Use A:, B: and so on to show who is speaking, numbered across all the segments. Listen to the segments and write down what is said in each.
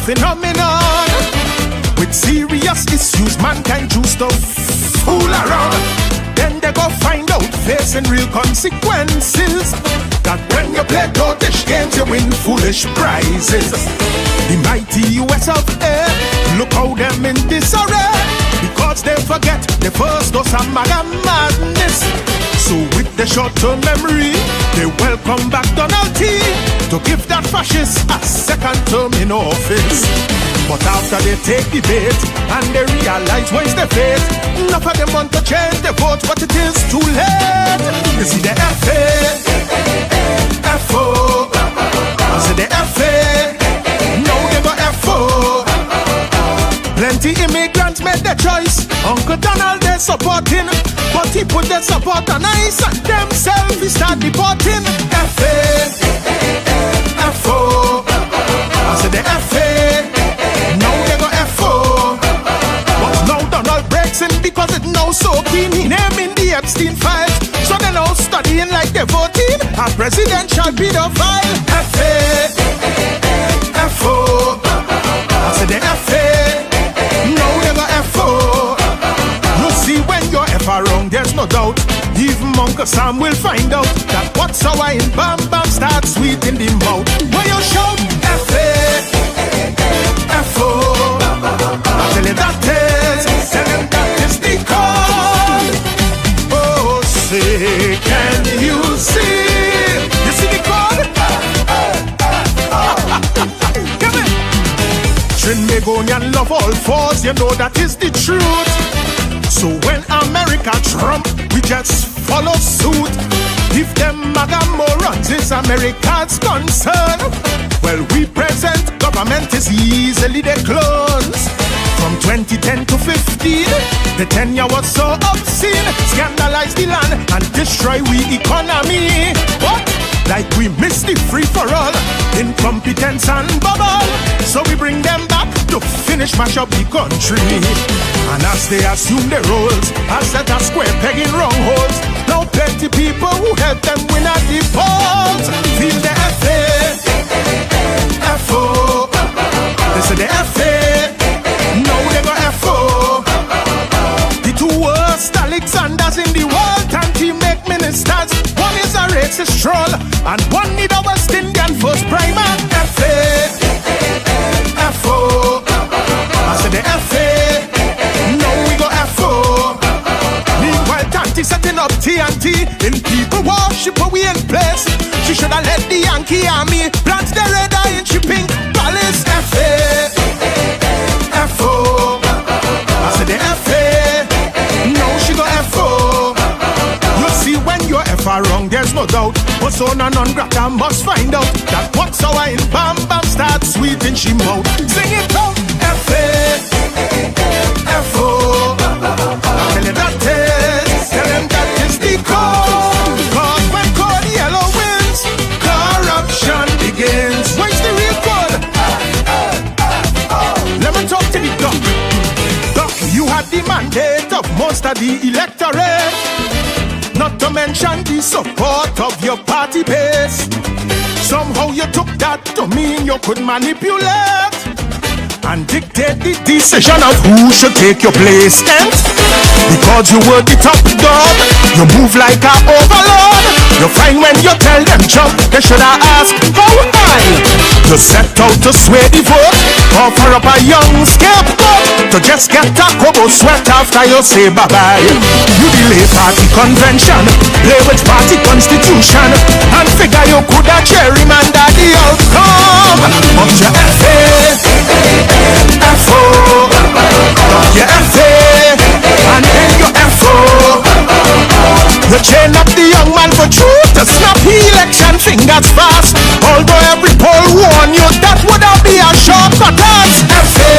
A: phenomenon. With serious issues, mankind choose to fool around. Then they go find out, facing real consequences, that when you play totish games, you win foolish prizes. The mighty US of A, look how them in disarray, because they forget the first dose of madness. So with the short-term memory, they welcome back Donald T to give that fascist a second term in office. But after they take the bait and they realize where's the fate, enough of them want to change the vote, but it is too late. You see the FA, FO, you see the FA, now they go FO. Plenty immigrants made their choice. Uncle Donald they supporting, but he put their support on ice and themselves he start deporting. FA, FO, I said the FA, now they go FO. But now Donald breaks in because it now so keen. He naming the Epstein files, so they now studying like they voting a presidential pedophile. FA, FO, I said the FA, now they go FO. You see when you're ever wrong, there's no doubt. Even Uncle Sam will find out that what's sour in Bam Bam starts sweet in the mouth. When you shout FA, FO, I tell you that is, tell them that is the call. Oh, say, can you see? You see the call? Come in. Trinidad love all fours, you know that is the truth. So when America Trump, we just follow suit. If them MAGA morons is America's concern, well, we present government is easily their clones. From 2010 to 15, the tenure was so obscene, scandalize the land and destroy we economy. What? Like we missed the free for all, incompetence and bubble. So we bring them back to finish mash up the country. And as they assume their roles, I set a square peg in wrong holes. Now plenty people who help them win at the polls. Feel the FA, FO. They say the FA, now they go FO. The two worst Alexanders in the world and team make ministers. One is a racist troll and one need a West Indian first primer. FA, FO. I said the FA, now we go FO. Meanwhile, Tanti setting up TNT in people worship we in place. She should have let the Yankee army plant the red eye in she pink palace. FA, FO. I said the FA, now she go FO. You see when you're ever wrong, there's no doubt. Persona non grata must find out that what's sour in Bam Bam starts sweet in she mouth. Sing it out. FA, FO. Tell them that is, tell them that is the code. Cause when code yellow wins, corruption begins. Where's the real code? Let me talk to the doc. Doc, you had the mandate of most of the electorate, not to mention the support of your party base. Somehow you took that to mean you could manipulate and dictate the decision of who should take your place. And because you were the top dog, you move like an overlord. You find when you tell them jump, they should have asked how high. You set out to sway the vote, offer up a young scapegoat to just get a kobo sweat after you say bye-bye. You delay party convention, play with party constitution, and figure you could have gerrymandered the outcome. But your FA, FO, your FA, and then your FO. You chain up the young man for truth to snap the election fingers fast. Although every poll warn you that would have be a shortcut. FA,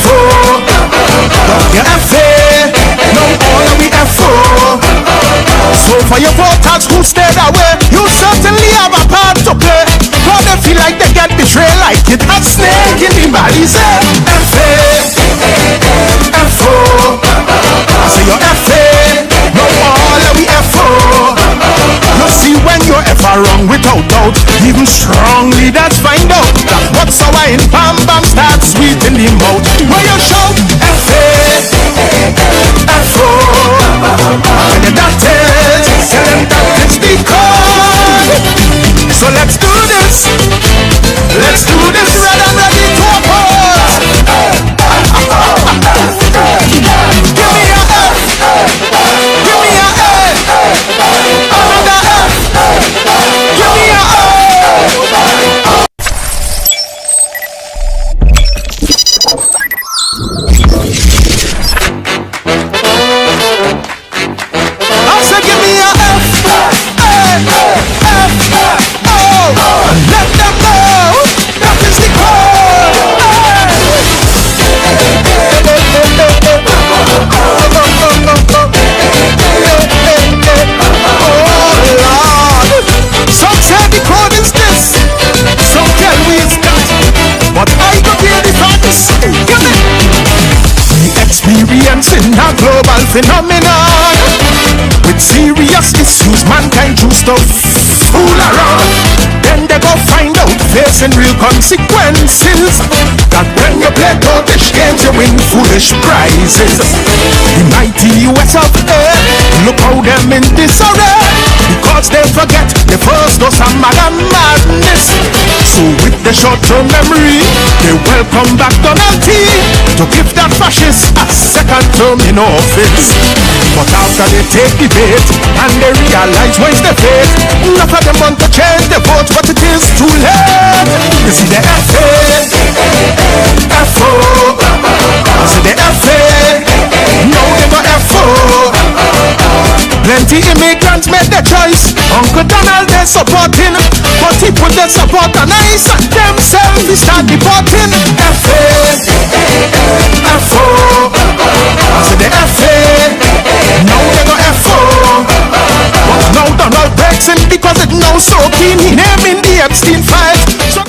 A: FO, your FA, now all of we FO. So for your voters who stayed away, you certainly have a part to play. But they feel like they get betrayed like it had snake in the body's head. FA, FO, I say your FA, now all of we FO. You see when you're ever wrong without doubt, even strong leaders find out that But so wine, bam bam, start sweet in the mouth. Where you shout, F-A-F-O. And your doctors, tell them that it's the code. So let's do this. Let's do this, red and ready to oppose. Give me a F. Give me a A. Another F. Give me a O. I said give me a F. F. O. Let them know that is the code. Oh Lord. Some say the code is this, some tell me it's that, but I go hear the facts. Give me. We experiencing a global phenomenon with serious issues mankind choose to fool around. Then they go find out facing real consequences, that when you play foolish games you win foolish prizes. The mighty US of A, look how them in disarray, because they forget the first dose of madness. So with the short-term memory, they welcome back Donald T to give that fascist a second term in office. But after they take the bait and they realize where's the fate, enough of them want to change the vote, but it is too late. You see the F-A-F-O. You see the F-A, now they go F-O. Plenty immigrants made their choice. Uncle Donald they supporting, but he put their support on ice and themselves he start deporting. F-A-F-O. I said the F-A, now they go F-O. But now Donald breaks him because it now so keen he naming the Epstein files.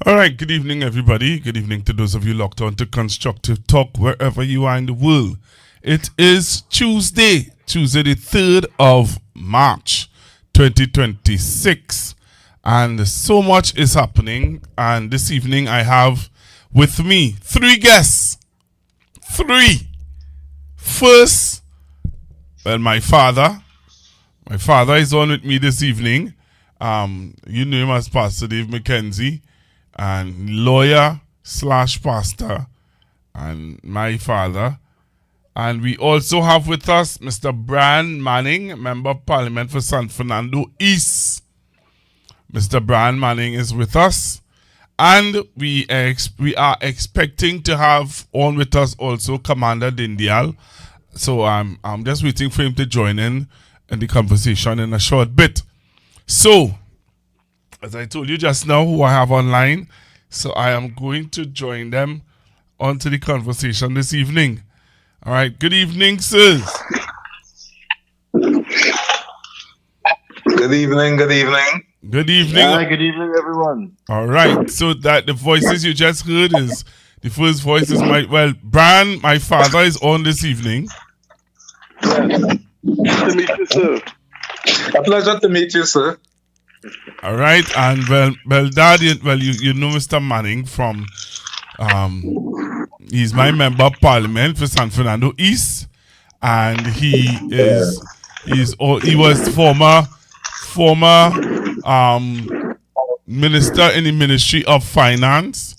B: Alright, good evening everybody. Good evening to those of you locked on to Constructive Talk wherever you are in the world. It is Tuesday the 3rd of March 2026, and so much is happening. And this evening I have with me 3 guests. 3. First, well, my father is on with me this evening. You know him as Pastor Dave McKenzie, and lawyer / pastor, and my father. And we also have with us Mr. Brian Manning, Member of Parliament for San Fernando East. Mr. Brian Manning is with us. And we are expecting to have on with us also Commander Dindial. So I'm just waiting for him to join in the conversation in a short bit. So, as I told you just now, who I have online, so I am going to join them onto the conversation this evening. All right. Good evening, sirs.
C: Good evening.
B: Good evening.
D: Good evening, everyone.
B: All right. So that the voices you just heard is the first voice is Brian, my father, is on this evening.
D: Yes. Nice to meet you, sir.
C: A pleasure to meet you, sir.
B: All right. And Dad, you know Mr. Manning from he's my member of Parliament for San Fernando East, and he was former minister in the Ministry of Finance.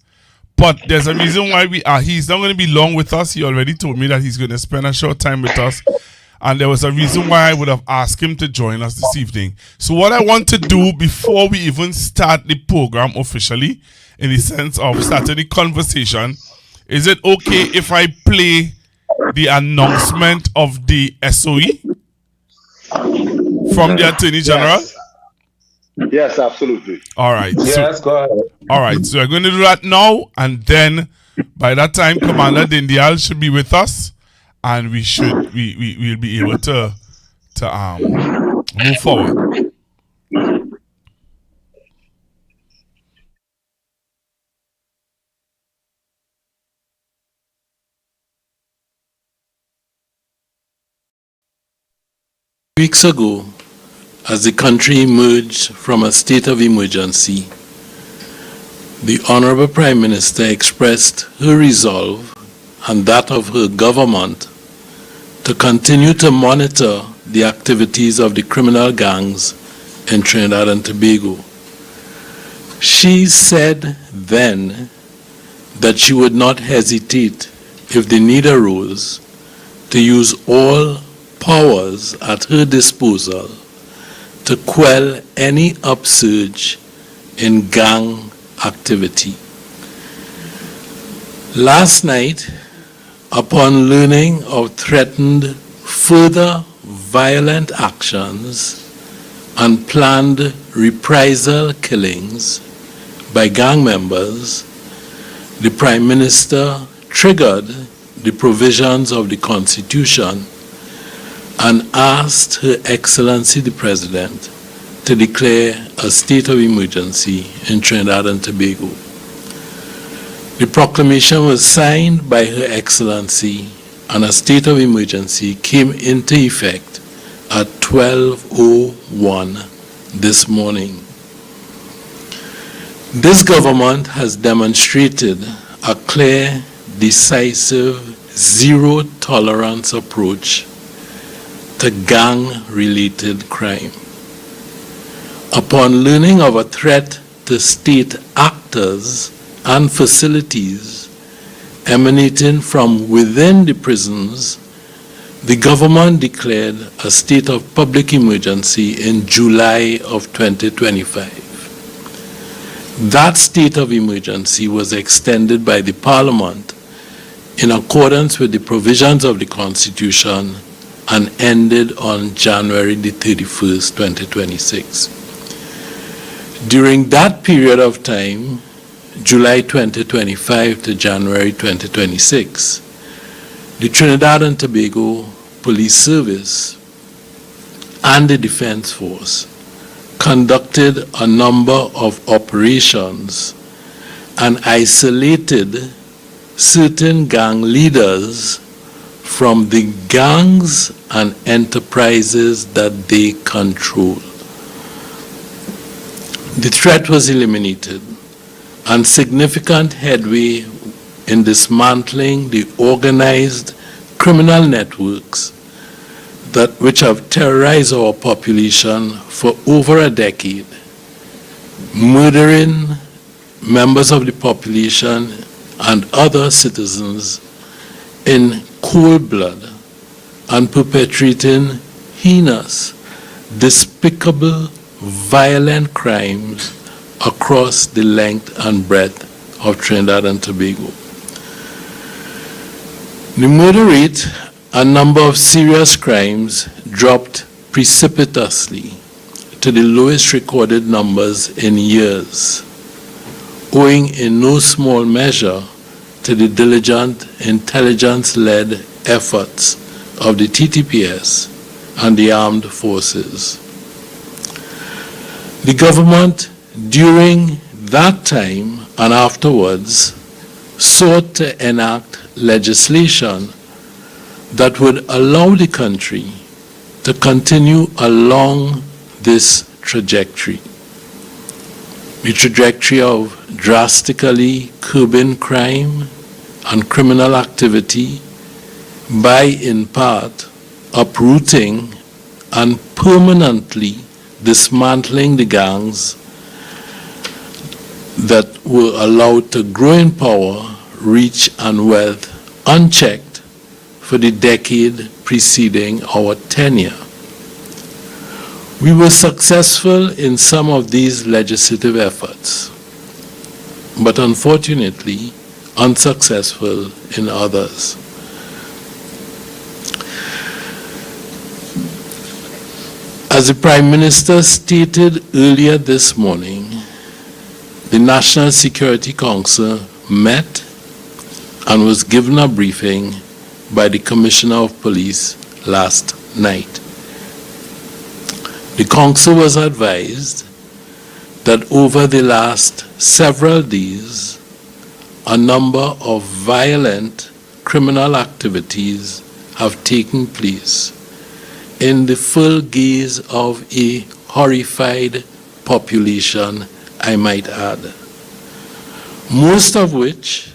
B: But there's a reason why he's not going to be long with us. He already told me that he's going to spend a short time with us, and there was a reason why I would have asked him to join us this evening. So what I want to do before we even start the program officially, in the sense of starting the conversation, is it okay if I play the announcement of the SOE from the Attorney General?
D: Yes, absolutely.
B: All right.
C: Yes, go ahead.
B: All right. So we're going to do that now, and then by that time, Commander Dindial should be with us, and we'll be able to move forward.
E: Weeks ago, as the country emerged from a state of emergency, the Honorable Prime Minister expressed her resolve and that of her government to continue to monitor the activities of the criminal gangs in Trinidad and Tobago. She said then that she would not hesitate if the need arose to use all powers at her disposal to quell any upsurge in gang activity. Last night, upon learning of threatened further violent actions and planned reprisal killings by gang members, the Prime Minister triggered the provisions of the Constitution and asked Her Excellency the President to declare a state of emergency in Trinidad and Tobago. The proclamation was signed by Her Excellency and a state of emergency came into effect at 12:01 this morning. This government has demonstrated a clear, decisive, zero-tolerance approach to gang-related crime. Upon learning of a threat to state actors and facilities emanating from within the prisons, the government declared a state of public emergency in July of 2025. That state of emergency was extended by the Parliament in accordance with the provisions of the Constitution and ended on January the 31st, 2026. During that period of time, July 2025 to January 2026, the Trinidad and Tobago Police Service and the Defense Force conducted a number of operations and isolated certain gang leaders from the gangs and enterprises that they control. The threat was eliminated and significant headway in dismantling the organized criminal networks which have terrorized our population for over a decade, murdering members of the population and other citizens in cold blood and perpetrating heinous, despicable, violent crimes across the length and breadth of Trinidad and Tobago. The murder rate and number of serious crimes dropped precipitously to the lowest recorded numbers in years, owing in no small measure to the diligent intelligence-led efforts of the TTPS and the armed forces. The government, during that time and afterwards, sought to enact legislation that would allow the country to continue along this trajectory. The trajectory of drastically curbing crime and criminal activity by, in part, uprooting and permanently dismantling the gangs that were allowed to grow in power, reach, and wealth unchecked for the decade preceding our tenure. We were successful in some of these legislative efforts, but unfortunately unsuccessful in others. As the Prime Minister stated earlier this morning, the National Security Council met and was given a briefing by the Commissioner of Police last night. The Council was advised that over the last several days, a number of violent criminal activities have taken place in the full gaze of a horrified population, I might add. most of which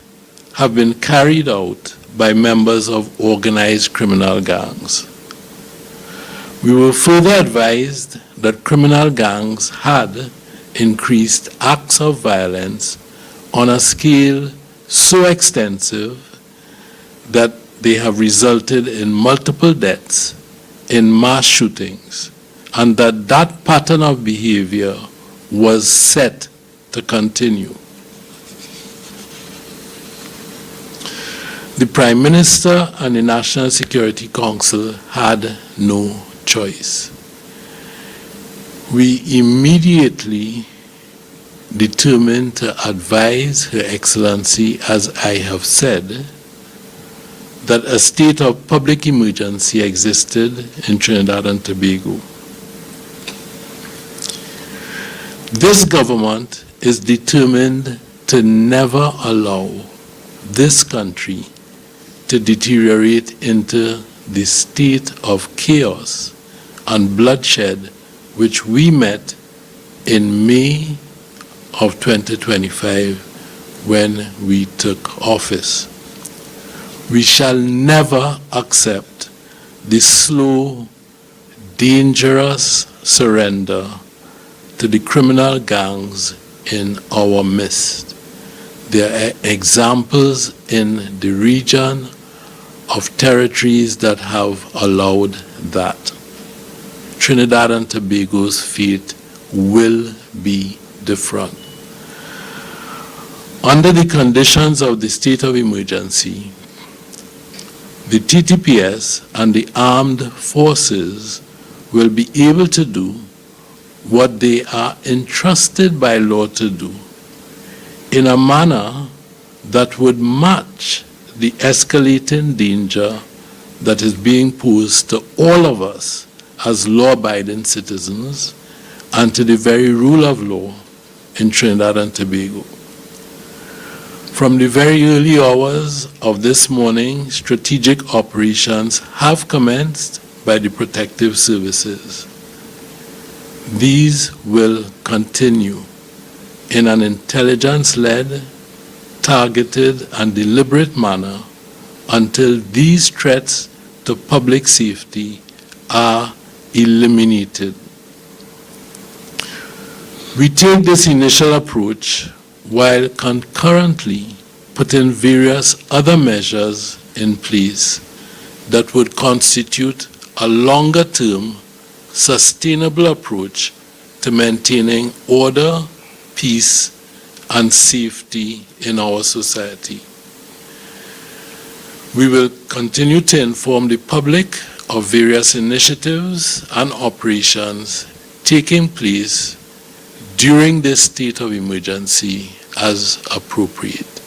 E: have been carried out by members of organized criminal gangs. We were further advised that criminal gangs had increased acts of violence on a scale so extensive that they have resulted in multiple deaths in mass shootings, and that pattern of behavior was set to continue. The Prime Minister and the National Security Council had no choice. We immediately determined to advise Her Excellency, as I have said, that a state of public emergency existed in Trinidad and Tobago. This government is determined to never allow this country to deteriorate into the state of chaos and bloodshed which we met in May of 2025 when we took office. We shall never accept the slow, dangerous surrender to the criminal gangs in our midst. There are examples in the region of territories that have allowed that. Trinidad and Tobago's fate will be different. Under the conditions of the state of emergency, the TTPS and the armed forces will be able to do what they are entrusted by law to do in a manner that would match the escalating danger that is being posed to all of us as law-abiding citizens and to the very rule of law in Trinidad and Tobago. From the very early hours of this morning, strategic operations have commenced by the protective services. These will continue in an intelligence-led, targeted, and deliberate manner until these threats to public safety are eliminated. We take this initial approach while concurrently putting various other measures in place that would constitute a longer-term, sustainable approach to maintaining order, peace, and safety in our society. We will continue to inform the public of various initiatives and operations taking place during this state of emergency as appropriate.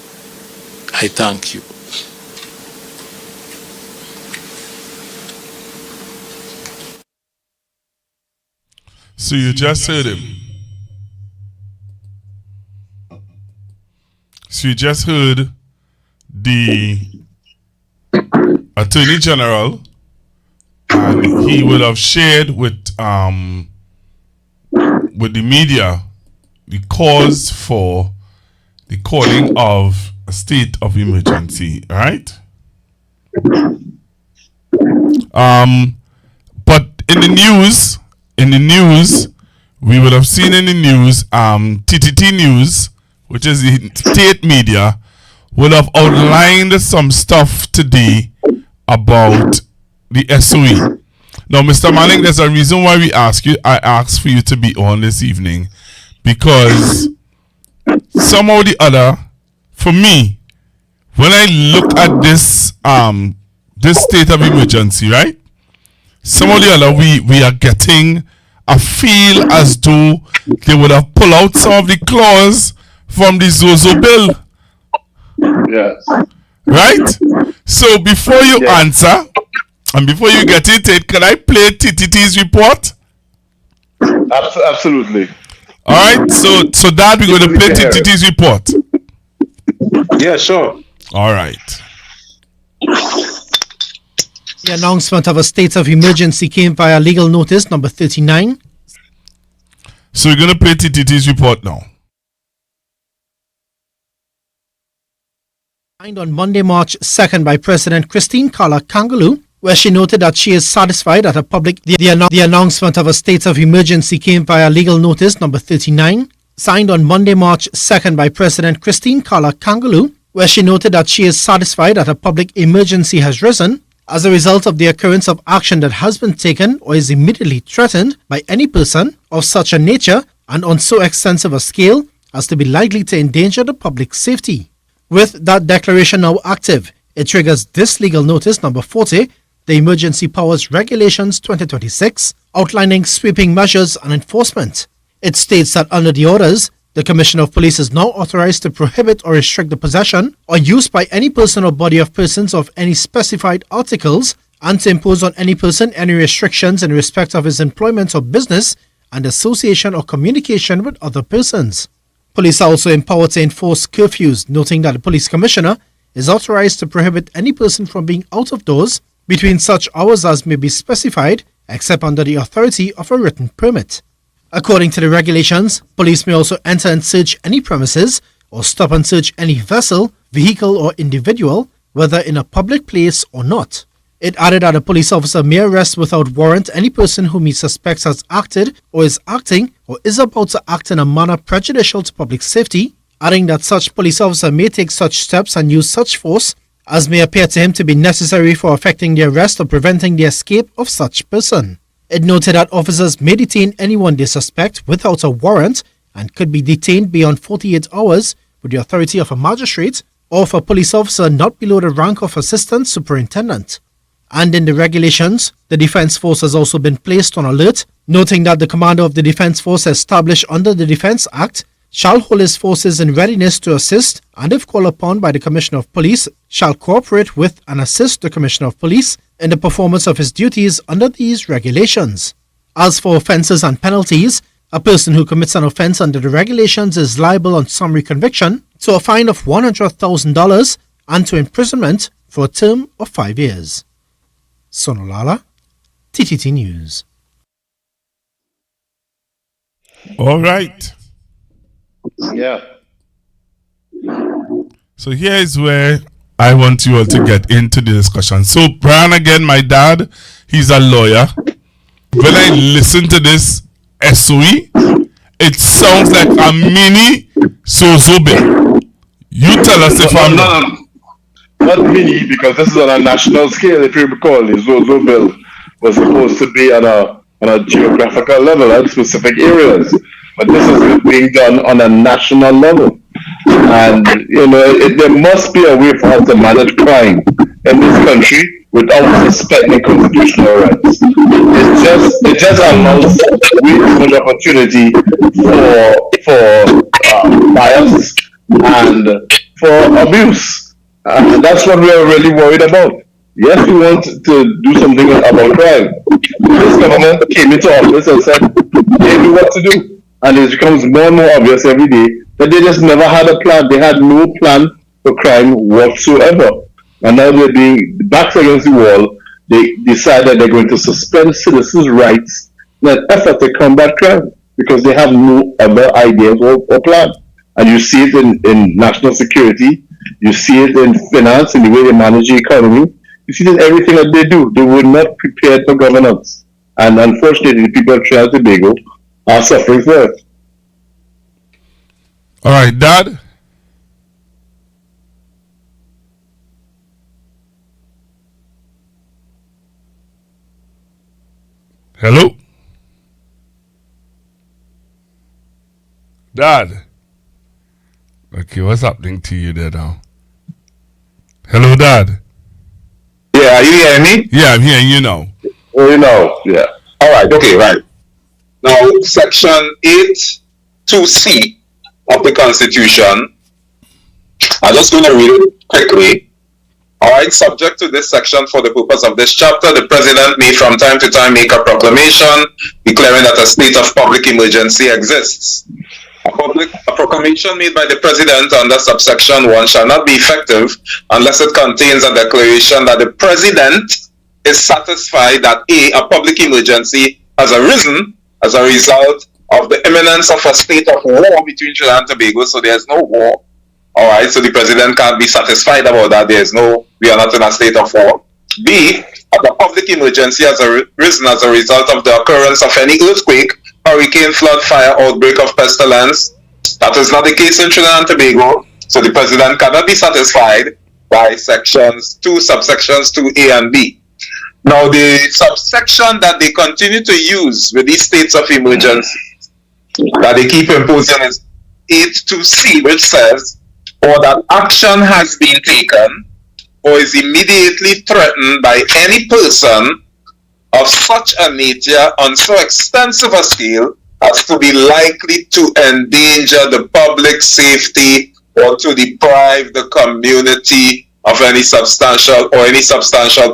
E: I thank you.
B: So you just heard him. So you just heard the Attorney General, and he will have shared with the media the cause for the calling of a state of emergency, right? But in the news, we would have seen in the news, TTT News, which is the state media, would have outlined some stuff today about the SOE. Now, Mr. Manning, there's a reason why I asked for you to be on this evening, because somehow or the other, for me, when I look at this this state of emergency, right? Somehow or the other, we are getting a feel as though they would have pulled out some of the clause from the Zozo bill.
D: Yes.
B: Right? So before you answer, and before you get into it, can I play TTT's report?
D: Absolutely.
B: All right. So Dad, we're going to play TTT's report.
C: Yeah, sure.
B: All right.
F: The announcement of a state of emergency came via legal notice number 39.
B: So we're going to play TTT's report now.
F: Signed on Monday, March 2nd by President Christine Carla Kangaloo, where she noted that she is satisfied that the announcement of a state of emergency came via legal notice number 39. Signed on Monday, March 2nd by President Christine Carla Kangaloo, where she noted that she is satisfied that a public emergency has risen as a result of the occurrence of action that has been taken or is immediately threatened by any person of such a nature and on so extensive a scale as to be likely to endanger the public safety. With that declaration now active, it triggers this legal notice number 40, the Emergency Powers Regulations 2026, outlining sweeping measures and enforcement. It states that under the orders, the Commissioner of Police is now authorized to prohibit or restrict the possession or use by any person or body of persons of any specified articles and to impose on any person any restrictions in respect of his employment or business and association or communication with other persons. Police are also empowered to enforce curfews, noting that the Police Commissioner is authorized to prohibit any person from being out of doors between such hours as may be specified, except under the authority of a written permit. According to the regulations, police may also enter and search any premises or stop and search any vessel, vehicle or individual, whether in a public place or not. It added that a police officer may arrest without warrant any person whom he suspects has acted or is acting or is about to act in a manner prejudicial to public safety, adding that such police officer may take such steps and use such force as may appear to him to be necessary for effecting the arrest or preventing the escape of such person. It noted that officers may detain anyone they suspect without a warrant and could be detained beyond 48 hours with the authority of a magistrate or for a police officer not below the rank of assistant superintendent. And in the regulations, the Defence Force has also been placed on alert, noting that the commander of the Defence Force established under the Defence Act shall hold his forces in readiness to assist and if called upon by the Commissioner of Police shall cooperate with and assist the Commissioner of Police in the performance of his duties under these regulations. As for offences and penalties, a person who commits an offence under the regulations is liable on summary conviction to a fine of $100,000 and to imprisonment for a term of 5 years. Sonolala, TTT News.
B: All right.
C: Yeah.
B: So here is where I want you all to get into the discussion. So Brian, again, my dad, he's a lawyer. When I listen to this SOE, it sounds like a mini Zozo bill. You tell us if I'm wrong.
D: Not mini, because this is on a national scale. If you recall, the Zozo bill was supposed to be on a geographical level at specific areas, but this is being done on a national level. And there must be a way for us to manage crime in this country without suspending constitutional rights. It just allows way too much opportunity for bias and for abuse. And that's what we are really worried about. Yes, we want to do something about crime. This government came into office and said they knew what to do. And it becomes more and more obvious every day that they just never had a plan. They had no plan for crime whatsoever. And now they're being backs against the wall. They decide that they're going to suspend citizens' rights in an effort to combat crime because they have no other ideas or plan. And you see it in national security. You see it in finance, in the way they manage the economy. You see it in everything that they do. They were not prepared for governance. And unfortunately, the people of Trinidad and Tobago are suffering for it.
B: All right, Dad. Hello? Dad. Okay, what's happening to you there now? Hello, Dad.
C: Yeah, are you hearing me?
B: Yeah, I'm hearing you now.
C: Yeah. All right, okay, right. Now, Section 8(2)(c) of the Constitution, I'm just going to read it quickly. All right, subject to this section for the purpose of this chapter, the President may from time to time make a proclamation declaring that a state of public emergency exists. A proclamation made by the President under subsection 1 shall not be effective unless it contains a declaration that the President is satisfied that a public emergency has arisen as a result of the imminence of a state of war between Trinidad and Tobago, so there's no war, All right, so the president can't be satisfied about that. We are not in a state of war. B, the public emergency has arisen as a result of the occurrence of any earthquake, hurricane, flood, fire, outbreak of pestilence. That is not the case in Trinidad and Tobago. So the president cannot be satisfied by subsections 2A and B. Now, the subsection that they continue to use with these states of emergency that they keep imposing is 8.2C, which says, or that action has been taken or is immediately threatened by any person of such a nature on so extensive a scale as to be likely to endanger the public safety or to deprive the community of any substantial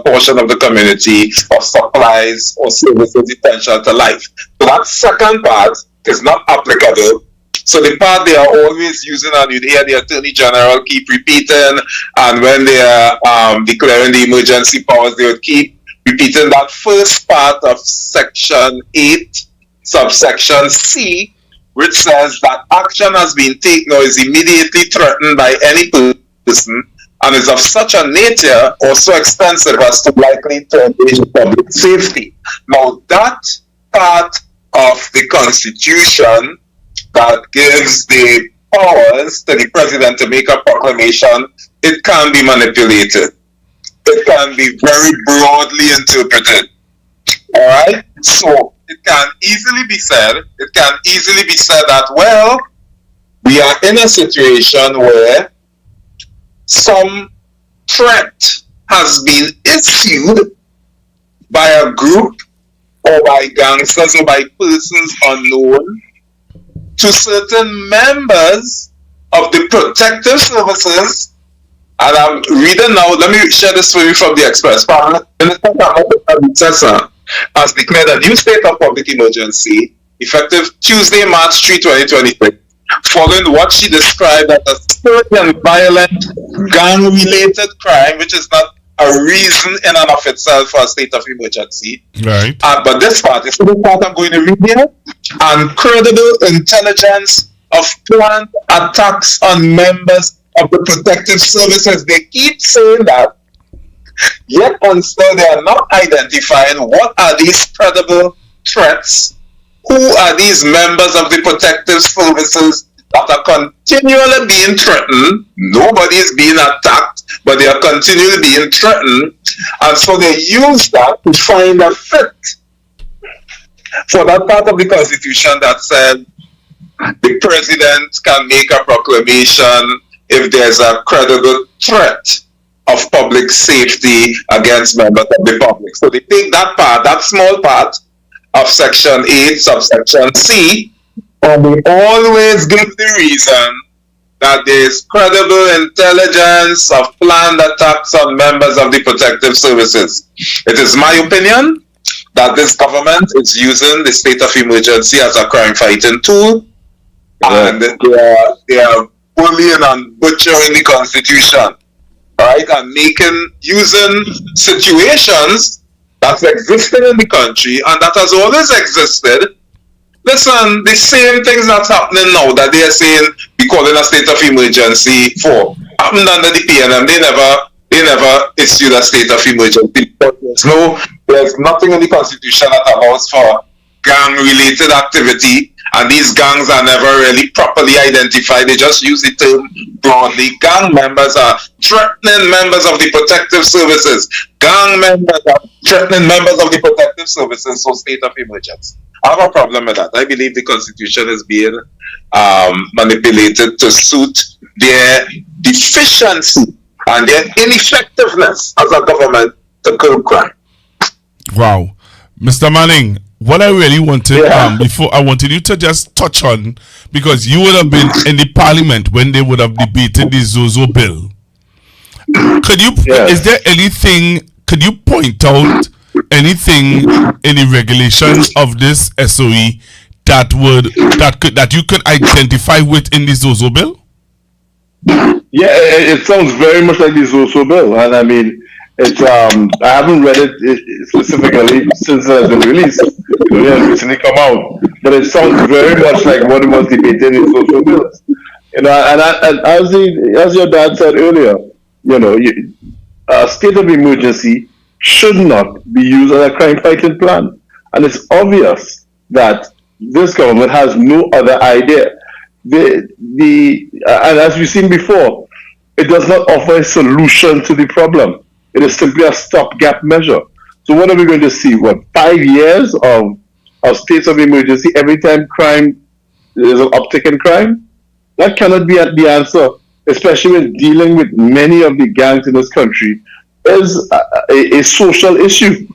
C: portion of the community of supplies or services essential to life. So that second part is not applicable. So the part they are always using, and you'd hear the Attorney General keep repeating, and when they are declaring the emergency powers, they would keep repeating that first part of Section 8, subsection C, which says that action has been taken or is immediately threatened by any person and is of such a nature or so extensive as to likely to endanger public safety. Now, that part of the Constitution that gives the powers to the president to make a proclamation, it can be manipulated. It can be very broadly interpreted. All right? So it can easily be said that, well, we are in a situation where some threat has been issued by a group or by gangsters or by persons unknown to certain members of the protective services. And I'm reading now, let me share this for you from the Express. Minister has declared a new state of public emergency effective Tuesday, March 3, 2023, following what she described as a surge and violent gang-related crime, which is not a reason in and of itself for a state of emergency.
B: Right.
C: But this part is the part I'm going to read here. And credible intelligence of planned attacks on members of the protective services. They keep saying that, yet and still they are not identifying what are these credible threats. Who are these members of the protective services that are continually being threatened? Nobody is being attacked, but they are continually being threatened. And so they use that to find a fit for that part of the Constitution that said the president can make a proclamation if there's a credible threat of public safety against members of the public. So they take that part, that small part of Section 8, subsection C, and they always give the reason that there is credible intelligence of planned attacks on members of the protective services. It is my opinion that this government is using the state of emergency as a crime-fighting tool, and they are bullying and butchering the Constitution, right? And using situations that's existed in the country and that has always existed. Listen, the same things that's happening now that they are saying we call it a state of emergency for happened under the PNM. They never issued a state of emergency. There's nothing in the Constitution that allows for gang-related activity, and these gangs are never really properly identified. They just use the term broadly. Gang members are threatening members of the protective services. Gang members are threatening members of the protective services, so state of emergency. I have a problem with that. I believe the Constitution is being manipulated to suit their deficiency and their ineffectiveness as a government to curb crime.
B: Wow. Mr. Manning, what I really wanted, before I wanted you to just touch on, because you would have been in the parliament when they would have debated the Zozo bill. Is there anything, could you point out anything in the regulations of this SOE that you could identify with in the Zozo bill?
D: Yeah, it sounds very much like the Zozo bill, and I mean, it's I haven't read it specifically since it has been released. It has recently come out, but it sounds very much like what was debated in Zozo bills. You know, and as your dad said earlier, you know, a state of emergency should not be used as a crime fighting plan. And it's obvious that this government has no other idea. And as we've seen before, it does not offer a solution to the problem. It is simply a stopgap measure. So what are we going to see? What, 5 years of states of emergency every time there's an uptick in crime? That cannot be the answer, especially when dealing with many of the gangs in this country is a social issue.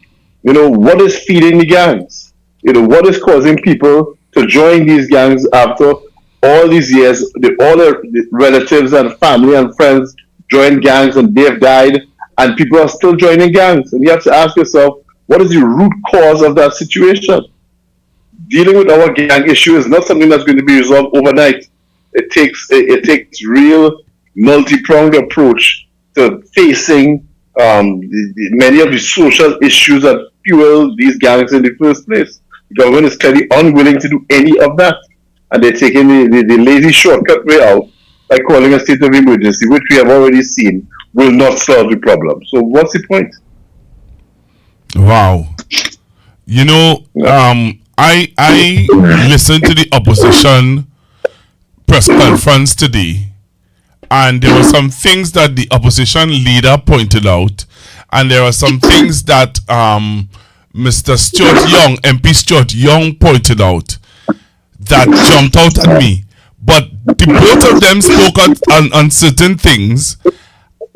D: You know, what is feeding the gangs? You know, what is causing people to join these gangs after all these years? All the relatives and family and friends joined gangs and they've died, and people are still joining gangs. And you have to ask yourself, what is the root cause of that situation? Dealing with our gang issue is not something that's going to be resolved overnight. It takes real multi-pronged approach to facing many of the social issues that fuel these gangs in the first place. The government is clearly unwilling to do any of that, and they're taking the lazy shortcut way out by calling a state of emergency, which we have already seen will not solve the problem. So what's the point?
B: Wow. You know, I listened to the opposition press conference today, and there were some things that the opposition leader pointed out, and there are some things that Mr. Stuart Young, MP Stuart Young, pointed out that jumped out at me. But the both of them spoke on certain things,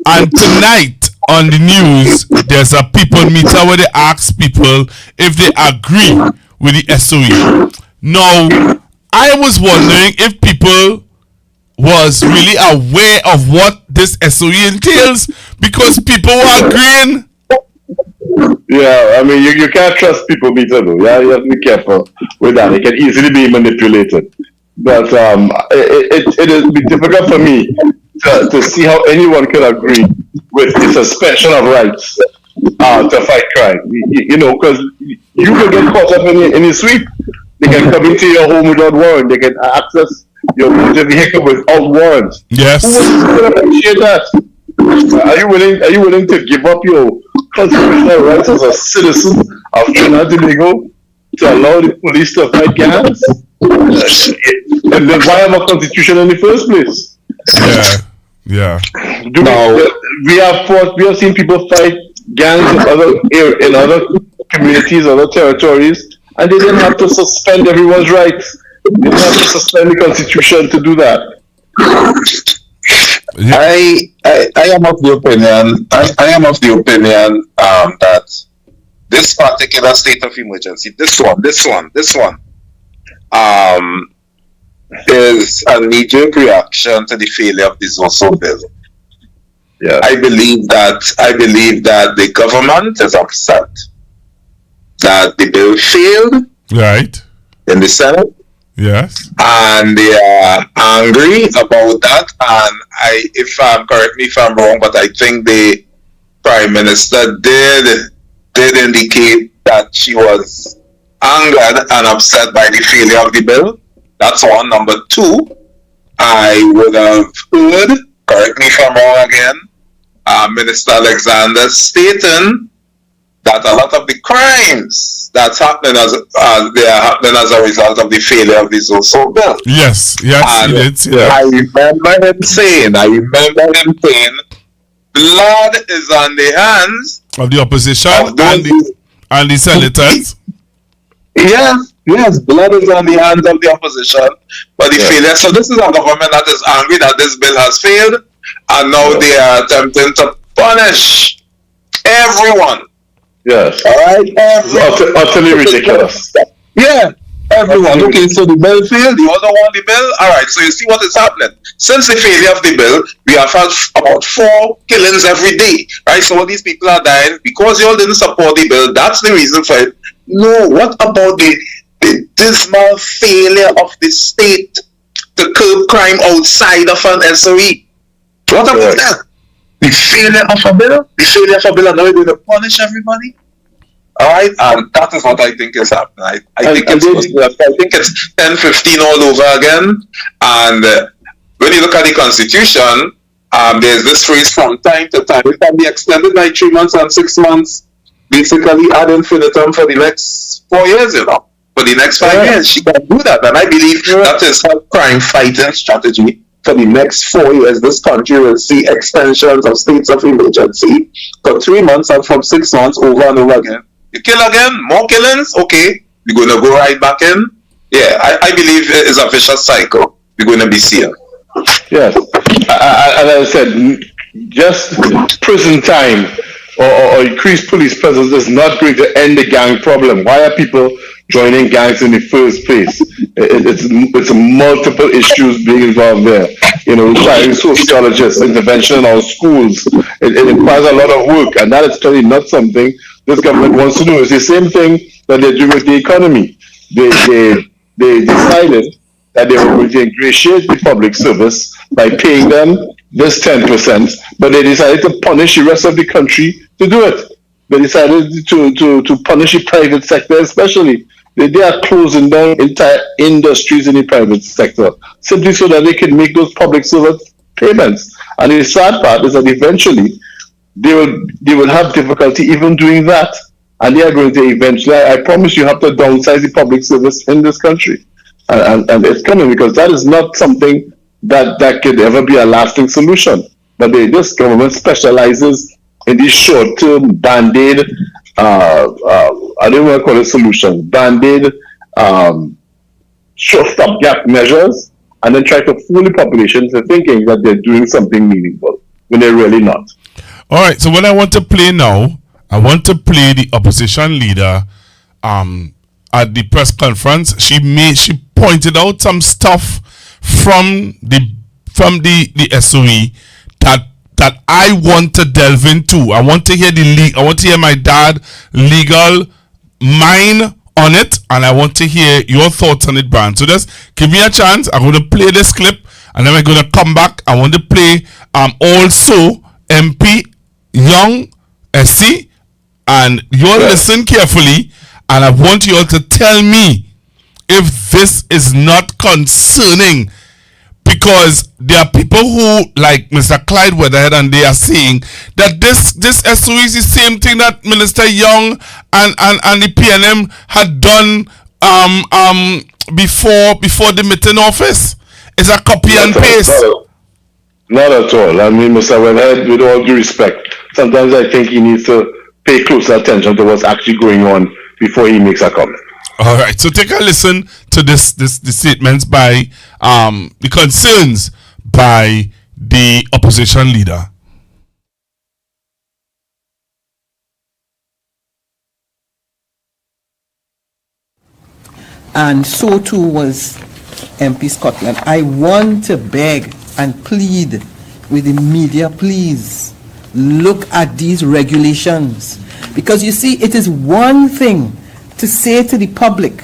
B: and tonight on the news there's a people meter where they ask people if they agree with the SOE. Now, I was wondering if people was really aware of what this SOE entails, because people were agreeing.
D: Yeah, I mean, you can't trust people meter though. Yeah, you have to be careful with that. It can easily be manipulated. But it is difficult for me to see how anyone can agree with the suspension of rights to fight crime. You know, because you can get caught up in a sweep. They can come into your home without warrant. They can access your motor vehicle without warrants.
B: Yes.
D: Who would appreciate that? Are you willing to give up your constitutional rights as a citizen of Trinidad and Tobago to allow the police to fight gangs? And then why have a constitution in the first place?
B: Yeah.
D: We have seen people fight gangs in other communities, other territories, and they didn't have to suspend everyone's rights. They didn't have to suspend the constitution to do that.
B: Yeah.
C: I am of the opinion. I am of the opinion that this particular state of emergency, this one, is a knee-jerk reaction to the failure of the Zoso bill.
D: Yeah.
C: I believe that the government is upset that the bill failed.
B: Right.
C: In the Senate.
B: Yes.
C: And they are angry about that. And correct me if I'm wrong, but I think the Prime Minister did indicate that she was angered and upset by the failure of the bill. That's one. Number two, I would have heard, correct me if I'm wrong again, Minister Alexander stating that a lot of the crimes that's happening they are happening as a result of the failure of the Zoso bill.
B: Yes, and
C: he did say that. I remember him saying, blood is on the hands
B: of the opposition and the senators.
C: Yes, blood is on the hands of the opposition, but the failure. So this is a government that is angry that this bill has failed, and now they are attempting to punish everyone.
D: Yes.
C: All right.
D: Utterly ridiculous.
C: Yeah. Everyone. Okay, so the bill failed. You also want the bill? All right. So you see what is happening. Since the failure of the bill, we have had about 4 killings every day. Right. So all these people are dying because you all didn't support the bill. That's the reason for it. No. What about the dismal failure of the state to curb crime outside of an SOE? What about that? The failure of a bill? The failure of a bill, and now we're going to punish everybody? Alright, and that is what I think is happening. I think it's 10-15 all over again, and when you look at the Constitution, there's this phrase from time to time. It can be extended by 3 months and 6 months, basically ad infinitum for the next 4 years, For the next 5 years, she can do that. And I believe that is her crime fighting strategy. For the next 4 years, this country will see extensions of states of emergency for 3 months and from 6 months over and over again. You kill again, more killings, okay, we're going to go right back in. Yeah, I believe it's a vicious cycle we're going to be seeing.
D: Yes, as I said, just prison time or increased police presence is not going to end the gang problem. Why are people joining gangs in the first place? It's multiple issues being involved there. Requiring sociologists, intervention in our schools. It requires a lot of work, and that is clearly not something this government wants to do. It's the same thing that they do with the economy. They decided that they were going to ingratiate the public service by paying them this 10%, but they decided to punish the rest of the country to do it. They decided to punish the private sector especially. They are closing down entire industries in the private sector simply so that they can make those public service payments. And the sad part is that eventually they will have difficulty even doing that. And they are going to eventually, I promise you, have to downsize the public service in this country. And it's coming, because that is not something that could ever be a lasting solution. But this government specializes in these short-term band-aid, I don't want to call it solutions, band-aid, short stopgap measures, and then try to fool the population into thinking that they're doing something meaningful when they're really not.
B: All right, so what I want to play now, I want to play the opposition leader at the press conference. She pointed out some stuff from the SOE that I want to delve into. I want to hear I want to hear my dad legal mind on it, and I want to hear your thoughts on it, Brian. So just give me a chance. I'm going to play this clip, and then we're going to come back. I want to play also MP Young SC, and you'll listen carefully, and I want you all to tell me if this is not concerning, because there are people who, like Mr. Clyde Weatherhead, and they are saying that this SOE is the same thing that Minister Young and the PNM had done before the meeting office. It's a copy and paste.
D: Not at all. I mean, Mr. Weatherhead, with all due respect, sometimes I think he needs to pay closer attention to what's actually going on before he makes a comment.
B: All right, so take a listen to the statements by the concerns by the opposition leader.
G: And so too was MP Scotland. I want to beg and plead with the media, please look at these regulations, because you see, it is one thing to say to the public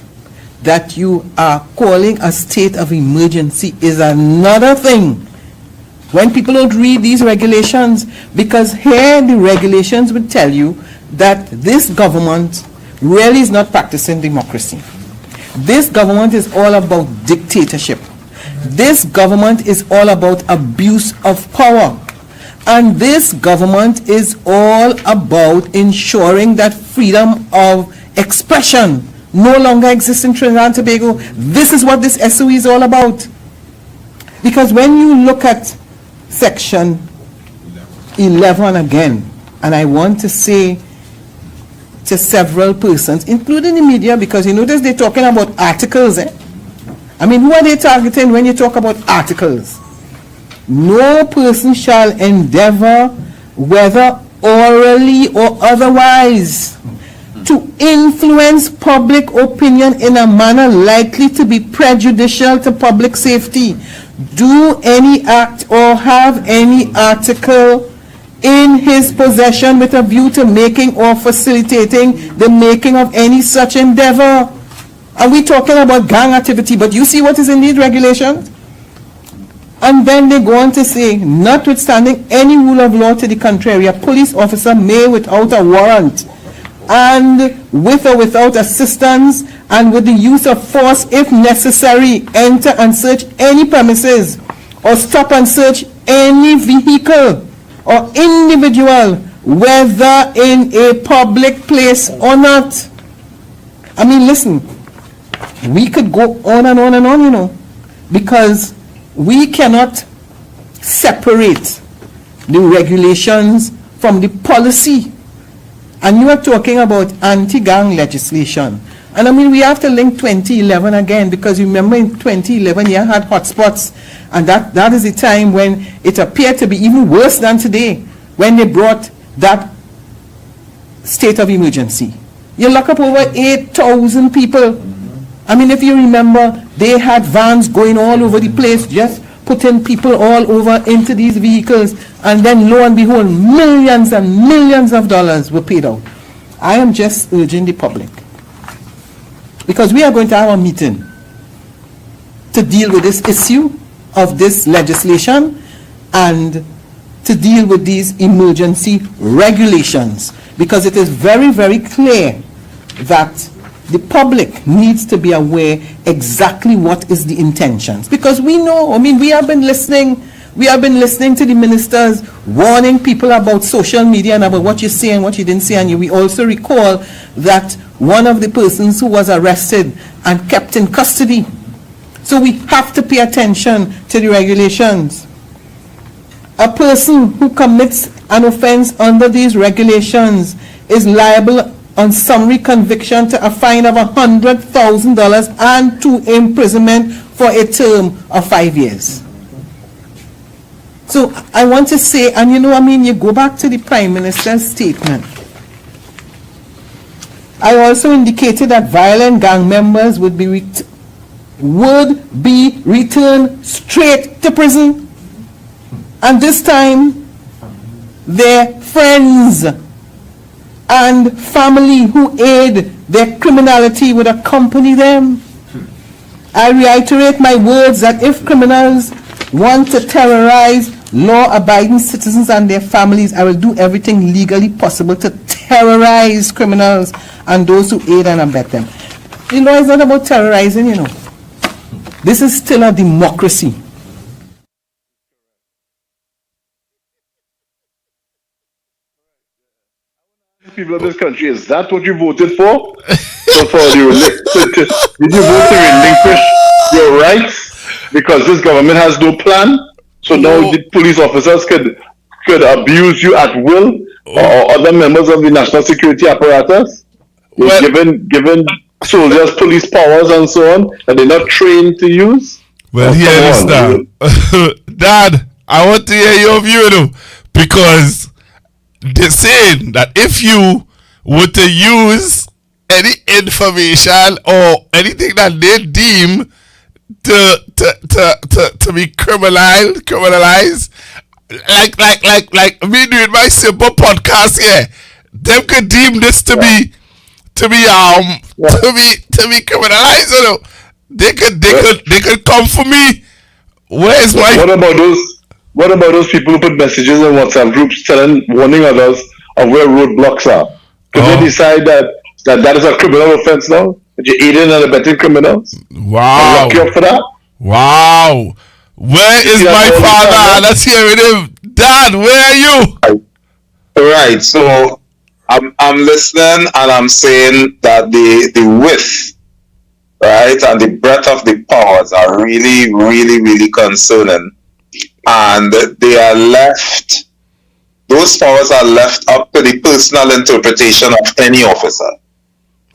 G: that you are calling a state of emergency, is another thing when people don't read these regulations, because here the regulations would tell you that this government really is not practicing democracy. This government is all about dictatorship. This government is all about abuse of power. And this government is all about ensuring that freedom of expression no longer exists in Trinidad and Tobago. This is what this SOE is all about. Because when you look at section 11 again, and I want to say to several persons, including the media, because you notice they're talking about articles. I mean, who are they targeting when you talk about articles? No person shall endeavor, whether orally or otherwise, to influence public opinion in a manner likely to be prejudicial to public safety, do any act or have any article in his possession with a view to making or facilitating the making of any such endeavor. Are we talking about gang activity? But you see what is in these regulations? And then they go on to say, notwithstanding any rule of law to the contrary, a police officer may, without a warrant, and with or without assistance, and with the use of force if necessary, enter and search any premises or stop and search any vehicle or individual, whether in a public place or not. I mean, listen, we could go on and on and on, you know, because we cannot separate the regulations from the policy. And you are talking about anti-gang legislation. And I mean, we have to link 2011 again, because remember in 2011 you had hotspots, and that is the time when it appeared to be even worse than today, when they brought that state of emergency. You lock up over 8,000 people. I mean, if you remember, they had vans going all over the place, just putting people all over into these vehicles, and then lo and behold, millions and millions of dollars were paid out. I am just urging the public, because we are going to have a meeting to deal with this issue of this legislation and to deal with these emergency regulations, because it is very, very clear that the public needs to be aware exactly what is the intentions. Because we know, I mean, we have been listening to the ministers warning people about social media and about what you say and what you didn't say. And we also recall that one of the persons who was arrested and kept in custody. So we have to pay attention to the regulations. A person who commits an offense under these regulations is liable on summary conviction to a fine of $100,000 and to imprisonment for a term of 5 years. So I want to say, and you know, I mean, you go back to the Prime Minister's statement. I also indicated that violent gang members would be returned straight to prison. And this time, their friends and family who aid their criminality would accompany them. I reiterate my words that if criminals want to terrorize law-abiding citizens and their families, I will do everything legally possible to terrorize criminals and those who aid and abet them. The law is not about terrorizing, you know. This is still a democracy.
D: People of this country, is that what you voted for? So did you vote to relinquish your rights because this government has no plan? So now the police officers could abuse you at will, or other members of the national security apparatus? Well, given soldiers police powers and so on that they're not trained to use?
B: Well, here it is now. Dad, I want to hear your view though, because they're saying that if you were to use any information or anything that they deem to be criminalized, like me doing my simple podcast here, them could deem this to be criminalized. You know? They could come for me. Where's my?
D: What about those people who put messages in WhatsApp groups warning others of where roadblocks are? Could they decide that is a criminal offense now? That you're aiding and abetting criminals?
B: Wow.
D: Lock you up for that?
B: Wow. Where is my father? Let's hear him. Dad, where are you?
C: Right. So I'm listening and I'm saying that the width, right, and the breadth of the powers are really, really, really concerning. And they are left, those powers are left up to the personal interpretation of any officer.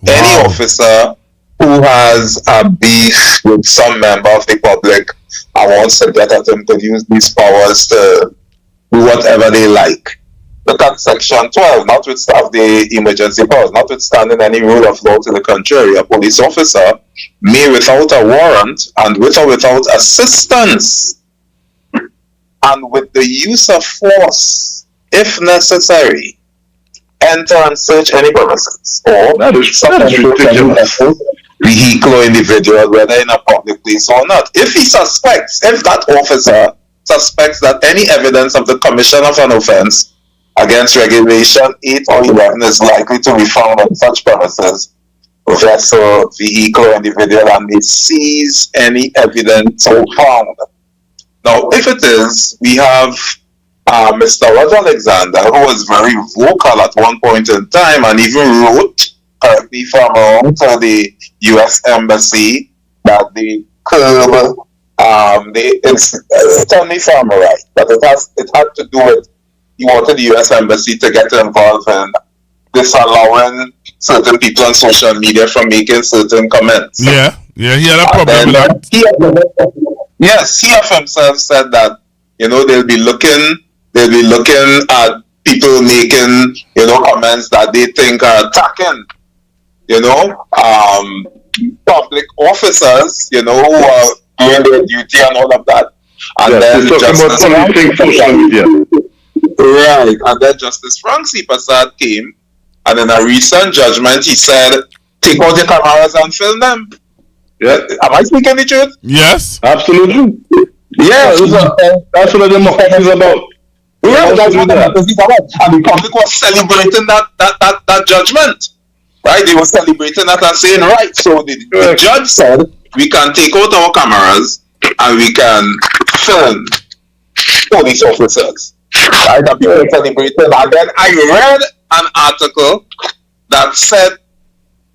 C: Wow. Any officer who has a beef with some member of the public and wants to get at him to use these powers to do whatever they like. Look at Section 12, notwithstanding the emergency powers, notwithstanding any rule of law to the contrary, a police officer may, without a warrant and with or without assistance, and with the use of force, if necessary, enter and search any premises or
D: that is ridiculous.
C: Vehicle or individual, whether in a public place or not. If that officer suspects that any evidence of the commission of an offense against Regulation 8 or 11 is likely to be found on such premises, vessel, vehicle, or individual, and may seize any evidence so found. Now, if it is, we have Mr. Roger Alexander, who was very vocal at one point in time and even wrote, correct me if I'm wrong, to the U.S. Embassy that they curb, tell me if I'm right, but it had to do with, he wanted the U.S. Embassy to get involved in disallowing certain people on social media from making certain comments.
B: Yeah, he had a problem with that.
C: Yes, he of himself said that, they'll be looking at people making, comments that they think are attacking, public officers, who are doing their duty and all of that. And then
D: social media.
C: Right, and then Justice Frank C. Prasad came, and in a recent judgment, he said, take out your cameras and film them.
D: Yeah.
C: Am I speaking the truth?
B: Yes.
D: Absolutely.
C: Yes.
D: That's what the democracy is about.
C: Yeah, that's what democracy is about. And the public was celebrating that judgment. Right? They were celebrating that and saying, right, so the judge said, we can take out our cameras and we can film police officers. Right? And people celebrating. And then I read an article that said,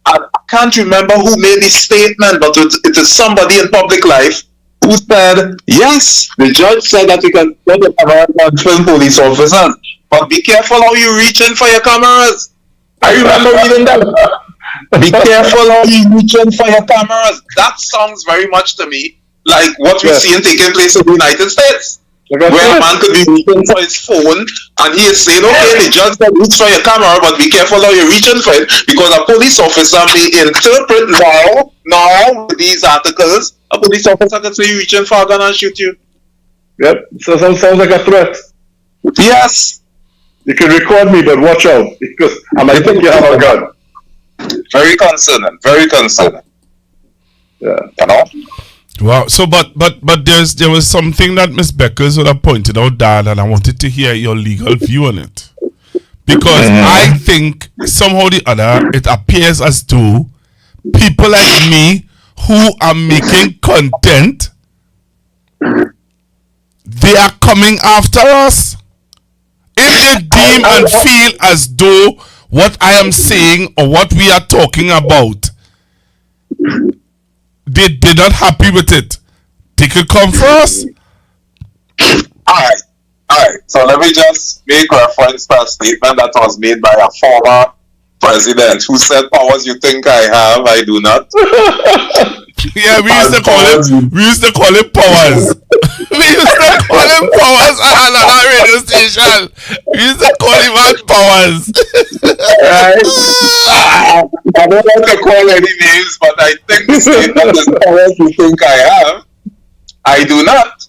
C: I can't remember who made this statement, but it is somebody in public life who said, yes, the judge said that you can put the camera and film police officers, but be careful how you reach in for your cameras. I remember reading that. Be careful how you reach in for your cameras. That sounds very much to me like what we're seeing taking place in the United States. Where a man could be reaching for his phone and he is saying, okay, the judge said reach for your camera, but be careful how you're reaching for it, because a police officer may interpret now with these articles, a police officer could say you're reaching for a gun and shoot you.
D: Yep, so that sounds like a threat.
C: Yes.
D: You can record me, but watch out, because I might think you have a gun.
C: Very concerning, very concerning.
D: Yeah.
B: Wow. So, but there was something that Ms. Beckers would have pointed out, Dad, and I wanted to hear your legal view on it, because I think somehow or the other it appears as though people like me who are making content, they are coming after us. If they deem and feel as though what I am saying or what we are talking about, they're not happy with it, they could come for us.
C: Alright. So let me just make reference to a statement that was made by a former president who said, powers you think I have, I do not.
B: Yeah, we used to call him powers. We used to call him powers at another radio station. We used to call him powers.
C: Right? I don't want to call any names, but I think the statement is powers you think I have, I do not.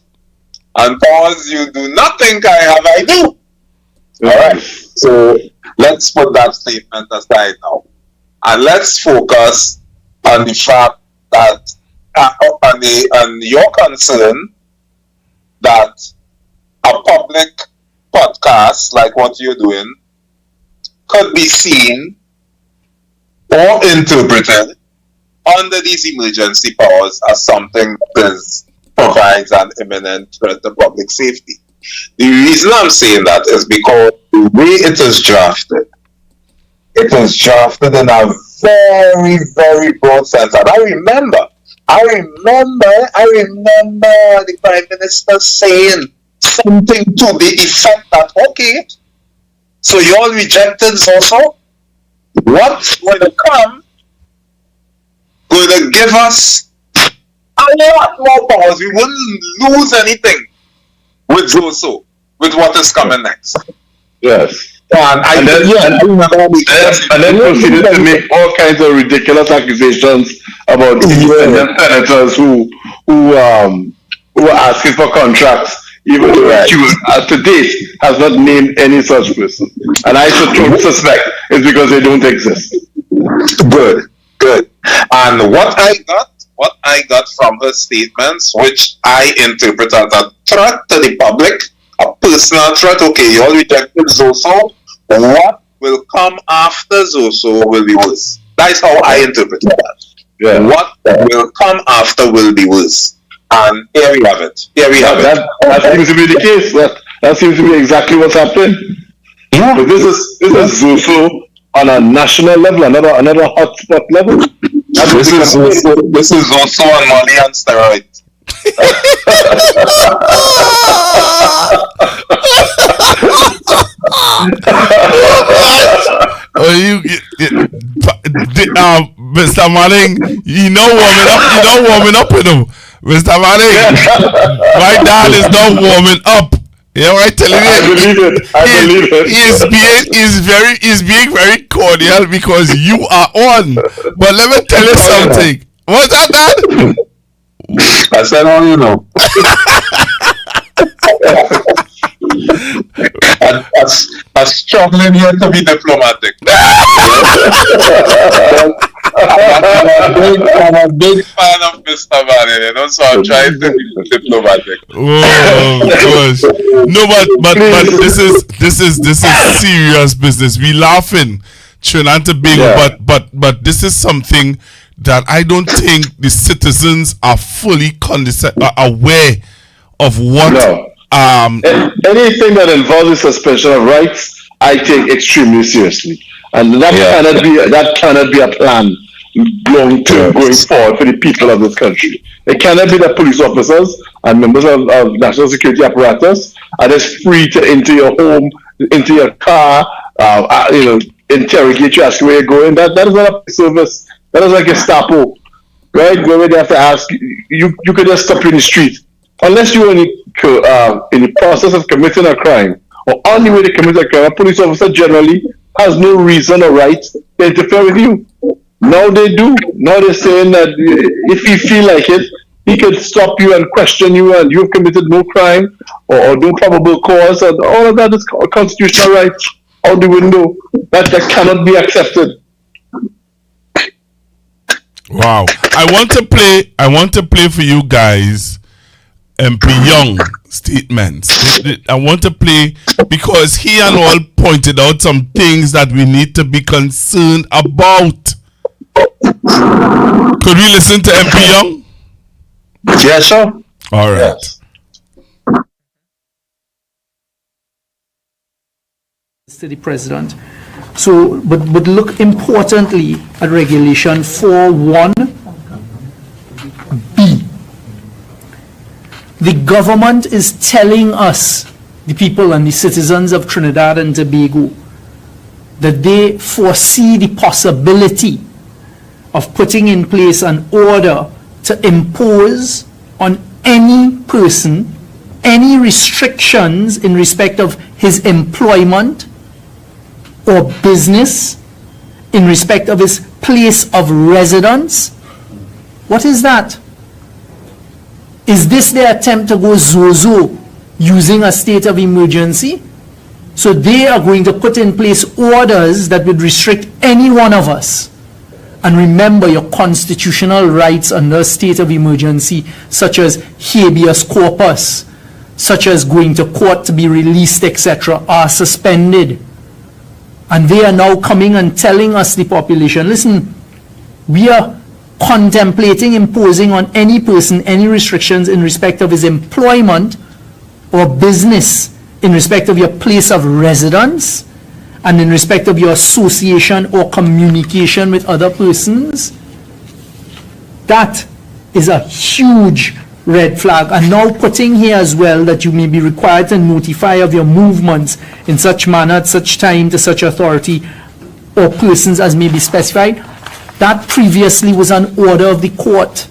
C: And powers you do not think I have, I do. Alright, so let's put that statement aside now. And let's focus on the fact that, on your concern that a public podcast like what you're doing could be seen or interpreted under these emergency powers as something that provides an imminent threat to public safety. The reason I'm saying that is because the way it is drafted in a very, very broad sense. And I remember the Prime Minister saying something to the effect that, okay, so you all rejected Zoso? What's going to come? Going to give us a lot more powers. We wouldn't lose anything with Zoso, with what is coming next.
D: Yes.
C: And
D: then proceeded to make all kinds of ridiculous accusations about independent senators who are asking for contracts, even though to date has not named any such person. And I suspect it's because they don't exist.
C: Good. And what I got from her statements, which I interpret as a threat to the public, a personal threat. Okay, you all rejected Zoso. What will come after Zoso will be worse. That's how I interpret that.
D: Yeah.
C: What will come after will be worse. And here we have it. Here we have it.
D: That seems to be the case. That seems to be exactly what's happening.
C: Yeah.
D: But this is Zoso on a national level, another hotspot level.
C: This is also on Molly and steroids.
B: Mr. Manning, you know warming up with him. Mr. Manning, my dad is not warming up. You know what I'm telling you?
D: I believe it.
B: He's being very cordial because you are on. But let me tell you something. What's that, Dad?
C: I said, oh, you know. I'm struggling here to be diplomatic. I'm a big fan of Mr. Manning, you know, so I'm trying to be diplomatic.
B: Oh gosh. No, but this is serious business. We laughing, Trinidad and Tobago, but this is something that I don't think the citizens are fully aware of what.
D: No. Anything that involves the suspension of rights, I take extremely seriously, and that cannot be a plan long term going forward for the people of this country. It cannot be that police officers and members of national security apparatus are just free to enter your home, into your car, interrogate you, ask you where you're going. That is not a service. That is like Gestapo, right? Where they have to ask you could just stop you in the street. Unless you're in the process of committing a crime or on the way to commit a crime, a police officer generally has no reason or right to interfere with you. Now they do. Now they're saying that if he feel like it, he could stop you and question you and you've committed no crime or no probable cause. And all of that is constitutional rights out the window. That cannot be accepted.
B: Wow. I want to play for you guys MP Young statements. I want to play because he and all pointed out some things that we need to be concerned about. Could we listen to MP Young?
C: Yeah, sure.
B: All right.
C: Yes.
H: To the president. So, but look importantly at Regulation 4.1b. The government is telling us, the people and the citizens of Trinidad and Tobago, that they foresee the possibility of putting in place an order to impose on any person any restrictions in respect of his employment or business, in respect of his place of residence. What is that? Is this their attempt to go zozo using a state of emergency? So they are going to put in place orders that would restrict any one of us. And remember, your constitutional rights under a state of emergency, such as habeas corpus, such as going to court to be released, etc., are suspended. And they are now coming and telling us, the population, listen, we are contemplating imposing on any person any restrictions in respect of his employment or business, in respect of your place of residence, and in respect of your association or communication with other persons. That is a huge red flag. And now putting here as well that you may be required to notify of your movements in such manner at such time to such authority or persons as may be specified. That previously was an order of the court.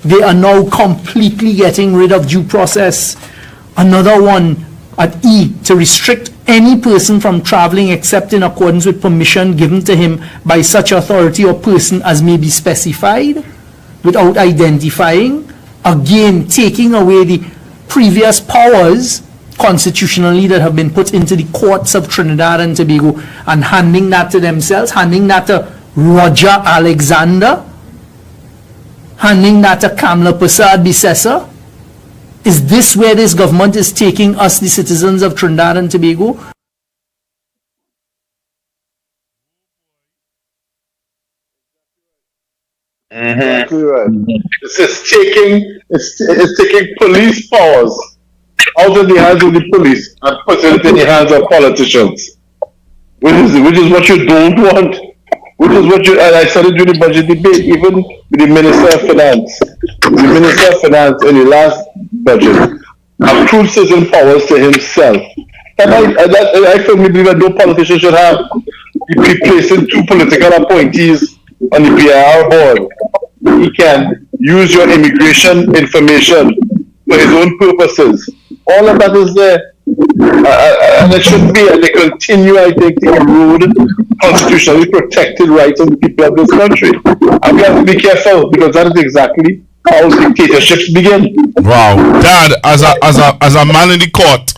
H: They are now completely getting rid of due process. Another one at E, to restrict any person from traveling except in accordance with permission given to him by such authority or person as may be specified, without identifying. Again, taking away the previous powers constitutionally that have been put into the courts of Trinidad and Tobago and handing that to themselves, handing that to Roger Alexander, handing that to Kamla Prasad Bisesa. Is this where this government is taking us, the citizens of Trinidad and Tobago?
D: Exactly right. It's taking police powers out of the hands of the police and putting it in the hands of politicians, which is what you don't want. Which is what and I started doing the budget debate, even with the Minister of Finance. The Minister of Finance in the last budget accrued certain powers to himself. And I firmly believe that no politician should have be placing two political appointees on the PIR board. He can use your immigration information for his own purposes. All of that is there. And it should be, and they continue, I think, to erode constitutionally protected rights of the people of this country. And we have to be careful, because that is exactly how dictatorships begin.
B: Wow. Dad, as a man in the court,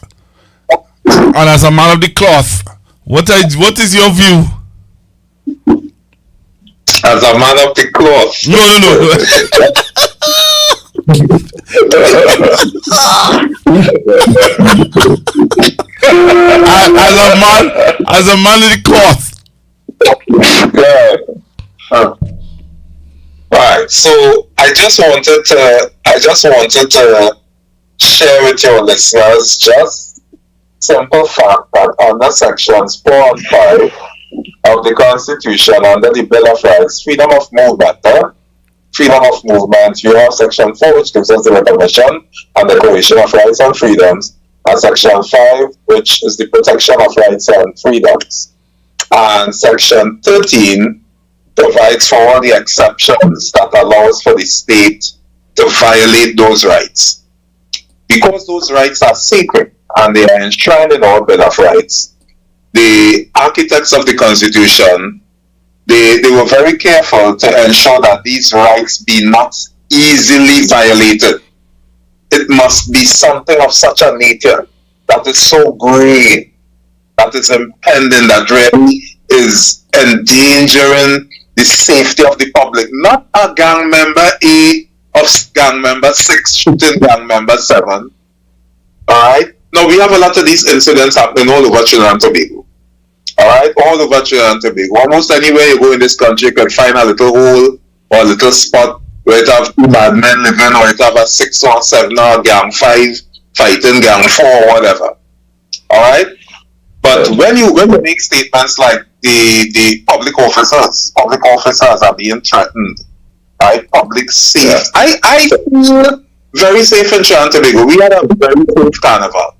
B: and as a man of the cloth, what is your view?
C: As a man of the cloth.
B: No. as a man in the cloth.
C: Right. So I just wanted to share with your listeners just simple fact that under sections 4 and 5 of the Constitution, under the Bill of Rights, freedom of movement, you have section 4, which gives us the recognition and declaration of rights and freedoms, and section 5, which is the protection of rights and freedoms. And section 13 provides for all the exceptions that allows for the state to violate those rights. Because those rights are sacred and they are enshrined in our Bill of Rights, the architects of the Constitution, they were very careful to ensure that these rights be not easily violated. It must be something of such a nature that is so grave, that is impending, that really is endangering the safety of the public. Not a gang member A of gang member 6 shooting gang member 7. Alright? Now we have a lot of these incidents happening all over Trinidad and Tobago. Alright? All over Trinidad and Tobago. Almost anywhere you go in this country, you can find a little hole or a little spot where it have 2 bad men living, or it have a 6 or 7 or gang 5 fighting gang 4 or whatever. Alright? But when you make statements like the public officers are being threatened, right? Public safe. I feel very safe in Trinidad and Tobago. We had a very safe carnival.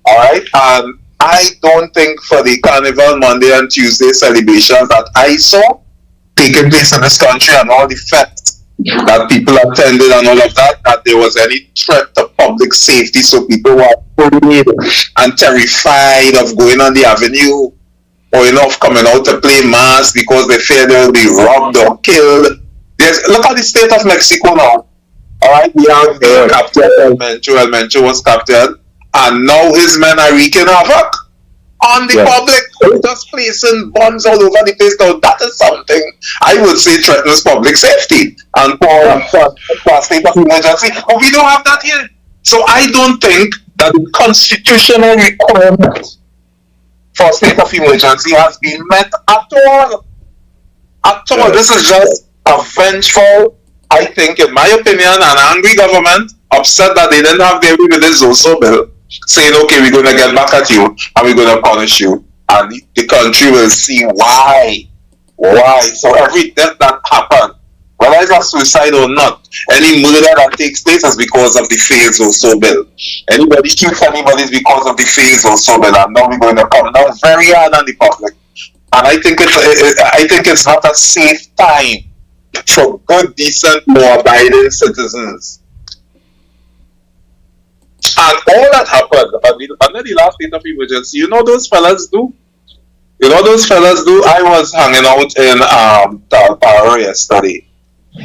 C: Alright? And I don't think for the Carnival Monday and Tuesday celebrations that I saw taking place in this country and all the fests that people attended and all of that, that there was any threat to public safety. So people were afraid and terrified of going on the avenue or of coming out to play mass because they fear they will be robbed or killed. Look at the state of Mexico now. Alright, we have the captain El Mencho was captured, and now his men are wreaking havoc on the public, just placing bombs all over the place. Now that is something I would say threatens public safety and for state of emergency. But we don't have that here. So I don't think that the constitutional requirement for state of emergency has been met at all. At all. This is just a vengeful, I think, in my opinion, an angry government, upset that they didn't have their way with this Zoso bill, saying, okay, we're going to get back at you and we're going to punish you. And the country will see why. So every death that happened, whether it's a suicide or not, any murder that takes place is because of the failed Zoso bill. Anybody shoots anybody is because of the failed Zoso bill. And now we're going to come down very hard on the public. And I think it's not a safe time for good, decent, law-abiding citizens. And all that happened under the last state of emergency, you know those fellas do? I was hanging out in Talparo yesterday.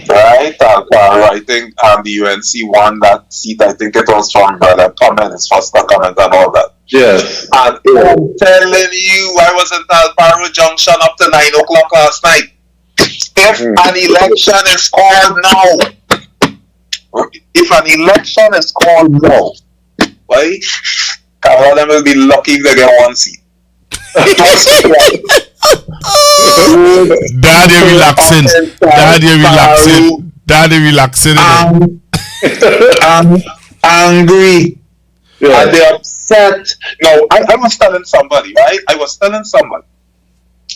C: Right? Talparo, I think the UNC won that seat. I think it was from Brother Comment, his first comment and all that.
D: Yes.
C: And I'm telling you, I was in Talparo Junction up to 9 o'clock last night. If an election is called now, right? All of them will be lucky if they get one seat.
B: Dad, you're relaxing. Daddy relaxing.
C: Angry.
D: Yeah.
C: And they're upset. No, I was telling somebody, right?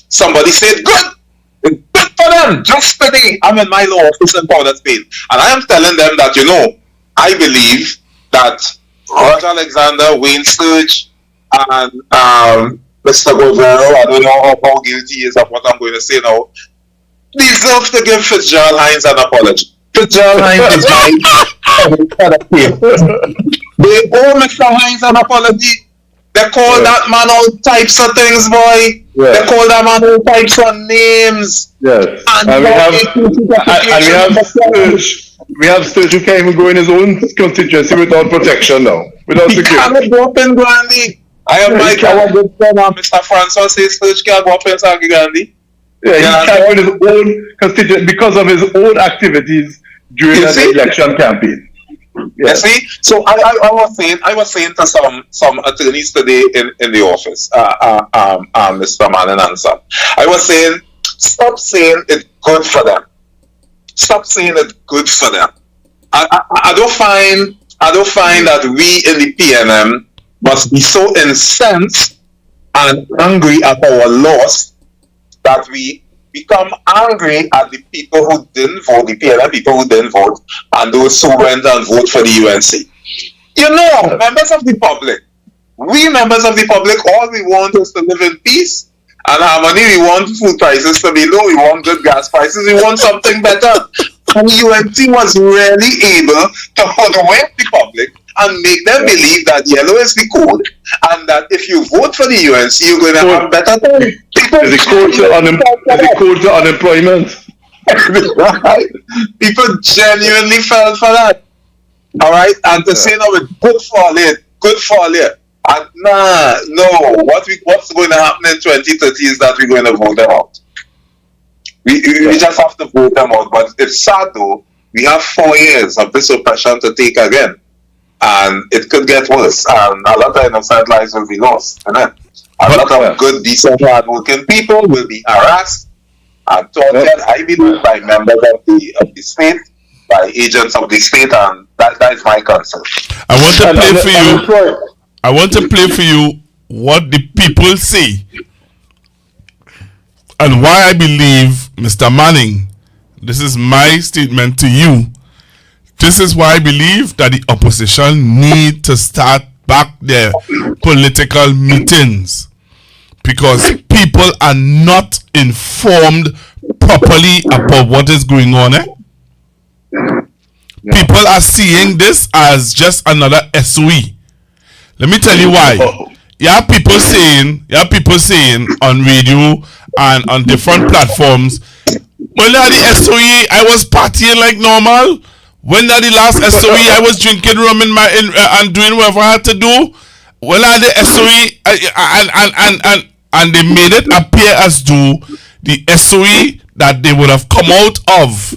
C: Somebody said, good for them. Just today, I'm in my law office in Port of Spain. And I am telling them that, I believe that Roger Alexander, Wayne Sturge, and Mr. Guevara, I don't know how guilty he is of what I'm going to say now, deserve to give Fitzgerald Hines an apology. Fitzgerald Hines is my they owe Mr. Hines an apology. They call that man all types of things, boy. They call that man all types of names.
D: Yes. And we have Sturge who can't even go in his own constituency without protection now. Without security.
C: He cannot go up in Gandhi. I am my good friend, Mr. Francois says Sturge can't go up in Sagi Gandhi.
D: Yeah, he can't go in his own constituency because of his own activities during the election campaign.
C: You see, so I was saying to some attorneys today in the office, Mr. Manning and son. I was saying, stop saying it's good for them. Stop saying it's good for them. I don't find that we in the PNM must be so incensed and angry at our loss that we become angry at the people who didn't vote, the PLM people who didn't vote, and those who went and voted for the UNC. Members of the public, we members of the public, all we want is to live in peace and harmony. We want food prices to be low, we want good gas prices, we want something better. And the UNC was really able to hoodwink the public and make them believe that yellow is the code, and that if you vote for the UNC, you're going to have better time.
D: The code to unemployment.
C: People genuinely fell for that. All right, and to say no, it's good for it. And what's going to happen in 2030 is that we're going to vote them out. We just have to vote them out. But it's sad though. We have 4 years of this oppression to take again. And it could get worse, and a lot of innocent lives will be lost. A lot of good, decent, hard-working people will be harassed and tortured, I believe, by members of the state, by agents of the state, and that is my concern.
B: I want to play for you what the people say and why I believe, Mr. Manning, this is my statement to you. This is why I believe that the opposition need to start back their political meetings, because people are not informed properly about what is going on. People are seeing this as just another SOE. Let me tell you why. You have people saying on radio and on different platforms, when I had the SOE, I was partying like normal. When at the last SOE, I was drinking rum and doing whatever I had to do. When I had the SOE, and they made it appear as though the SOE that they would have come out of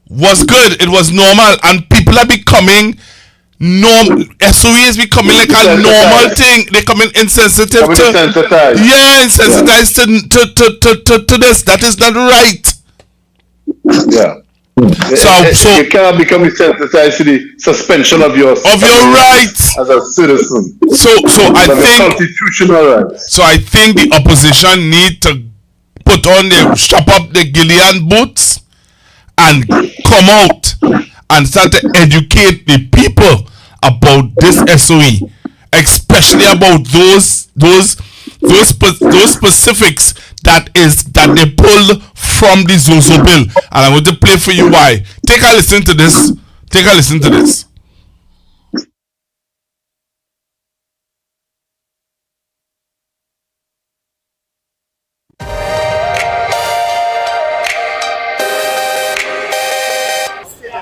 B: was good. It was normal, and people are becoming SOE is becoming like a normal thing. They're becoming insensitive insensitized to this. That is not right.
D: Yeah. So you cannot become desensitized to the suspension of your
B: rights
D: as a citizen.
B: So I think
D: constitutional rights.
B: So I think the opposition need to strap up the Gillian boots and come out and start to educate the people about this SOE, especially about those specifics that they pulled from the Zozo bill. And I want to play for you why. Take a listen to this.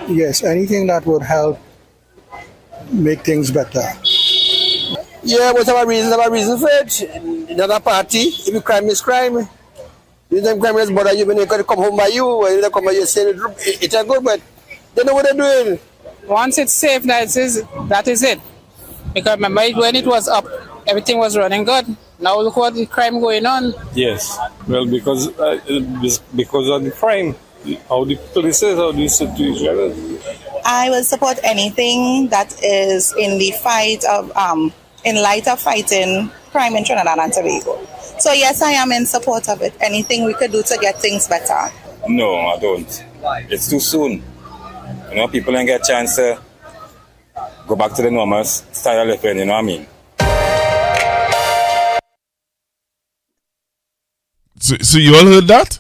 I: Yes, anything that would help make things better.
J: Yeah, but have a reason for it. Another party, if you crime is crime. You them crime is bother you when they come home by you, or they come by you saying it's a good, but they know what they're doing.
K: Once it's safe, that is it. Because remember when it was up, everything was running good. Now look what the crime going on.
L: Yes, well, because of the crime, how the police is, how the situation is.
M: I will support anything that is in the fight of, in light of fighting crime in Trinidad and Tobago. So yes, I am in support of it. Anything we could do to get things better.
L: No, I don't. It's too soon. You know, people don't get a chance to go back to the normal style of living, you know what I mean?
B: So you all heard that?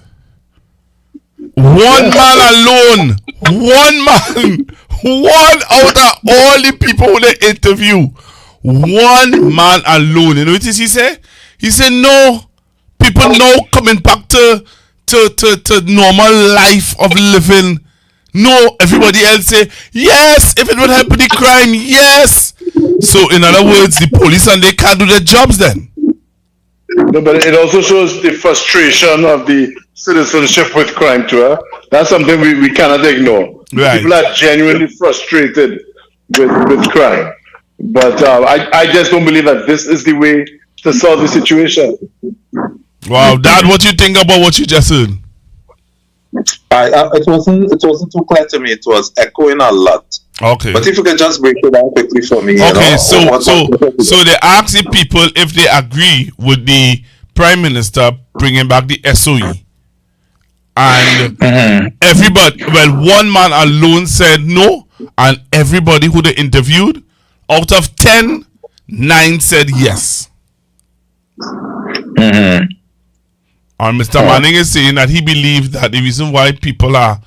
B: One man alone. One man. One out of all the people who they interview. One man alone. You know what he said? He said, no. People now coming back to normal life of living. No, everybody else say, yes, if it would help with the crime, yes. So in other words, the police and they can't do their jobs then.
D: No, but it also shows the frustration of the citizenship with crime too. That's something we cannot ignore.
B: Right.
D: People are genuinely frustrated with crime. But I just don't believe that this is the way to solve the situation.
B: Wow, Dad, what you think about what you just heard?
C: It wasn't too clear to me. It was echoing a lot.
B: Okay.
C: But if you can just break it down quickly for me.
B: Okay, so they ask the people if they agree with the Prime Minister bringing back the SOE. And everybody, well, one man alone said no, and everybody who they interviewed, out of 10, 9 said yes. And Mr. Manning is saying that he believes that the reason why people are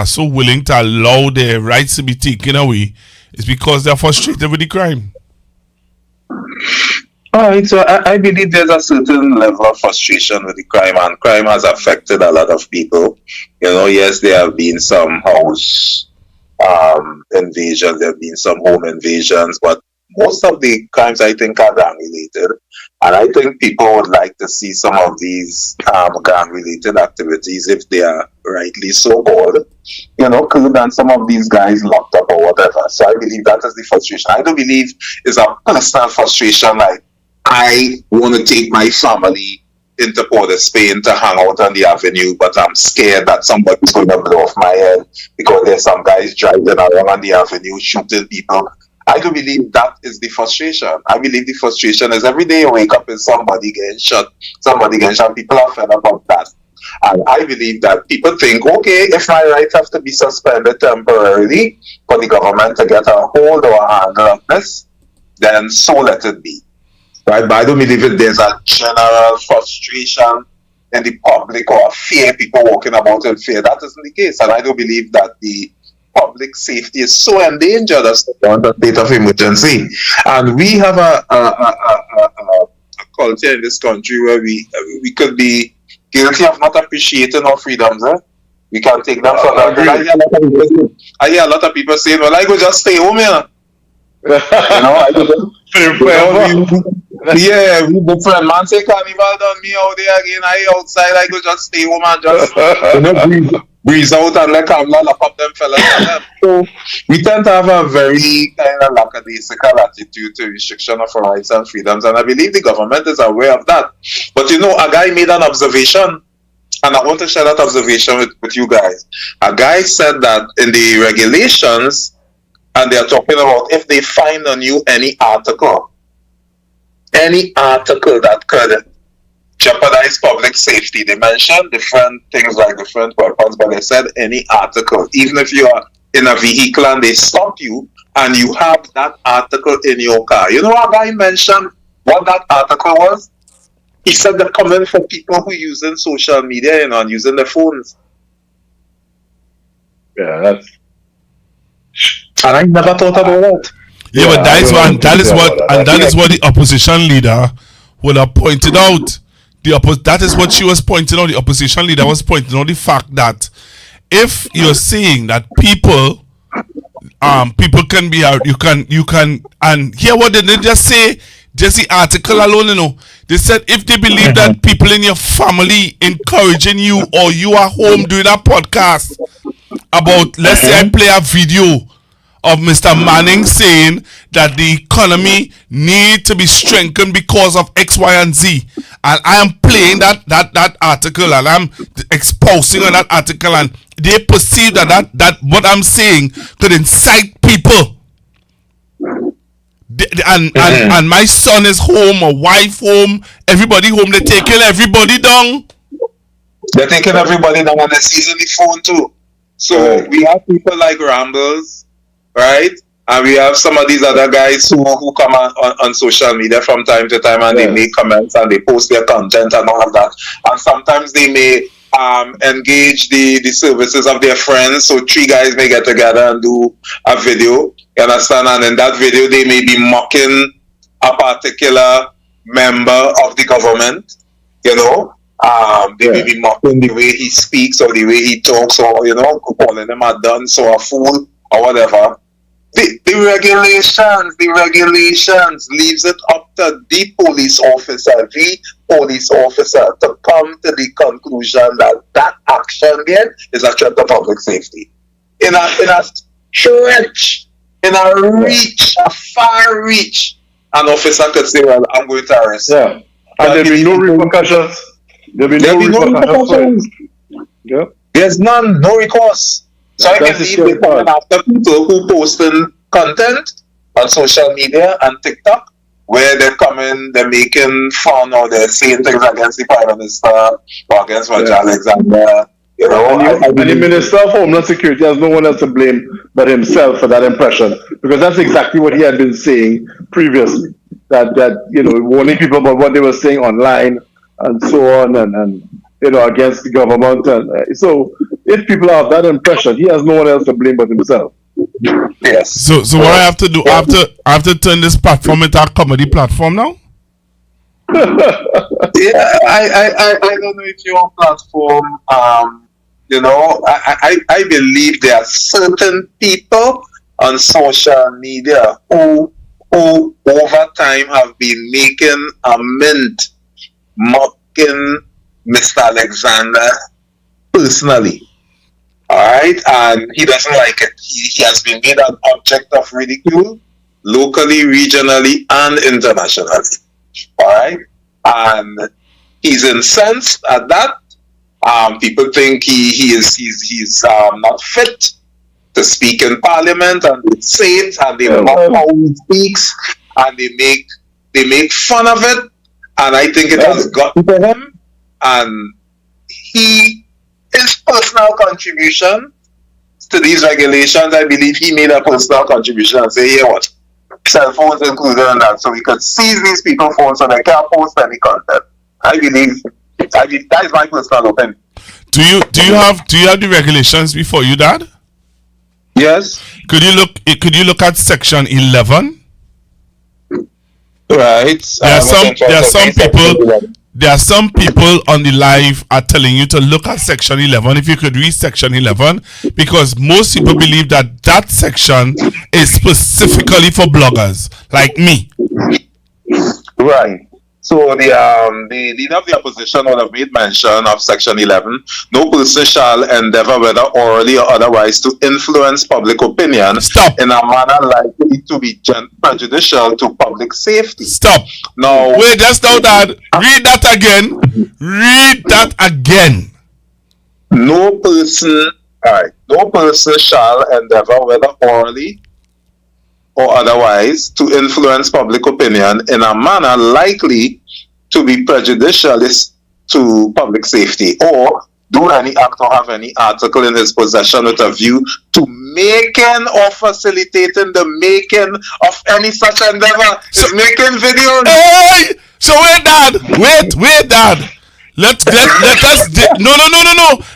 B: so willing to allow their rights to be taken away is because they're frustrated with the crime.
C: All right, so I believe there's a certain level of frustration with the crime, and crime has affected a lot of people. You know, yes, there have been some house invasions, there have been some home invasions, but most of the crimes I think are gang-related. And I think people would like to see some of these gang-related activities, if they are rightly so called, you know, because then some of these guys locked up or whatever. So I believe that is the frustration. I don't believe it's a personal frustration like I want to take my family into Port of Spain to hang out on the avenue, but I'm scared that somebody's going to blow off my head because there's some guys driving around on the avenue shooting people. I do believe that is the frustration. I believe the frustration is every day you wake up and somebody getting shot. People are fed up of that. And I believe that people think, okay, if my rights have to be suspended temporarily for the government to get a hold or a handle of this, then so let it be. Right? But I don't believe there's a general frustration in the public or fear, people walking about in fear. That isn't the case. And I don't believe that the public safety is so endangered as to want a state of emergency. And we have a culture in this country where we could be guilty of not appreciating our freedoms. We can't take them for granted. I hear a lot of people saying, well, I go just stay home here. You know, I go the friend man say carnival done me out there again. I outside, I go just stay home and just breeze out and let Kamla lock up them fellas. So we tend to have a very kind of lackadaisical attitude to restriction of our rights and freedoms, and I believe the government is aware of that. But you know, a guy made an observation, and I want to share that observation with you guys. A guy said that in the regulations, and they are talking about if they find on you any article that could jeopardize public safety. They mentioned different things like different weapons, but they said any article, even if you are in a vehicle and they stop you and you have that article in your car. You know what guy mentioned what that article was? He said they're coming for people who are using social media and using their phones.
D: Yeah, that's...
C: And I never thought about that.
B: Yeah, but that is what the opposition leader would have pointed out. That is what she was pointing out. The opposition leader was pointing out the fact that if you're saying that people can be out, you can, and hear what they didn't just say, just the article alone, you know. They said if they believe that people in your family encouraging you, or you are home doing a podcast about, let's say I play a video of Mr. Manning saying that the economy need to be strengthened because of X, Y, and Z. And I am playing that article and I'm exposing on that article, and they perceive that what I'm saying could incite people. And my son is home, my wife home, everybody home. They're taking everybody down.
C: They're taking everybody down, and they're seizing the phone too. So we have people like Rambles, right? And we have some of these other guys who come on social media from time to time, and they make comments and they post their content and all of that. And sometimes they may engage the services of their friends. So 3 guys may get together and do a video, you understand? And in that video, they may be mocking a particular member of the government, you know. They may be mocking the way he speaks or the way he talks, or, you know, calling him a dunce or a fool or whatever. The regulations leaves it up to the police officer to come to the conclusion that action there is a threat to public safety. In a stretch, in a far reach, an officer could say, well, I'm going to arrest you.
D: And there'll be no repercussions. There'll be no repercussions. Yeah.
C: There's none, no recourse. So I believe they come after people who posting content on social media and TikTok, where they're making fun or they're saying things against the Prime Minister or against Roger Alexander. You know,
D: and the Minister of Homeland Security has no one else to blame but himself for that impression, because that's exactly what he had been saying previously. That you know, warning people about what they were saying online and so on, and you know, against the government. And so if people have that impression, he has no one else to blame but himself.
C: Yes.
B: So what I have to do, I have to turn this platform into a comedy platform now?
C: Yeah, I don't know if your platform, you know, I believe there are certain people on social media who over time have been making a mint, mocking Mr. Alexander personally. Alright, and he doesn't like it. He has been made an object of ridicule locally, regionally, and internationally. Alright, and he's incensed at that. People think he's not fit to speak in Parliament, and they say it, and they mock how he speaks, and they make fun of it, and I think it has gotten to him, and his personal contribution to these regulations, I believe he made a personal contribution and say, here what? Cell phones included in that, so we could seize these people's phones so they can't post any content. I believe that is my personal opinion.
B: Do you have the regulations before you, Dad?
C: Yes.
B: Could you look at section 11?
C: Right.
B: There are some people on the live are telling you to look at section 11. If you could read section 11, because most people believe that section is specifically for bloggers like me.
C: Right. So the leader of the opposition would have made mention of section 11. No person shall endeavor, whether orally or otherwise, to influence public opinion in a manner likely to be prejudicial to public safety.
B: Stop.
C: Now,
B: wait, just now, Dad. Read that again. Read that again.
C: No person shall endeavor, whether orally or otherwise, to influence public opinion in a manner likely to be prejudicial to public safety, or do any act or have any article in his possession with a view to making or facilitating the making of any such endeavor. So, making videos.
B: Hey! So wait, Dad. Let us no.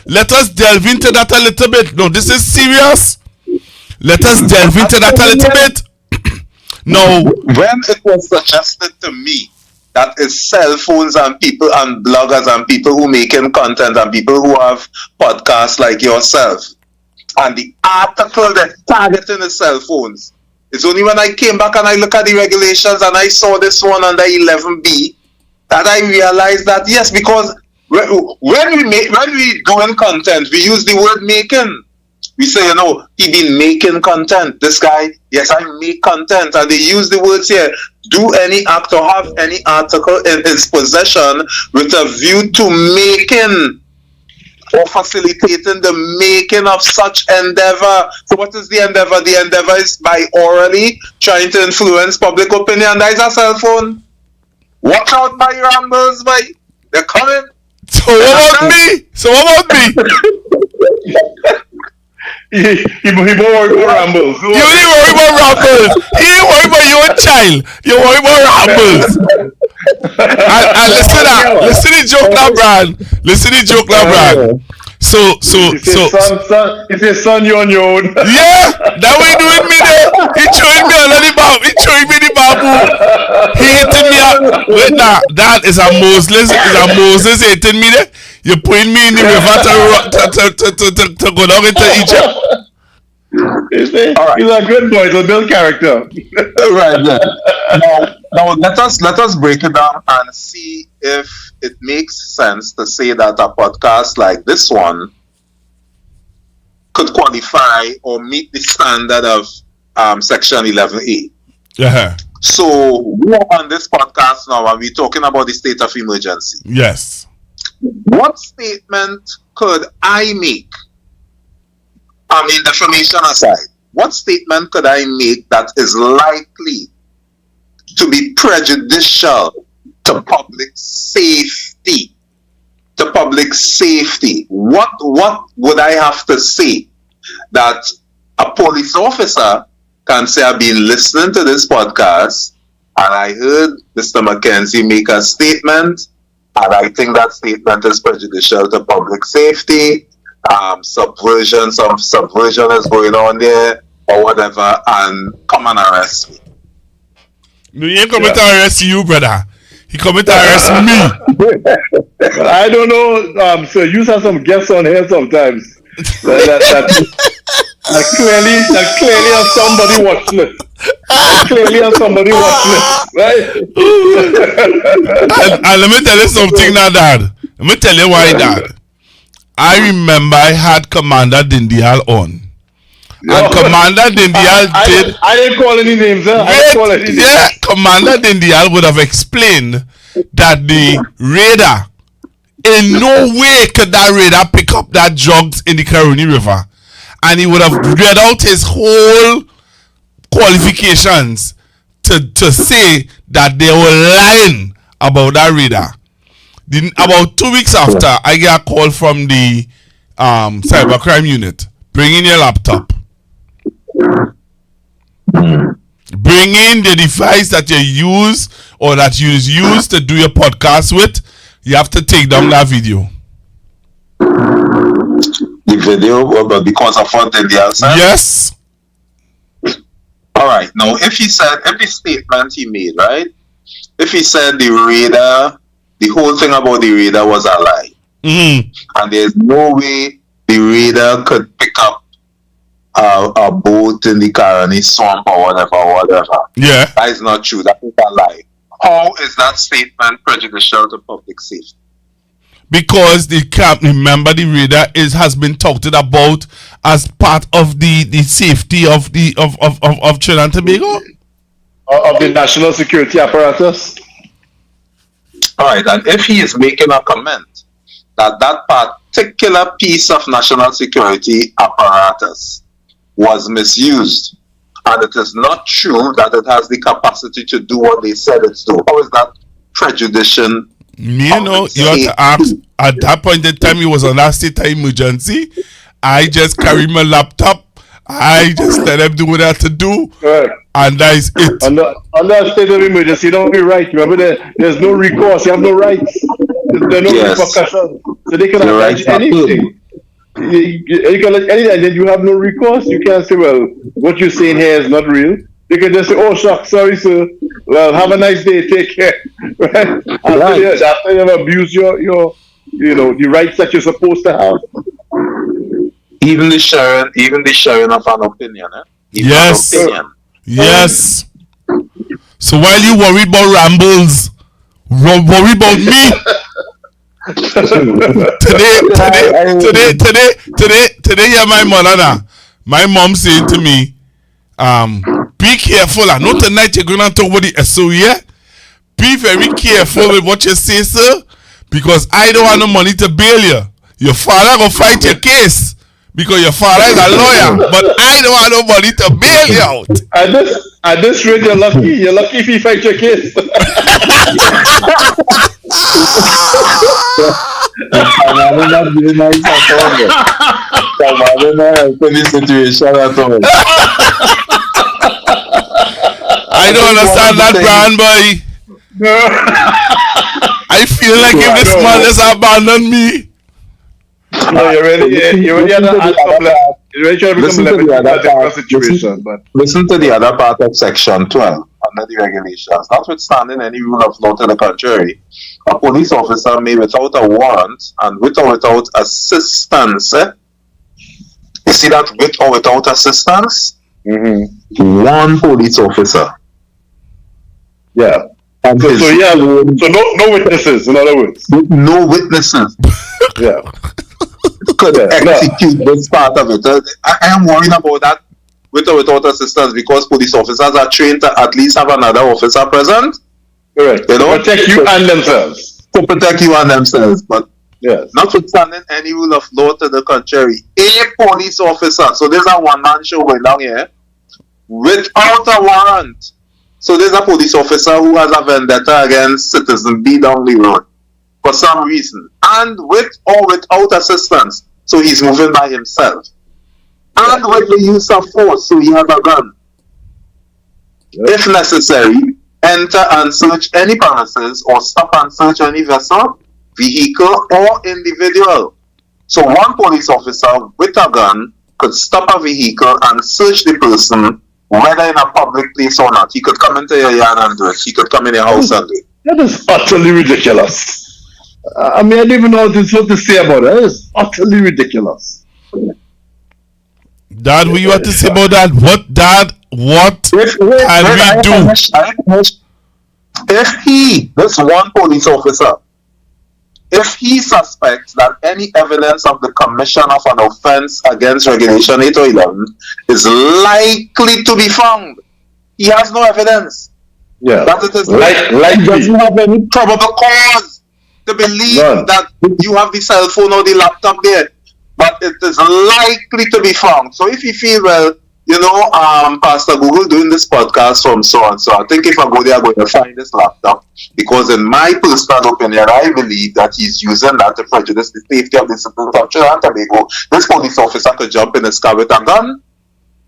B: Let us delve into that a little bit. No, this is serious. Let us delve into that a little bit. No.
C: When it was suggested to me that is cell phones and people and bloggers and people who making content and people who have podcasts like yourself, and the article that targeting the cell phones, it's only when I came back and I look at the regulations and I saw this one under 11B that I realized that yes, because when we doing content, we use the word making. We say, he been making content. This guy, yes, I make content. And they use the words here, do any act or have any article in his possession with a view to making or facilitating the making of such endeavor. So what is the endeavor? The endeavor is by orally trying to influence public opinion. That is a cell phone. Watch out by rambles, boy. They're coming.
B: So what about me?
D: He more worried about rambles.
B: You ain't worried about rambles. He ain't worried about your child. You worried about rambles. and listen to the joke now, Brad. So.
D: He says, son, you're on your own.
B: Yeah, that way doing me there. He showing me another babu. He showing me the babu. He hitting me up. Wait, that is a Moses hitting me there. You putting me in the river to go down into Egypt.
D: He's a good boy. He's a build character.
C: Right there. Now let us break it down and see if it makes sense to say that a podcast like this one could qualify or meet the standard of Section 11A.
B: Yeah.
C: So we are on this podcast now and we're talking about the state of emergency.
B: Yes.
C: What statement could I make? Defamation aside, what statement could I make that is likely to be prejudicial to public safety? What would I have to say that a police officer can say, I've been listening to this podcast and I heard Mr. McKenzie make a statement and I think that statement is prejudicial to public safety. Subversion is going on there or whatever, and come and arrest me.
B: No, he ain't coming to arrest you, brother. He coming to arrest me.
D: I don't know. So you have some guests on here sometimes. That clearly have somebody watching it. Right?
B: and let me tell you something now, Dad. Let me tell you why, Dad. I remember I had Commander Dindial on. And Commander Dindial did...
D: I didn't call any names, huh?
B: Yeah, Commander Dindial would have explained that the raider, in no way could that raider pick up that drugs in the Caroni River. And he would have read out his whole qualifications to say that they were lying about that raider. About 2 weeks after, I get a call from the cybercrime unit. Bring in your laptop. Bring in the device that you use or that you use to do your podcast with. You have to take down that video.
C: The video, because of what Dindial said?
B: Yes.
C: Alright, now if the statement he made, right? If he said the whole thing about the raider was a lie. And there's no way the raider could pick up a boat in the Caroni swamp or whatever.
B: Yeah.
C: That is not true. That is a lie. How is that statement prejudicial to public safety?
B: Because the remember the raider has been talked about as part of the safety of Trinidad and Tobago?
D: Of the national security apparatus?
C: Alright, and if he is making a comment that particular piece of national security apparatus was misused, and it is not true that it has the capacity to do what they said it's do, how is that prejudicial?
B: You have to ask, at that point in time, it was on that state of emergency. I just carry my laptop. I just let them do what they have to do.
D: Right.
B: And that is it.
D: Under a state of emergency, you don't be right. Remember, there's no recourse. You have no rights. There are no repercussions. So they can allege anything. You can allege anything, and then you have no recourse. You can't say, well, what you're saying here is not real. They can just say, oh, shucks, sorry, sir. Well, have a nice day. Take care. Right? After you have abused your the rights that you're supposed to have.
C: Even the sharing of an opinion, eh?
B: Yes. Yes. So while you worry about rambles, worry about me. Today, yeah, my mother now. My mom said to me, be careful. I know tonight you're gonna talk about the SOE. Yeah? Be very careful with what you say, sir, because I don't have no money to bail you. Your father gonna fight your case because your father is a lawyer, but I don't have no money to bail you out.
D: At this rate, you're lucky. You're lucky if he fights your case.
B: I don't understand that, brand boy. I feel like if this man just abandoned me.
D: No, you're ready at the
C: Listen to the other part of Section 12 under the regulations. Notwithstanding any rule of law to the contrary, a police officer may, without a warrant and with or without assistance, you see that with or without assistance? One police officer.
D: Yeah. So no witnesses, in other words.
C: No witnesses.
D: Yeah.
C: Could execute this part of it. I am worried about that with or without assistance because police officers are trained to at least have another officer present.
D: Correct.
C: You know?
D: Protect you and themselves.
C: To protect you and themselves. But
D: yes,
C: notwithstanding any rule of law to the contrary, a police officer, so there's a one-man show going down here, without a warrant. So there's a police officer who has a vendetta against citizen B down the road for some reason, and with or without assistance. So he's moving by himself, and with the use of force. So he has a gun. If necessary, enter and search any premises or stop and search any vessel, vehicle, or individual. So one police officer with a gun could stop a vehicle and search the person, whether in a public place or not. He could come into your yard and do it. He could come in your house and do it.
D: That is utterly ridiculous. I mean, I don't even know what to say about it. That is utterly ridiculous.
B: Dad, what you have to say about that? What, Dad? What can we do?
C: If this one police officer, if he suspects that any evidence of the commission of an offense against Regulation 8 or 11 is likely to be found, he has no evidence.
D: Yeah.
C: That it is he doesn't have any probable cause to believe that you have the cell phone or the laptop there, but it is likely to be found. So if you feel, well, you know, Pastor Google doing this podcast from so and so, I think if I go there, I'm going to find this laptop, because in my personal opinion, I believe that he's using that to prejudice the safety of the citizens of Trinidad and Tobago. This police officer could jump in his car with a gun.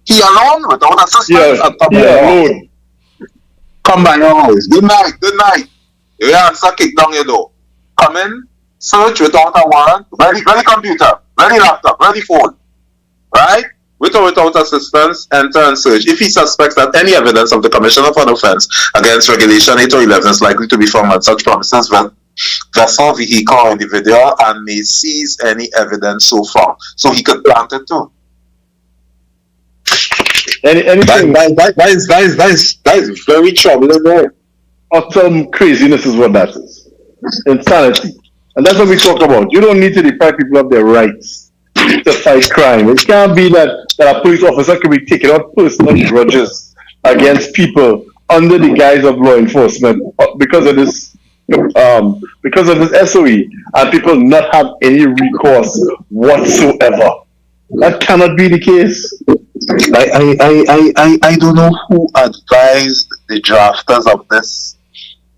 C: He alone, without assistance, and come by your house. Come by your house. Good night, good night. Your answer kick down your door. Come in, search without a warrant, ready computer, ready laptop, ready phone, right? With or without assistance, enter and search. If he suspects that any evidence of the commission of an offense against Regulation 8 or 11 is likely to be found on such premises, vessel, vehicle, or individual, and may seize any evidence so found. So he could plant it too. That is very troubling, man.
D: Utter craziness is what that is. Insanity. And that's what we talk about. You don't need to deprive people of their rights to fight crime. It can't be that a police officer can be taking out personal grudges against people under the guise of law enforcement because of this SOE, and people not have any recourse whatsoever. That cannot be the case.
C: I don't know who advised the drafters of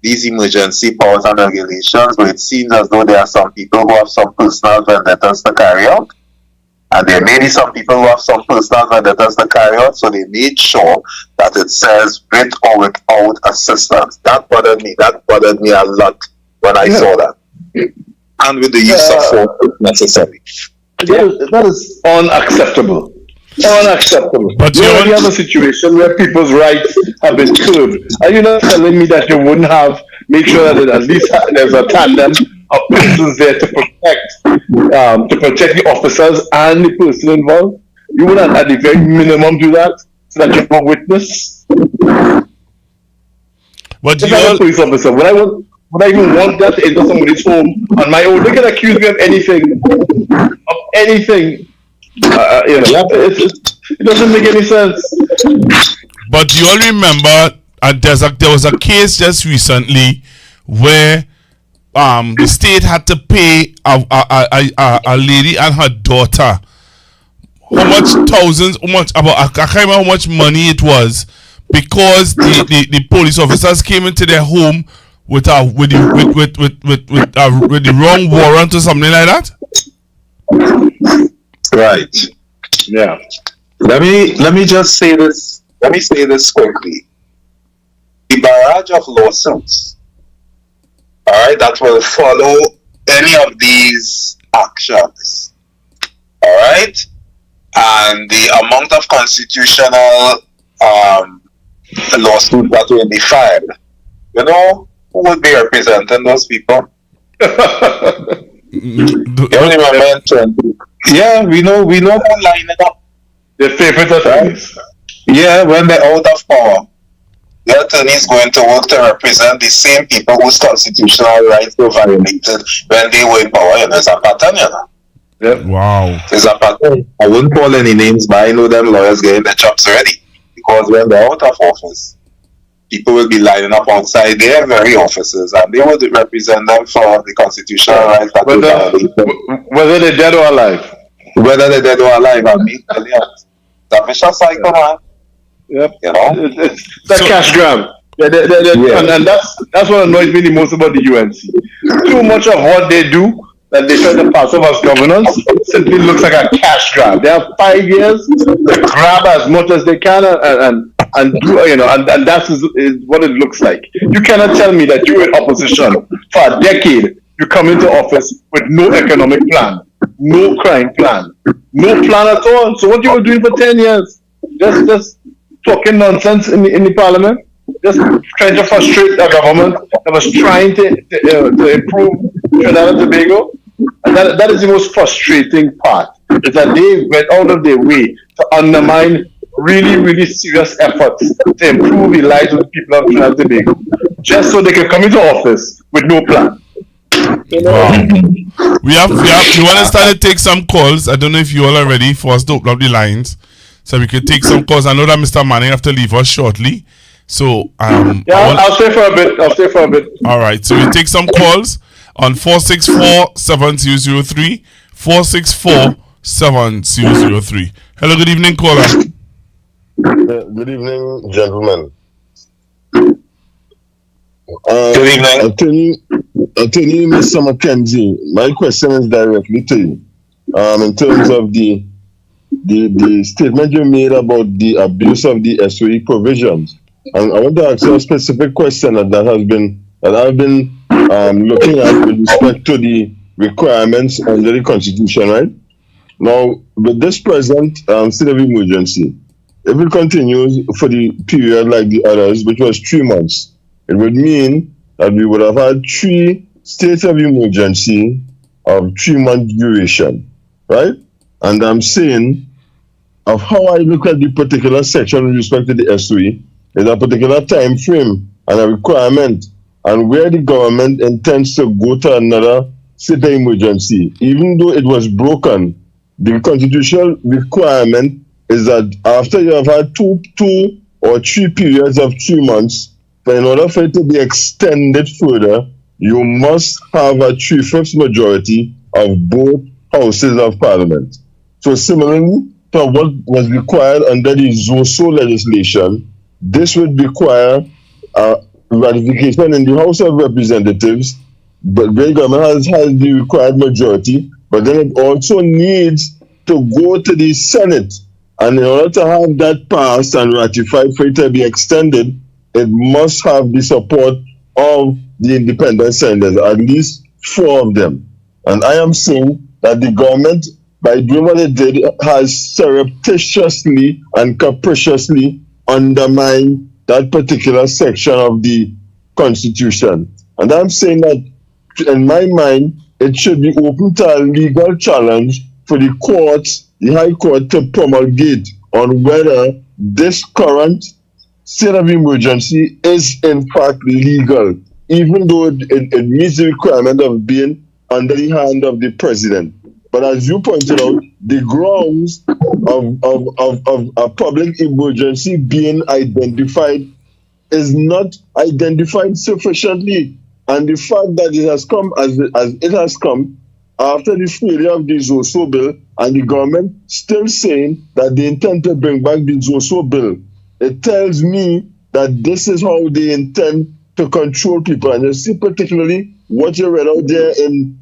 C: these emergency powers and regulations, but it seems as though there are some people who have some personal vendettas to carry out, and there may be some people who have some personal vendettas to carry out, so they made sure that it says with or without assistance. That bothered me a lot when I saw that, and with the use of force if necessary.
D: That is unacceptable. Unacceptable.
B: But
D: you already have a situation where people's rights have been curbed. Are you not telling me that you wouldn't make sure that at least there's a tandem of persons there to protect the officers and the person involved? You wouldn't at the very minimum do that so that you have a witness?
B: But
D: a police officer. When Would I even want that to enter somebody's home on my own? They can accuse me of anything. It doesn't make any sense.
B: But you all remember there was a case just recently where the state had to pay a lady and her daughter I can't remember how much money it was, because the police officers came into their home with the wrong warrant or something like that.
C: Right.
D: Yeah.
C: Let me just say this. Let me say this quickly. The barrage of lawsuits, all right, that will follow any of these actions, all right, and the amount of constitutional lawsuits that will be filed. You know who will be representing those people? Yeah, we know who lining up.
D: Their favorite attorneys.
C: Yeah, when they're out of power, the attorney is going to work to represent the same people whose constitutional rights were violated when they were in power. You know, it's a pattern, you know.
D: Yep.
B: Wow.
C: It's a pattern. I wouldn't call any names, but I know them lawyers getting their chops ready. Because when they're out of office, people will be lining up outside their very offices, and they will represent them for the constitutional rights that were violated.
D: Whether they're dead or alive.
C: Whether they're dead or alive, I mean, the vicious cycle, man.
D: Yep.
C: You know?
D: It's that cash grab. And that's what annoys me the most about the UNC. Too much of what they do that they try to pass off as governance simply looks like a cash grab. They have 5 years to grab as much as they can and do, you know, and that is what it looks like. You cannot tell me that you were in opposition for a decade. You come into office with no economic plan, no crime plan, no plan at all. So what you were doing for 10 years? Just talking nonsense in the parliament, just trying to frustrate a government that was trying to improve Trinidad and Tobago. And that is the most frustrating part, is that they went out of their way to undermine really, really serious efforts to improve the lives of the people of Trinidad and Tobago, just so they can come into office with no plan. You know?
B: Wow. We want to start to take some calls. I don't know if you all are ready for us to open up the lines, so we could take some calls. I know that Mr. Manning have to leave us shortly. So
D: I'll stay for a bit.
B: All right. So we take some calls on 464-7003, 464-7003. Hello, good evening, caller.
N: Good evening, gentlemen.
C: Good evening.
N: Attorney Mr. McKenzie, my question is directly to you. In terms of the statement you made about the abuse of the SOE provisions, and I want to ask you a specific question that I've been looking at with respect to the requirements under the Constitution, right? Now, with this present state of emergency, if it continues for the period like the others, which was 3 months, it would mean that we would have had 3 states of emergency of 3-month duration, right? And I'm saying, of how I look at the particular section with respect to the SOE, is a particular time frame and a requirement, and where the government intends to go to another state of emergency. Even though it was broken, the constitutional requirement is that after you have had two or 3 periods of 3 months, but in order for it to be extended further, you must have a 3/5 majority of both houses of parliament. So similarly to what was required under the ZOSO legislation, this would require ratification in the House of Representatives, but the government has the required majority, but then it also needs to go to the Senate. And in order to have that passed and ratified for it to be extended, it must have the support of the independent senators, at least 4 of them. And I am saying that the government, by doing what it did, has surreptitiously and capriciously undermined that particular section of the Constitution. And I'm saying that, in my mind, it should be open to a legal challenge for the courts, the High Court, to promulgate on whether this current state of emergency is in fact legal. even though it meets the requirement of being under the hand of the president. But as you pointed out, the grounds of a public emergency being identified is not identified sufficiently. And the fact that it has come as it has come after the failure of the Zoso bill and the government still saying that they intend to bring back the Zoso bill, it tells me that this is how they intend to control people. And you see particularly what you read out there in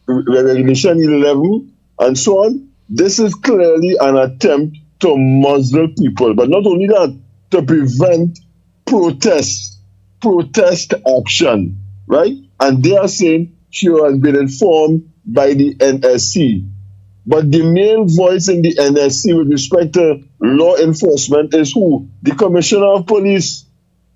N: Regulation 11 and so on. This is clearly an attempt to muzzle people. But not only that, to prevent protest action, right? And they are saying she has been informed by the NSC. But the main voice in the NSC with respect to law enforcement is who? The Commissioner of Police.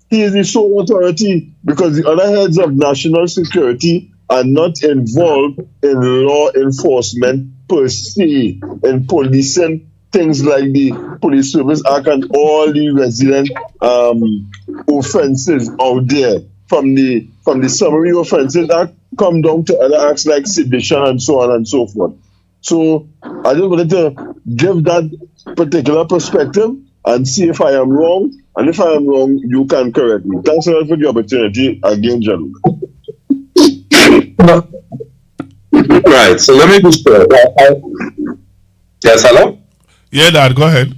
N: He is the sole authority because the other heads of national security are not involved in law enforcement per se, in policing things like the Police Service Act and all the resident offences out there. From the Summary Offences Act, come down to other acts like sedition and so on and so forth. So I just wanted to give that particular perspective and see if I am wrong. And if I am wrong, you can correct me. Thanks a lot for the opportunity again, gentlemen.
C: Right. So let me just. Yes, hello?
B: Yeah, Dad, go ahead.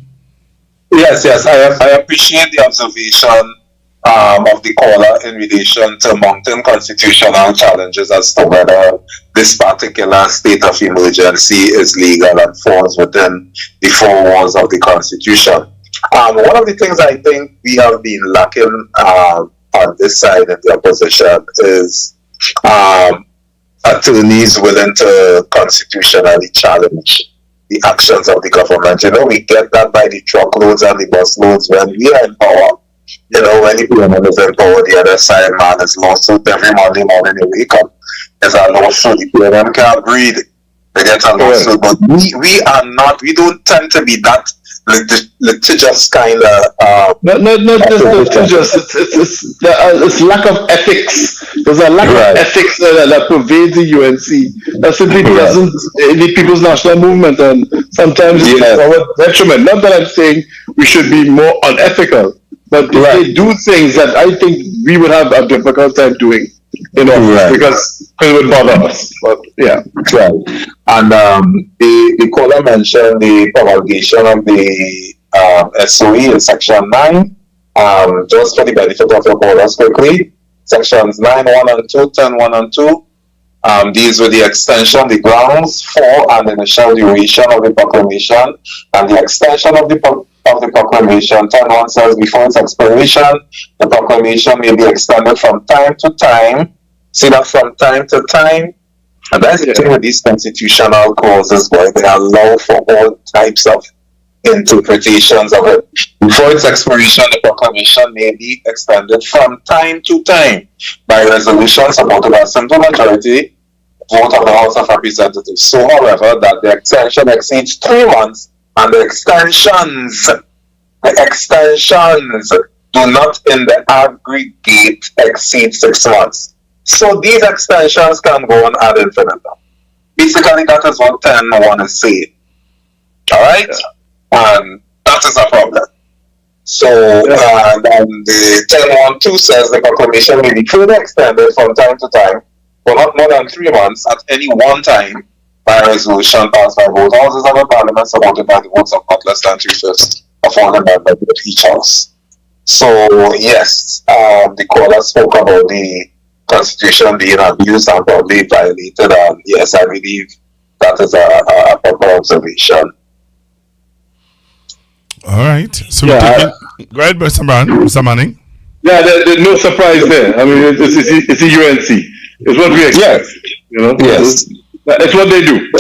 C: Yes. I appreciate the observation of the caller in relation to mounting constitutional challenges as to whether this particular state of emergency is legal and falls within the four walls of the Constitution. One of the things I think we have been lacking on this side in the opposition is attorneys willing to constitutionally challenge the actions of the government. You know, we get that by the truckloads and the busloads when we are in power. You know, when the PMM is in power, the other side man is lawsuit every Monday morning you wake up. There's a lawsuit. The PMM can't breathe. They get a lawsuit. But we don't tend to be that litigious kind of
D: not just litigious. It's lack of ethics. There's a lack of ethics that pervades the UNC. That simply doesn't in the People's National Movement, and sometimes it's our detriment. Not that I'm saying we should be more unethical, but they do things that I think we would have a difficult time doing. You know, because it would bother us. But yeah,
C: right. And the caller mentioned the promulgation of the SOE in Section 9. Just for the benefit of your callers quickly, Sections 9.1 and 2, 10.1 and 2. These were the extension, the grounds for and initial duration of the proclamation, and the extension of the proclamation. 10.1 says before its expiration, the proclamation may be extended from time to time. See that from time to time? And that's the thing with these constitutional clauses, where they allow for all types of interpretations of it. Before its expiration, the proclamation may be extended from time to time by resolution supported by a simple majority vote of the House of Representatives. So, however, that the extension exceeds 3 months, and the extensions do not in the aggregate exceed 6 months. So these extensions can go on ad infinitum. Basically, that is what 10.1 is saying. Alright? And that is a problem. So then the 10.1.2 says the proclamation may be further extended from time to time, but not more than 3 months at any one time by resolution passed by both houses of the parliament supported by the votes of not less than 3/5 of all the members of each house. So yes, the caller spoke about the Constitution being abused and probably violated, and yes, I believe that is a proper observation.
B: All right. So go ahead, Mr. Manning.
D: Yeah, there's no surprise there. I mean, it's the UNC. It's what we expect. You know.
C: Yes.
D: It's what they do.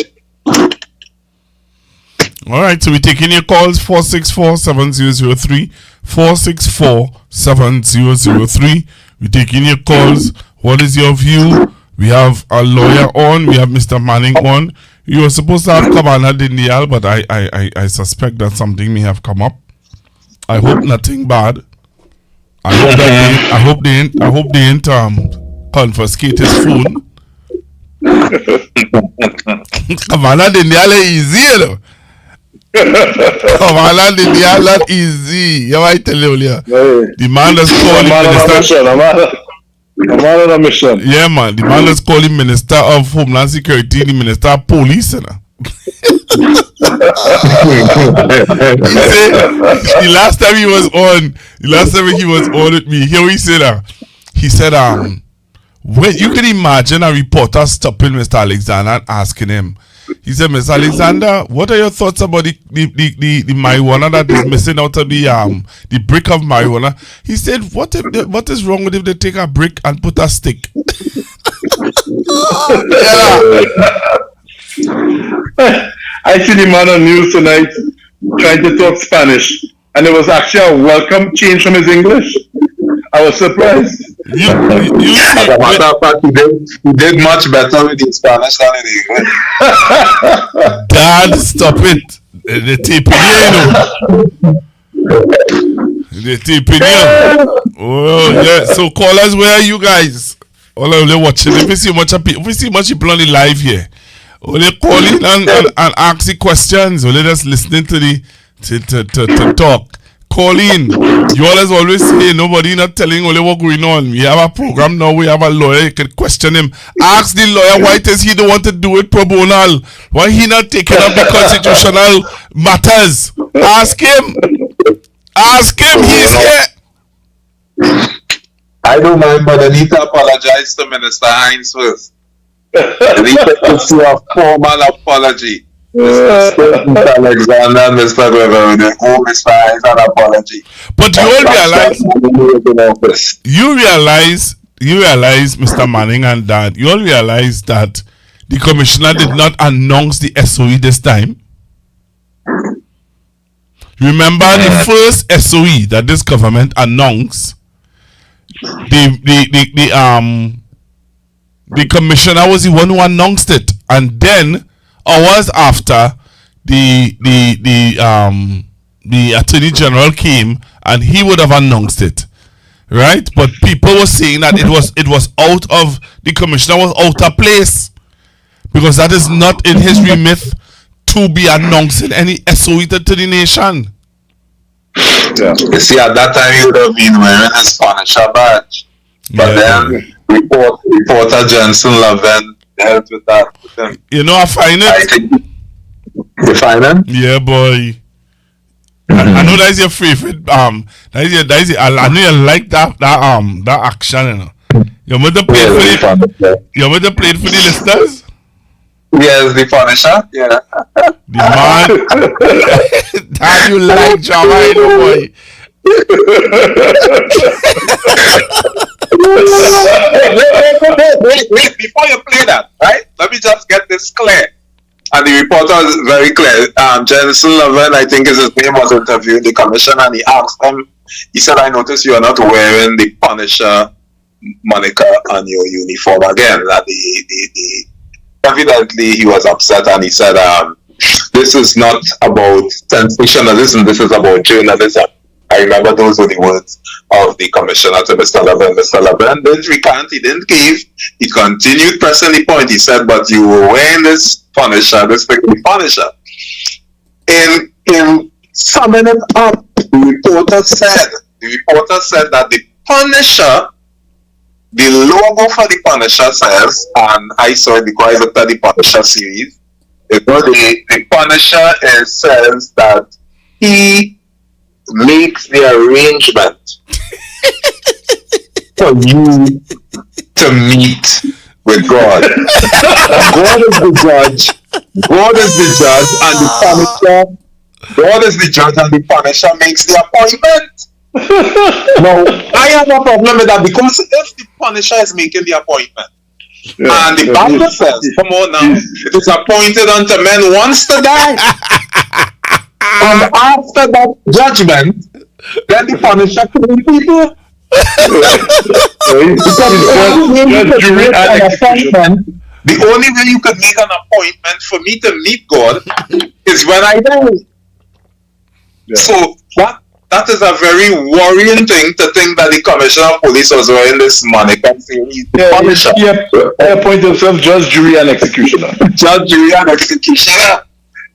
B: All right. So we're taking your calls 464-7003, 464-7003. We're taking your calls. What is your view? We have a lawyer on. We have Mr. Manning on. You were supposed to have Cabana Dindial, but I suspect that something may have come up. I hope nothing bad. I hope they ain't confiscate his phone. Kamala Dindial easy, you know. Kamala Dindial not easy. You might tell you, the man that's calling
D: Minister.
B: Yeah, man. The man that's calling Minister of Homeland Security, the Minister of Police, you know. He said, the last time he was on with me, here he said, when you can imagine a reporter stopping Mr. Alexander and asking him, he said, Mr. Alexander, what are your thoughts about the marijuana that is missing out of the brick of marijuana? He said, what is wrong with if they take a brick and put a stick?
D: I see the man on news tonight trying to talk Spanish, and it was actually a welcome change from his English. I was surprised.
C: As a matter of fact, he did much better with the Spanish than in English.
B: Dad, stop it. The taping here, The taping here. Oh, yeah. So, callers, where are you guys? All of them watching. If we see much people on the live here, only calling and ask the questions. Only just listening to the to talk. Calling. You always say nobody not telling only what going on. We have a program now. We have a lawyer. You can question him. Ask the lawyer why does he don't want to do it pro bono? Why he not taking up the constitutional matters? Ask him. Ask him. He's here.
C: I don't mind, but I need to apologize to Minister Hines first. I need to issue a formal apology. Mr. Alexander and Mr. Weber, they owe Mr. Hines an apology.
B: But you realize, Mr. Manning and Dad, you all realize that the commissioner did not announce the SOE this time. Remember the first SOE that this government announced, the commissioner was the one who announced it, and then hours after, the attorney general came and he would have announced it, right? But people were saying that it was out of, the commissioner was out of place because that is not in his remit to be announcing any SOE to the nation.
C: Yeah. You see, at that time he would have been wearing his Punisher badge, but then reporter Jensen Levin dealt with that.
B: You know, I find it.
C: You find it?
B: Yeah, boy. I know that's your favorite. I know you like that action. You know, you want to play for the listeners.
C: Yes, the Punisher. Yeah.
B: The man that you like, Java, you know, boy.
C: Wait, before you play that, right? Let me just get this clear. And the reporter is very clear. Jensen Levin, I think is his name, was interviewing the commissioner, and he asked him, he said, I noticed you are not wearing the Punisher moniker on your uniform again. That evidently he was upset, and he said, this is not about sensationalism, this is about journalism. I remember those were the words of the commissioner to Mr. Levin. Mr. Levin didn't recant, he didn't cave. He continued pressing the point. He said, but you were wearing this Punisher, this Punisher. In summing it up, the reporter said that the Punisher, the logo for the Punisher says, and I saw it because I looked at the Punisher series, the Punisher says that he makes the arrangement for you to meet with God. God is the judge. God is the judge, and the Punisher. God is the judge, and the Punisher makes the appointment. Now, I have a problem with that, because if the Punisher is making the appointment, and the Bible says, come on now, it is appointed unto men once to die. And after that judgment, then the Punisher killing people. The only way you can make an appointment for me to meet God is when I die. Yeah. So that that is a very worrying thing to think that the commissioner of police was wearing this money.
D: Appoint himself judge, jury, and executioner.
C: Judge, jury, and executioner.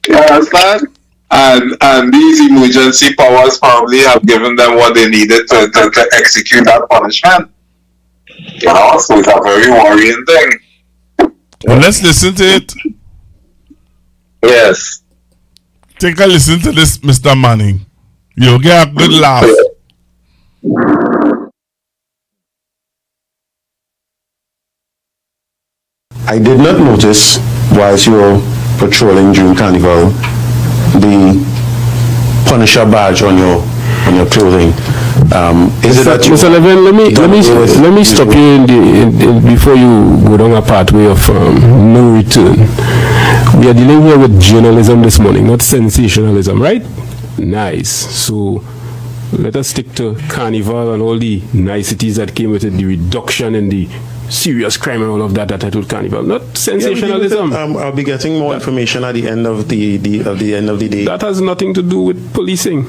C: You understand? And these emergency powers probably have given them what they needed to execute that punishment. You know, so it's a very worrying thing.
B: Well, let's listen to it.
C: Yes.
B: Take a listen to this, Mr. Manning. You'll get a good laugh.
O: I did not notice whilst you were patrolling during Carnival the Punisher badge on your clothing. Is it that
P: Mr. Levin, let me stop you before you go down a pathway of no return. We are dealing here with journalism this morning, not sensationalism, right? Nice. So let us stick to Carnival and all the niceties that came with it, the reduction in the serious crime and all of that I told Carnival, not sensationalism.
O: I'll be getting more information at the end of the day.
P: That has nothing to do with policing.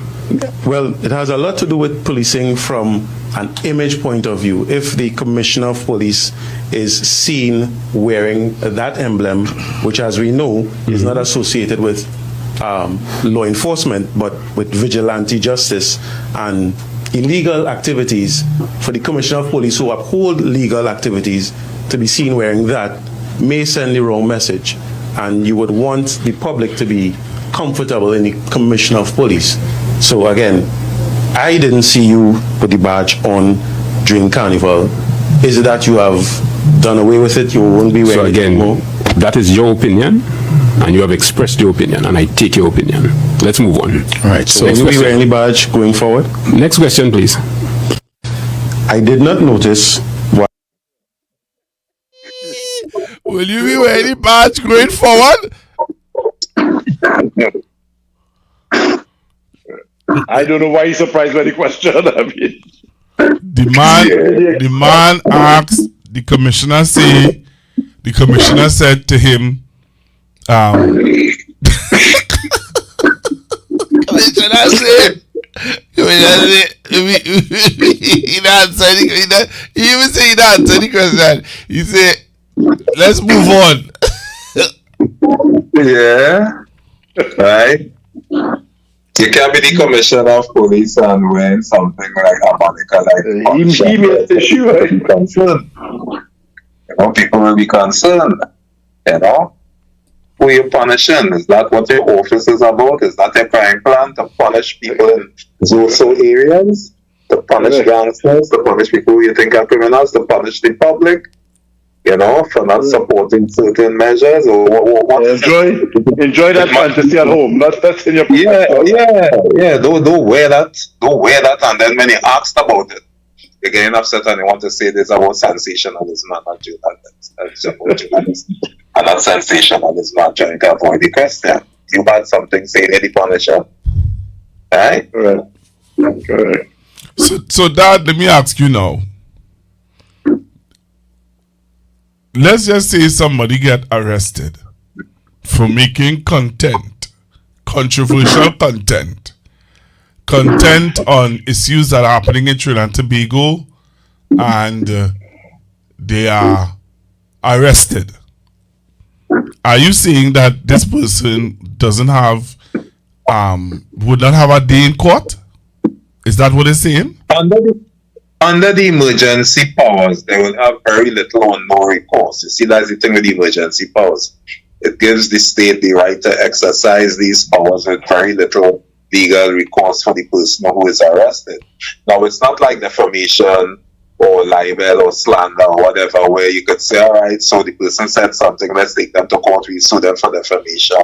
O: Well, it has a lot to do with policing from an image point of view. If the commissioner of police is seen wearing that emblem, which as we know is not associated with law enforcement, but with vigilante justice and illegal activities, for the commissioner of police who uphold legal activities to be seen wearing that may send the wrong message, and you would want the public to be comfortable in the commissioner of police. So again, I didn't see you put the badge on during Carnival. Is it that you have done away with it? You won't be wearing it anymore?
P: That is your opinion, and you have expressed your opinion, and I take your opinion. Let's move on.
O: All right. So will you be wearing the badge going forward?
P: Next question, please.
O: I did not notice why.
B: Will you be wearing the badge going forward?
D: I don't know why he's surprised by the question. I mean,
B: the man asked, the commissioner said to him, commissioner said, he even said he didn't answer the question. He said, let's move on.
C: Yeah. Right. You can't be the commissioner of police and wearing something like a monica like he made the issue. Concerned. You know, people will be concerned. You know, who are you punishing? Is that what your office is about? Is that your crime plan to punish people in those areas? To punish gangsters? To punish people who you think are criminals? To punish the public? You know, for not supporting certain measures, or what?
D: Enjoy that fantasy at home. That's in your
C: yeah. Don't wear that. Don't wear that. And then when you asked about it, you're getting upset and you want to say this about sensationalism and not journalism. And not sensationalism, not trying to avoid the question. You had something saying in the Punisher, right?
D: Correct.
B: So Dad, let me ask you now. Let's just say somebody get arrested for making controversial content on issues that are happening in Trinidad and Tobago, and they are arrested. Are you saying that this person doesn't have, would not have a day in court? Is that what it's saying?
C: Under the emergency powers, they will have very little or no recourse. You see, that's the thing with the emergency powers. It gives the state the right to exercise these powers with very little legal recourse for the person who is arrested. Now, it's not like defamation or libel or slander or whatever, where you could say, all right, so the person said something, let's take them to court, we sue them for defamation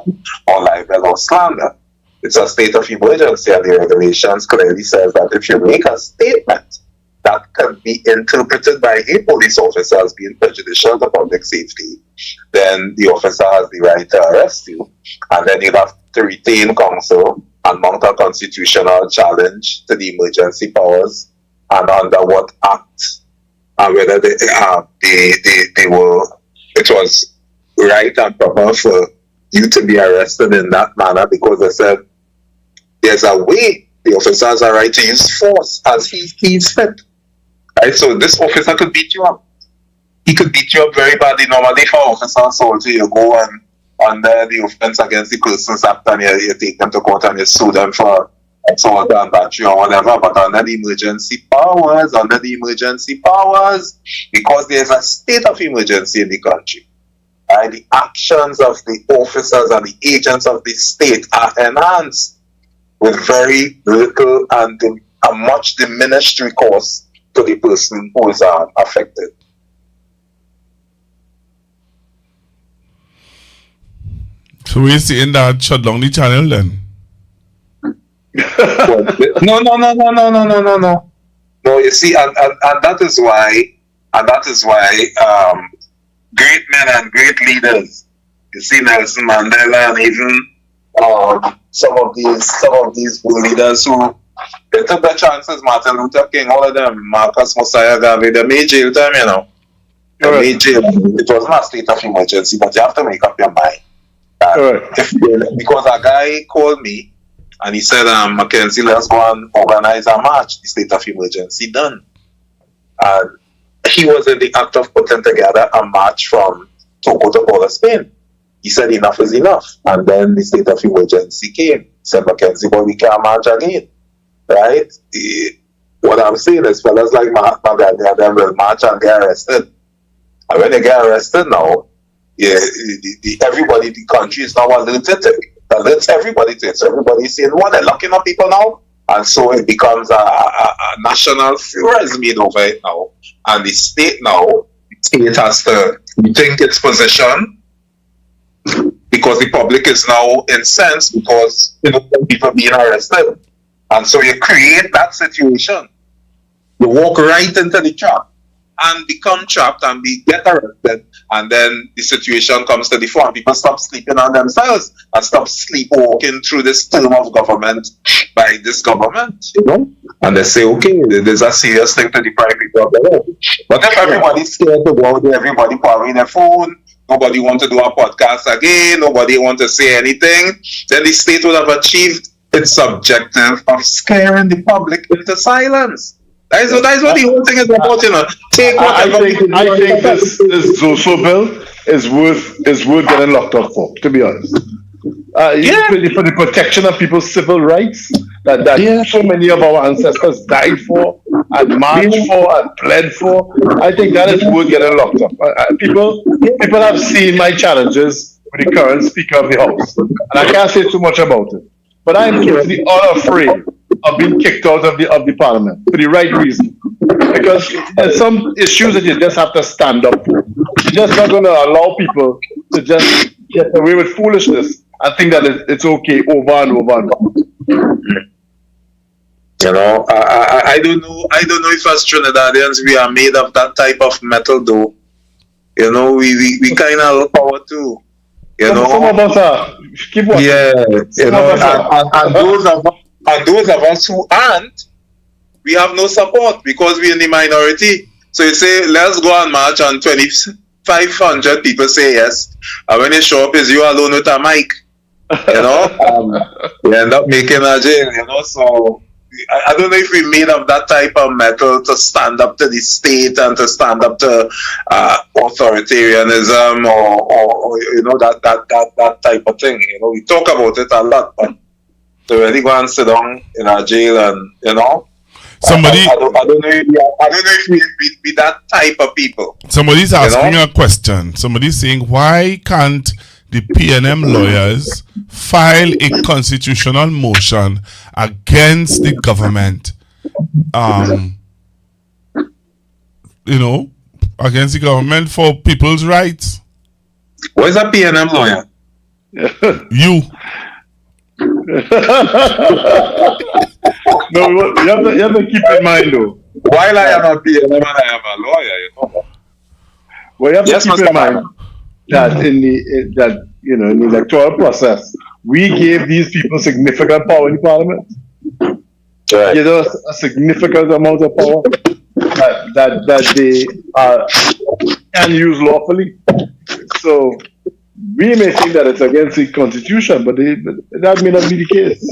C: or libel or slander. It's a state of emergency, and the regulations clearly says that if you make a statement that can be interpreted by a police officer as being prejudicial to public safety, then the officer has the right to arrest you. And then you have to retain counsel and mount a constitutional challenge to the emergency powers and under what act, and whether it was right and proper for you to be arrested in that manner, because they said there's a way The officer has a right to use force as he sees fit. Right? So this officer could beat you up. He could beat you up very badly. Normally for officer assault, you go and under the offense against the Persons Act and you take them to court and you sue them for assault and battery or whatever. But under the emergency powers, because there's a state of emergency in the country, right, the actions of the officers and the agents of the state are enhanced with very little and a much diminished recourse to the person who is affected.
B: So we're saying that shut down the channel then?
C: No. No, you see, and that is why great men and great leaders, you see Nelson Mandela and even some of these leaders who they took their chances, Martin Luther King, all of them, Marcus Mosiah Garvey, they made jail time, you know. They made jail. It wasn't a state of emergency, but you have to make up your mind. Because a guy called me and he said, McKenzie, let's go and organize a march, the state of emergency done. And he was in the act of putting together a march from Togo to Port of Spain. He said enough is enough. And then the state of emergency came. He said, McKenzie, but we can't march again. Right? What I'm saying is fellas like Mahatma Gandhi and them will march and get arrested. And when they get arrested now, everybody in the country is now alerted to it. Alerts everybody to it. So everybody's saying, what, they're locking up people now? And so it becomes a national furor is made over it now. And the state now, has to rethink its position because the public is now incensed because people being arrested. And so you create that situation. You walk right into the trap and become trapped and get arrested. And then the situation comes to the front. People stop sleeping on themselves and stop sleepwalking through this term of government by this government, you know. And they say, okay, there's a serious thing to deprive people of their own. But if everybody's scared to go out there, everybody powering their phone, nobody wants to do a podcast again, nobody wants to say anything, then the state would have achieved its objective of scaring the public into silence. That is what the whole thing is about, you know.
D: I think this Zoso bill is worth getting locked up for, to be honest. For the protection of people's civil rights that so many of our ancestors died for and marched for and pled for. I think that is worth getting locked up. People have seen my challenges with the current Speaker of the House, and I can't say too much about it. But I am totally unafraid of being kicked out of the Parliament for the right reason. Because there's some issues that you just have to stand up for. You're just not going to allow people to just get away with foolishness and think that it's okay over and over and over.
C: You know, I don't know if as Trinidadians we are made of that type of metal though. You know, we kind of look forward to. You know,
D: some of us are. Keep watching.
C: Yeah, you know, and those of us who aren't, we have no support because we're in the minority. So you say, let's go and march, and 2,500 people say yes. And when you show up, is you alone with a mic. You know, you end up making a jail. You know, so I don't know if we made of that type of metal to stand up to the state and to stand up to authoritarianism or you know that type of thing. You know, we talk about it a lot, but to really go and sit down in a jail and you know.
B: Somebody,
C: I don't know if we be that type of people.
B: Somebody's asking you a question. Somebody's saying, why can't the PNM lawyers file a constitutional motion against the government? You know, against the government for people's rights.
C: What is a PNM lawyer?
B: You.
D: No, you have to keep in mind though.
C: While I am a PNM and I am a lawyer, you know.
D: Well, you have to keep in mind that in the electoral process, we gave these people significant power in Parliament. Right. Give us a significant amount of power that they can use lawfully. So we may think that it's against the Constitution, but that may not be the case.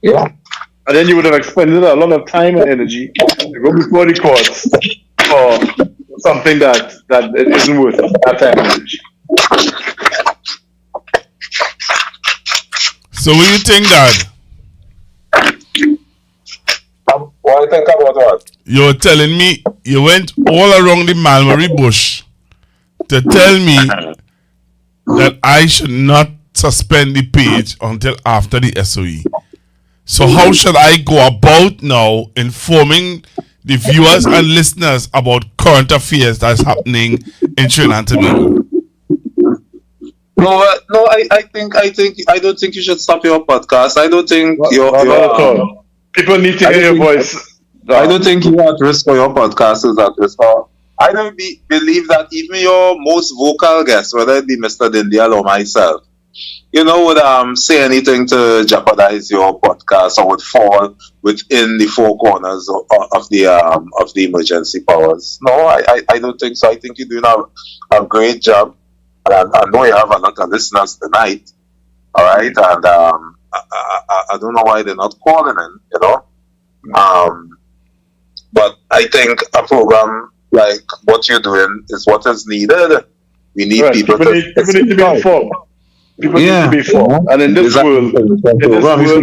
C: Yeah.
D: And then you would have expended a lot of time and energy to go before the courts for something that it isn't worth it, that time and energy.
B: So what do you think, Dad?
C: What do you think about what?
B: You're telling me you went all around the Mulberry bush to tell me that I should not suspend the page until after the SOE. So how should I go about now informing the viewers and listeners about current affairs that's happening in Trinidad and Tobago?
C: No, I don't think you should stop your podcast. I don't think
D: people need to hear your voice.
C: I don't think you're at risk for your podcast is at risk. I don't believe that even your most vocal guests, whether it be Mr. Dindial or myself, would say anything to jeopardize your podcast or would fall within the four corners of the emergency powers. No, I don't think so. I think you're doing a great job. And I know you have a lot of listeners tonight. All right, and I don't know why they're not calling in. But I think a program like what you're doing is what is needed. We need people to
D: be informed. People need to be informed. And in this world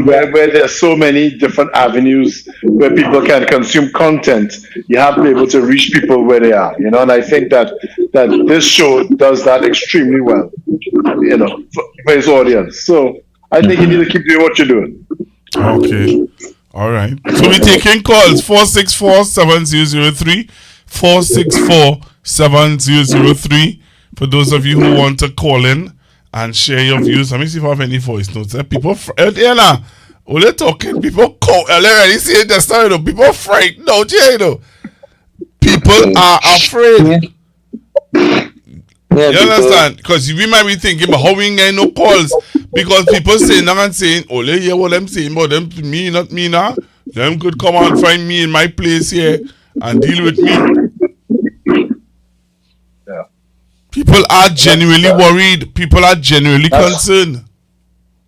D: where there's so many different avenues where people can consume content, you have to be able to reach people where they are. And I think that this show does that extremely well, for its audience. So I think you need to keep doing what you're doing.
B: Okay. All right. So we're taking calls 464-7003, 464-7003 for those of you who want to call in and share your views. Let me see if I have any voice notes. People, we're talking. People call. Already see it just now. People frightened out here. People are afraid. You understand? Because we might be thinking, but how we get no calls? Because people saying and saying, oh, they hear what I'm saying about them, me, not me now. Them could come and find me in my place here and deal with me.
D: Yeah.
B: People are genuinely worried. People are genuinely concerned.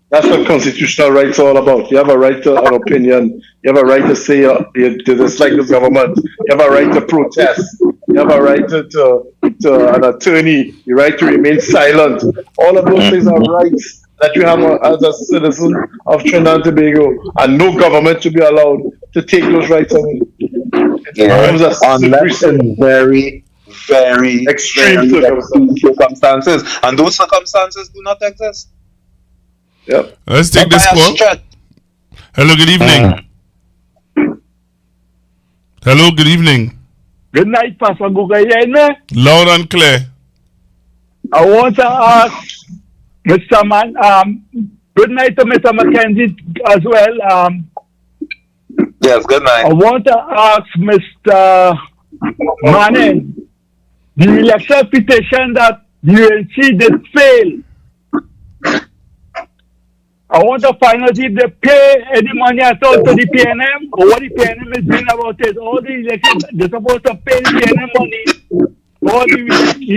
D: That's what constitutional rights are all about. You have a right to an opinion. You have a right to say you dislike this government. You have a right to protest. You have a right to an attorney. Your right to remain silent. All of those things are rights that you have as a citizen of Trinidad and Tobago, and no government should be allowed to take those rights away.
C: Unless in very, very
D: extreme
C: circumstances, and those circumstances do not exist.
D: Yep.
B: Let's take this call. Hello, good evening. Hello, good evening.
Q: Good night, Pastor Guga.
B: Loud and clear.
Q: I want to ask Mr. good night to Mr. McKenzie as well.
C: Yes, good night.
Q: I want to ask Mr. Manning, the election petition that UNC did fail. I want to find out if they pay any money at all to the PNM or what the PNM is doing about it. All the elections, they're supposed to pay the PNM money. All the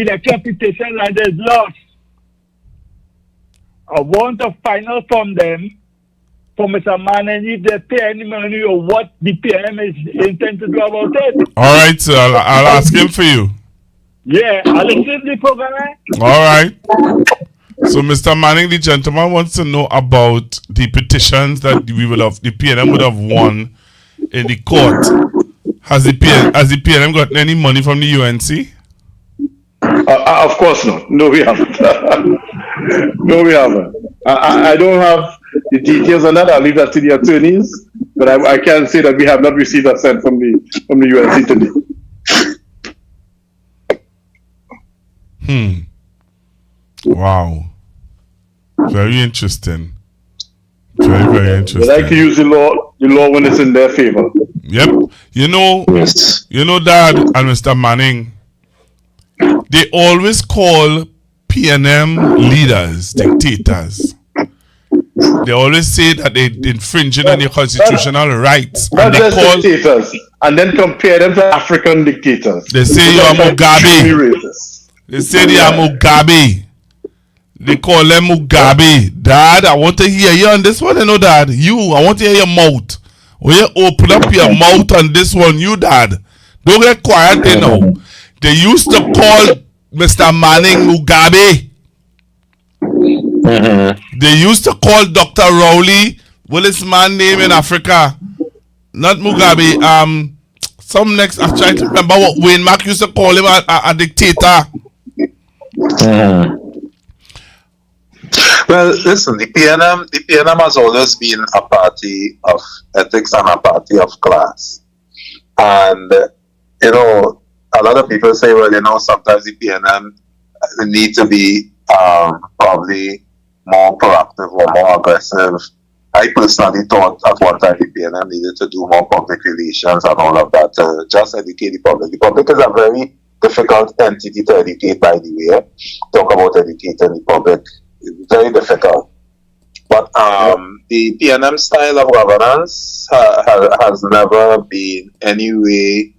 Q: election petition that is lost. I want to find out from them, from Mr. Manning, if they pay any money or what the PNM is intended to do about it.
B: All right, sir. I'll ask him for you.
Q: Yeah, I'll listen to the program.
B: All right. So, Mr. Manning, the gentleman wants to know about the petitions that the PNM would have won in the court. Has the PNM gotten any money from the UNC?
D: Of course not. No, we haven't. No, we haven't. I don't have the details on that. I'll leave that to the attorneys. But I can say that we have not received a cent from the UNC today.
B: Wow. Very interesting. Very, very interesting.
D: They like to use the law when it's in their favor.
B: Yep. Dad and Mr. Manning, they always call PNM leaders dictators. They always say that they're infringing on their constitutional rights.
D: Not just dictators, and then compare them to African dictators.
B: They say you are Mugabe. They say they are Mugabe. They call them Mugabe. Dad, I want to hear you on this one, you know, Dad. I want to hear your mouth. When you open up your mouth on this one, you, Dad. Don't get quiet, you know. They used to call Mr. Manning Mugabe. They used to call Dr. Rowley, what is man name in Africa? Not Mugabe. Some next, I'm trying to remember what Wayne Mack used to call him a dictator.
C: Well, listen, the PNM has always been a party of ethics and a party of class. And, you know, a lot of people say, well, you know, sometimes the PNM need to be probably more proactive or more aggressive. I personally thought at one time the PNM needed to do more public relations and all of that, just educate the public. The public is a very difficult entity to educate, by the way. Talk about educating the public. It's very difficult. But the PNM style of governance has never been anyway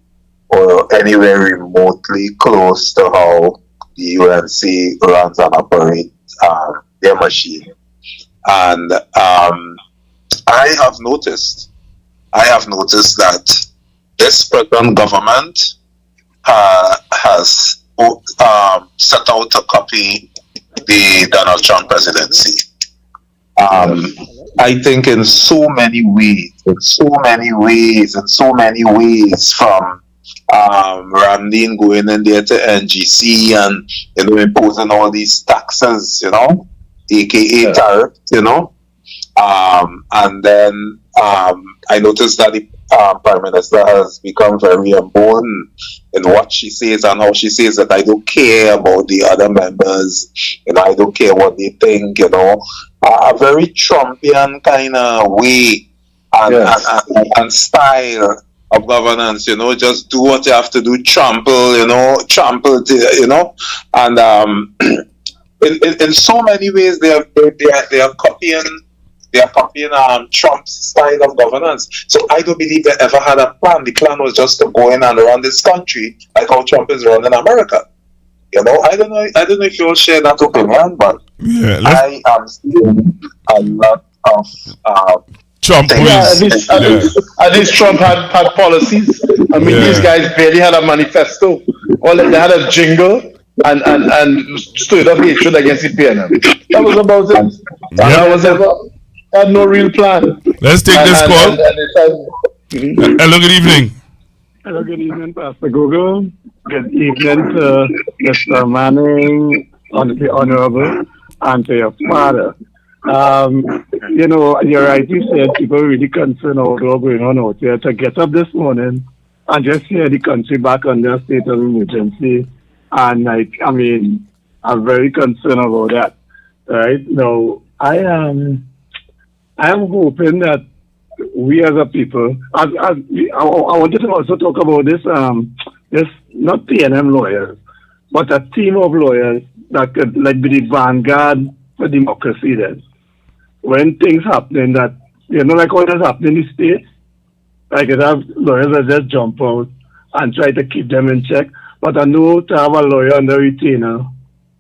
C: or anywhere remotely close to how the UNC runs and operates their machine. And I have noticed that this present government has set out to copy the Donald Trump presidency. I think in so many ways, from Ramdeen going in there to NGC and, you know, imposing all these taxes, you know, aka tariffs, you know. And then I noticed that the Prime Minister has become very emboldened in what she says and how she says that I don't care about the other members, you know, I don't care what they think, you know. A very Trumpian kind of way and style of governance, you know, just do what you have to do, trample, you know, and in so many ways they are copying Trump's style of governance. So I don't believe they ever had a plan. The plan was just to go in and run this country like how Trump is running America. You know, I don't know if you'll share that opinion, but I am seeing a lot of
B: Trump.
D: At least Trump had policies. I mean, these guys barely had a manifesto. All they had a jingle and stood up hatred against the PNM. That was about it. Had no real plan.
B: Let's take this call. Hello, good evening.
Q: Hello, good evening, Pastor Google. Good evening to Mr. Manning, the Honorable, and to your father. You know, you're right, you said people are really concerned about what's going on out here. To get up this morning and just hear the country back under a state of emergency, and like, I mean, I'm very concerned about that. Right? Now, I am hoping that we as a people, I wanted to also talk about this, not PNM lawyers, but a team of lawyers that could like be the vanguard for democracy then. When things happening that, you know, like what is happening in the States, like it have lawyers that just jump out and try to keep them in check. But I know to have a lawyer on the retainer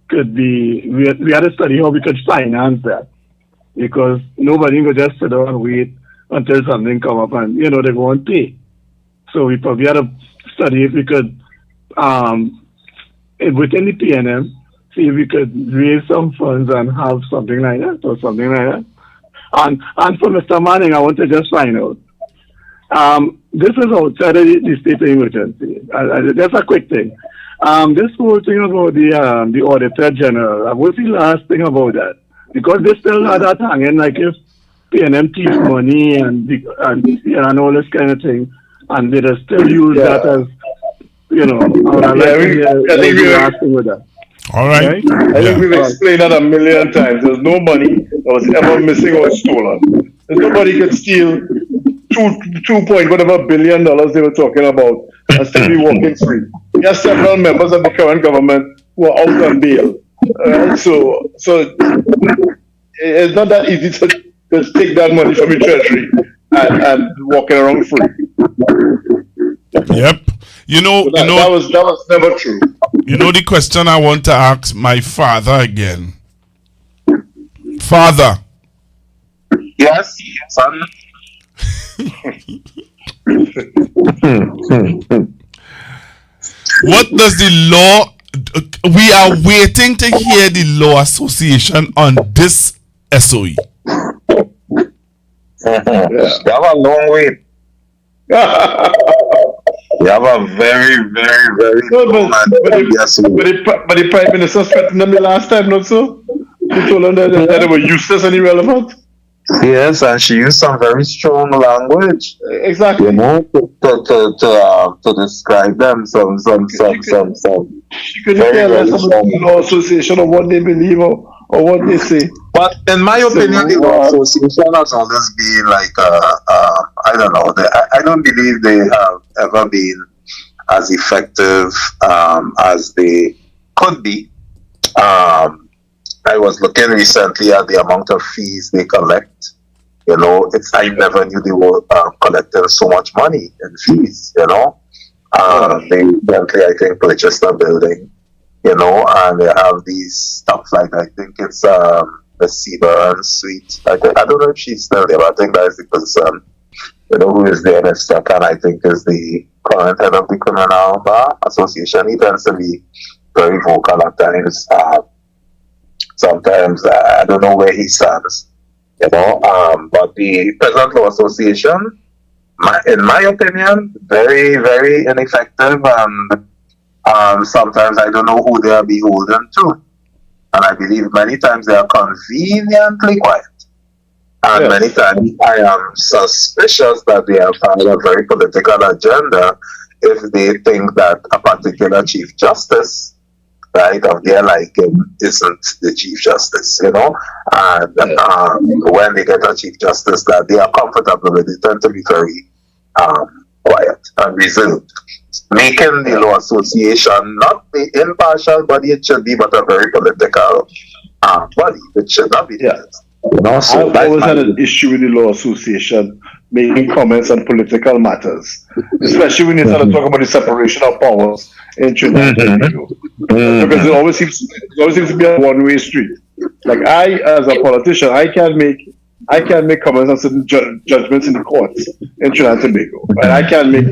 Q: could be, we had to study how we could finance that. Because nobody will just sit down and wait until something come up and, you know, they won't pay. So we probably had to study if we could, within the PNM, see if we could raise some funds and have something like that or something like that. And for Mr. Manning, I want to just find out. This is outside of the state of emergency. Just a quick thing. This whole thing about the Auditor General, what's the last thing about that? Because they still had that hanging, like if PNM thief money and all this kind of thing, and they just still use that as, you know, I think we were asking with that.
B: All right.
D: I think we've explained that a million times. There's no money that was ever missing or stolen. There's nobody could steal $2 billion they were talking about and still be walking free. There are several members of the current government who are out on bail. So it's not that easy to just take that money from the treasury and walking around free.
B: Yep. You know,
D: that was never true.
B: You know the question I want to ask my father again. Father.
C: Yes, son.
B: What does the law... We are waiting to hear the Law Association on this SOE.
C: You have a long wait. You have a very, very, very long
D: but the Prime Minister threatened them the last time, not so? She told them that they were useless and irrelevant.
C: Yes, and she used some very strong language.
D: Exactly.
C: You know, to describe them some.
D: She couldn't care less about the Law Association or what they believe or what they say.
C: But in my opinion, the Law Association has always been like I don't know. I don't believe they have ever been as effective as they could be. I was looking recently at the amount of fees they collect. You know, I never knew they were collecting so much money in fees. You know, they recently, I think, purchased a building. You know, and they have these stuff like, I think it's the Seaburn Suite. I don't know if she's still there, but I think that is the person, you know, who is there in stock, and I think is the current head of the Criminal Bar Association. He tends to be very vocal at times. Sometimes I don't know where he stands, you know. But the present Law Association, in my opinion, very, very ineffective, and sometimes I don't know who they are beholden to. And I believe many times they are conveniently quiet. And many times I am suspicious that they have had a very political agenda if they think that a particular Chief Justice, right, of their liking isn't the Chief Justice, you know. And when they get a Chief Justice that they are comfortable with, they tend to be very quiet and reserved, making the Law Association not the impartial body it should be, but a very political body, which should not be the case. You know, so
D: I've always had an issue with the Law Association making comments on political matters, especially when you start to talk about the separation of powers in Trinidad and Tobago. Because it always seems to be a one-way street. Like I, as a politician, I can make comments on certain judgments in the courts in Trinidad and Tobago, and I can make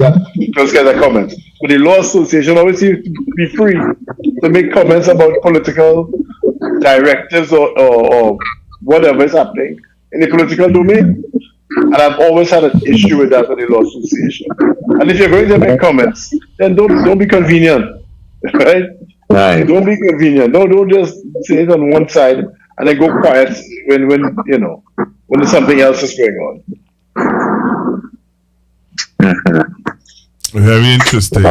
D: those kinds of comments. But the Law Association always seems to be free to make comments about political directives or whatever is happening in the political domain. And I've always had an issue with that with the Law Association. And if you're going to make comments, then don't be convenient, right?
C: Right.
D: Don't be convenient. Don't just say it on one side and then go quiet when you know when there's something else is going on.
B: Very interesting.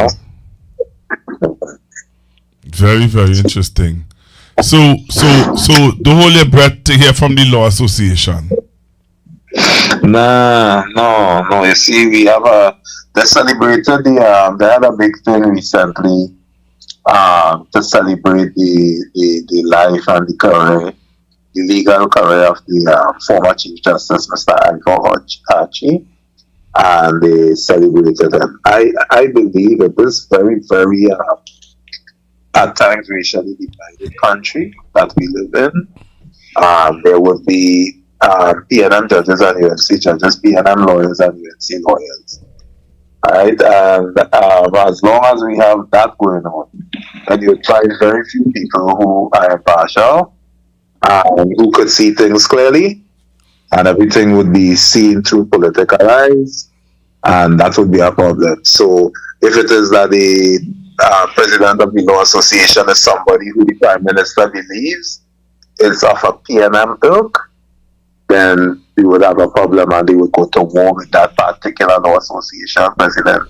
B: Very, very interesting. So don't hold your breath to hear from the Law Association.
C: No. You see, they celebrated they had a big thing recently to celebrate the life and the legal career of the former Chief Justice, Mr. Ivor Hachi, and they celebrated him. I believe it is very, very at times racially divided country that we live in. There would be PNM judges and UNC judges, PNM lawyers and UNC lawyers. Right? And as long as we have that going on, and you find very few people who are impartial and who could see things clearly, and everything would be seen through political eyes, and that would be a problem. So if it is that the president of the Law Association is somebody who the Prime Minister believes is of a PNM ilk, then we would have a problem and they would go to war with that particular Law Association president,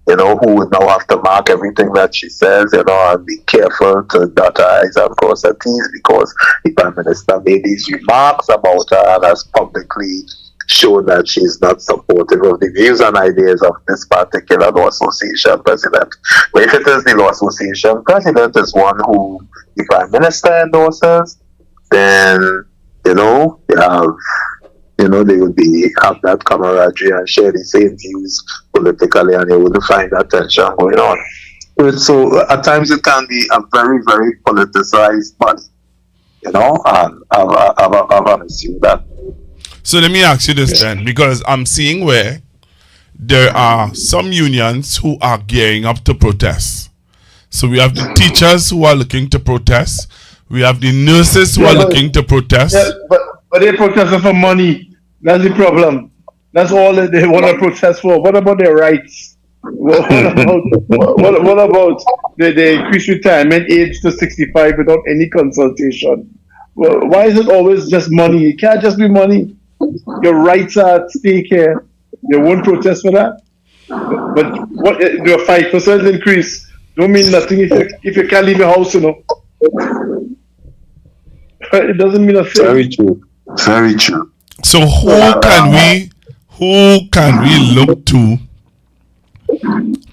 C: you know, who would now have to mark everything that she says, you know, and be careful to dot her I's and cross her T's because the Prime Minister made these remarks about her and has publicly shown that she's not supportive of the views and ideas of this particular Law Association president. But if it is the Law Association president is one who the Prime Minister endorses, then they would have that camaraderie and share the same views politically, and you wouldn't find that tension going on. So at times it can be a very, very politicized body, you know, and have an issue with that.
B: So let me ask you this then, because I'm seeing where there are some unions who are gearing up to protest. So we have the teachers who are looking to protest. We have the nurses who are looking to protest.
D: Yeah, but they're protesting for money. That's the problem. That's all that they want to protest for. What about their rights? What about they increase retirement age to 65 without any consultation? Well, why is it always just money? It can't just be money. Your rights are at stake here. They won't protest for that. But what the 5% increase don't mean nothing if you can't leave your house, you know. It doesn't mean a thing.
C: Very true. Very true.
B: So who can we look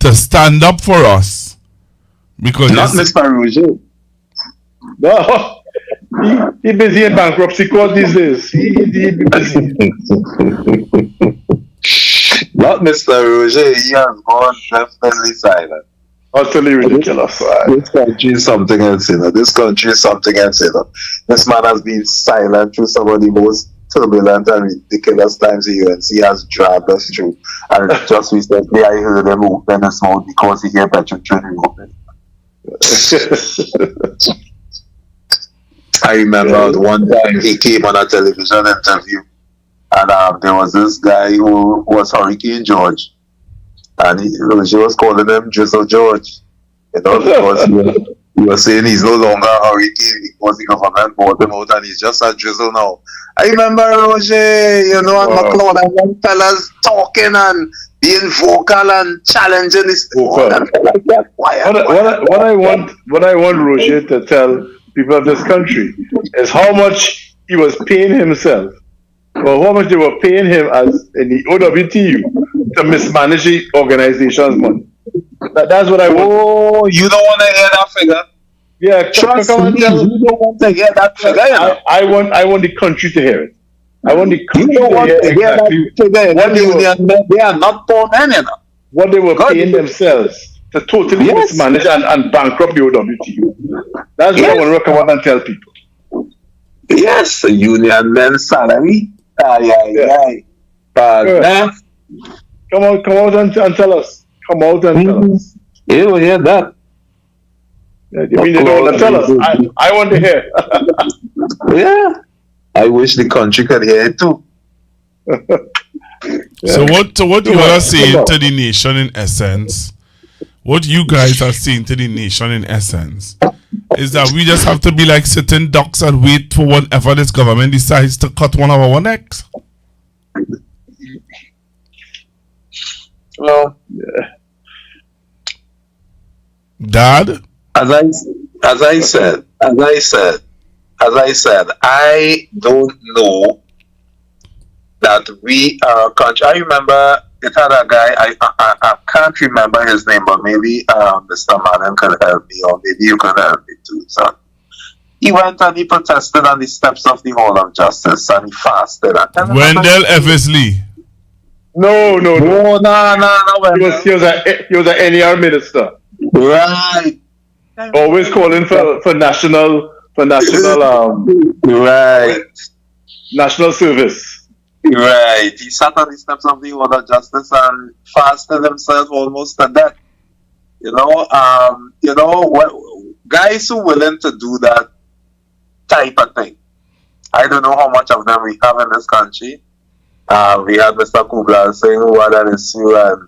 B: to stand up for us? Because
C: not Mr. Roger.
D: No, he busy in bankruptcy court these days. He busy.
C: Not Mr. Roger. He has gone definitely silent.
D: Utterly ridiculous.
C: This country is something else, you know. This country is something else, you know. This man has been silent through some of the most turbulent and ridiculous times the UNC has dragged us through. And just recently, I heard him open his mouth because he heard Petro open. I remember one time he came on a television interview, and there was this guy who was Hurricane George. And she was calling him Drizzle George, you know, because he was saying he's no longer a hurricane because the government bought him out and he's just a drizzle now. I remember Roger, you know, and McLeod and them fellas talking and being vocal and challenging his
D: what I want Roger to tell people of this country is how much he was paying himself, or how much they were paying him as in the OWTU to mismanage the organization's money. That's what I want.
C: Oh, you don't want to hear that figure?
D: Yeah,
C: trust me, you don't want to hear that figure.
D: I want the country to hear it. I want the country
C: to hear
D: exactly
C: that. They are not poor men, you know.
D: What they were paying themselves to totally mismanage and bankrupt the OWTU. That's what I want to come out and tell people.
C: Yes, the union men's salary.
D: Come out and tell us. Come out and tell us.
C: You will hear that.
D: You mean they don't want to tell us? I want to hear.
C: Yeah. I wish the country could hear it too.
B: So what you are saying to the nation in essence, what you guys are saying to the nation in essence, is that we just have to be like sitting ducks and wait for whenever this government decides to cut one of our necks?
C: Well,
B: Dad?
C: As I said, I don't know that we are a country. I remember it had a guy, I can't remember his name, but maybe Mr. Madden could help me, or maybe you could help me too, son. He went and he protested on the steps of the Hall of Justice and he fasted.
B: Wendell Eversley.
D: No.
C: He
D: was an NER minister.
C: Right.
D: Always calling for national national service.
C: Right. He sat on the steps of the Hall of Justice and fasted himself almost to death. Guys who are willing to do that type of thing. I don't know how much of them we have in this country. We had Mr. Kubla Singh who had an issue and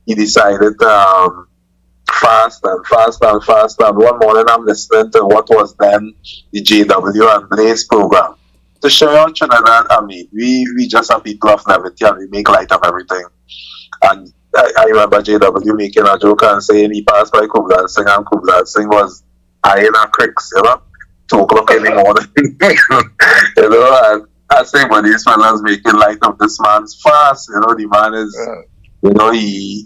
C: he decided to fast. And one morning I'm listening to what was then the JW and Blaze program. To show you Trinidad, I mean, we just are people of levity and we make light of everything. And I remember JW making a joke and saying he passed by Kubla Singh and Kubla Singh was eyeing a cricks, 2 o'clock in the morning. And I say, but these fellas making light of this man's fast. The man is,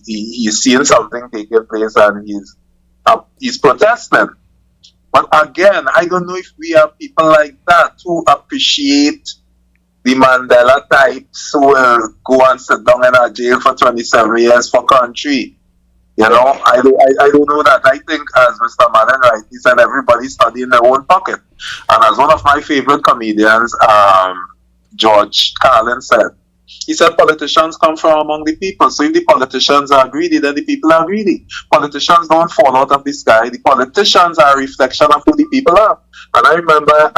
C: he's seeing something taking place and he's protesting. But again, I don't know if we are people like that who appreciate the Mandela types who will go and sit down in a jail for 27 years for country. You know, I don't know that. I think, as Mr. Madden right, he said everybody study in their own pocket. And as one of my favorite comedians, George Carlin said, he said politicians come from among the people. So if the politicians are greedy, then the people are greedy. Politicians don't fall out of the sky. The politicians are a reflection of who the people are. And I remember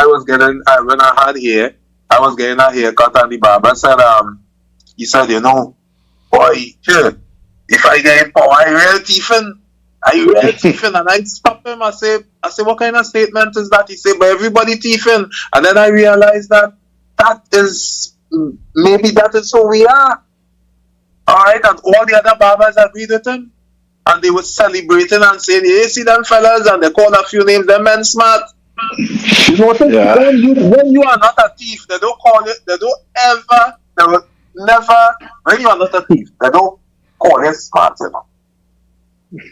C: when I had hair, I was getting a haircut, and the barber said, he said, you know, boy, here, if I get in power, I real thiefing. And I stop him. I say, what kind of statement is that? He said, but everybody thiefing. And then I realized that maybe that is who we are. Alright, and all the other barbers agreed with him. And they were celebrating and saying, hey, see them fellas, and they called a few names, them men smart. You know what? Yeah. When you are not a thief, they don't call it, they will never, when you are not a thief, they don't call you smart, you know.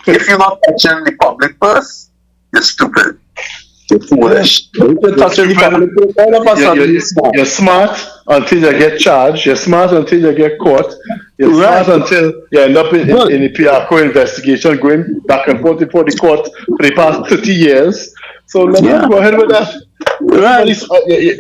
C: If you're not touching the public purse, you're stupid. You're foolish. You're touching the public purse, all of a sudden
D: you're smart until you get charged. You're smart until you get caught. You're smart until you end up in the PRCO investigation, going back and forth before the court for the past 30 years. So let me go ahead with that.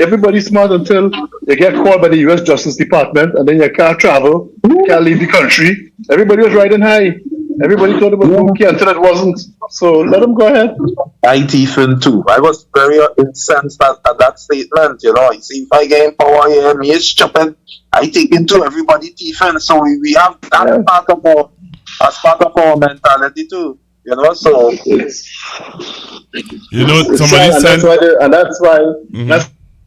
D: Everybody's smart until you get called by the U.S. Justice Department, and then you can't travel, you can't leave the country. Everybody was riding high. Everybody thought it was okay until it wasn't. So let them go ahead.
C: I thiefing too. I was very incensed at that statement. You know, you see, if I get in power here, me is stupid. I take into everybody thiefing. So we have that part of our mentality too. You know, so
B: you know, somebody said,
D: that's why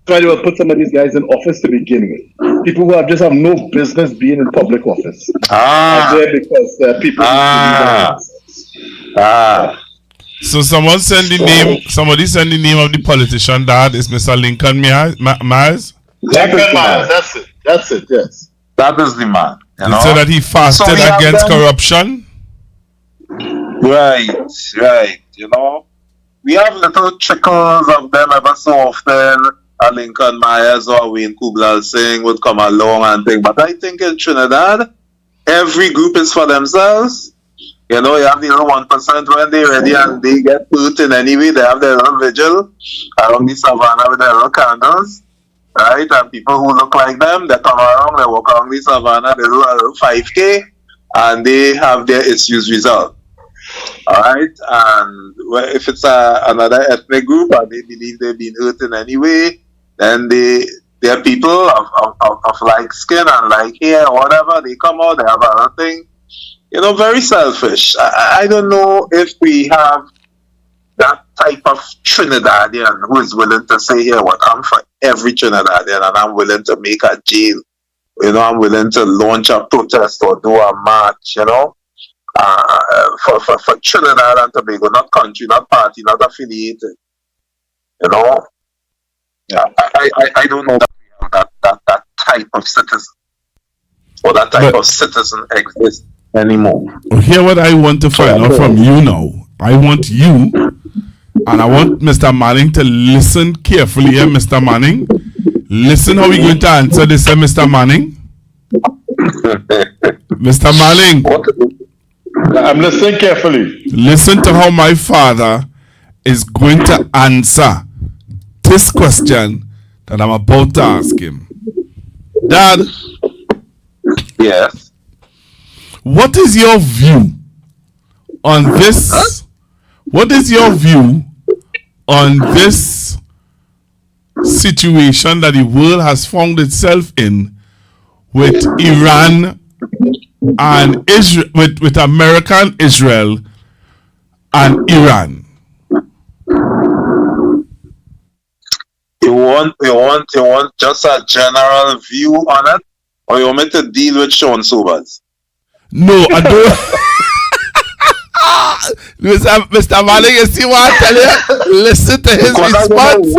D: they will put some of these guys in office to begin with. People who just have no business being in public office. Are there because people.
B: So somebody send the name of the politician. That is Mr. Lincoln Myers.
D: Lincoln Myers. That's it. Yes.
C: That is the man. You
B: know? So that he fasted against corruption.
C: Right. You know, we have little trickles of them ever so often. A Lincoln Myers or Wayne Kublal Singh would come along and think. But I think in Trinidad, every group is for themselves. You know, you have the little 1% when they're ready and they get put in anyway. They have their little vigil along the savannah with their little candles. Right? And people who look like them, they come around, they walk along the savannah, they do a little 5K, and they have their issues resolved. Alright? And if it's another ethnic group and they believe they've been hurt in any way, then they're people of like skin and like hair or whatever. They come out, they have another thing. You know, very selfish. I don't know if we have that type of Trinidadian who is willing to say, here, what, I'm for every Trinidadian and I'm willing to make a jail. You know, I'm willing to launch a protest or do a march, you know, for Trinidad and Tobago, not country, not party, not affiliated. You know? Yeah, I don't know that we have that type of citizen or that type of citizen exists anymore.
B: Here what I want to find out from you now. I want you and I want Mr. Manning to listen carefully here, Mr. Manning. Listen how we're going to answer this, Mr. Manning. Mr. Manning.
D: I'm listening carefully.
B: Listen to how my father is going to answer this question that I'm about to ask him. Dad.
C: Yes.
B: What is your view on this? What is your view on this situation that the world has found itself in with Iran and Israel, with America and Israel and Iran?
C: You want just a general view on it, or you want me to deal with Sean Sobers?
B: No, I don't. Mr. Manning, you see what I tell you? Listen to his response.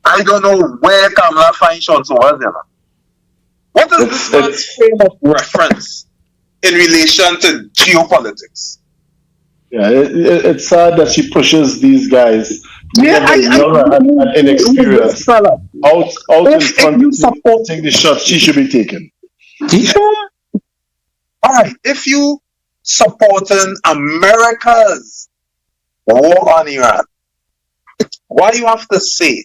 C: I don't know where Kamala finds Sean Sobers. What is this man's frame of reference in relation to geopolitics?
D: Yeah, it's sad that she pushes these guys. And inexperienced out in front of taking the shots she should be taking.
C: Yeah. right, if you supporting America's war on Iran, why you have to say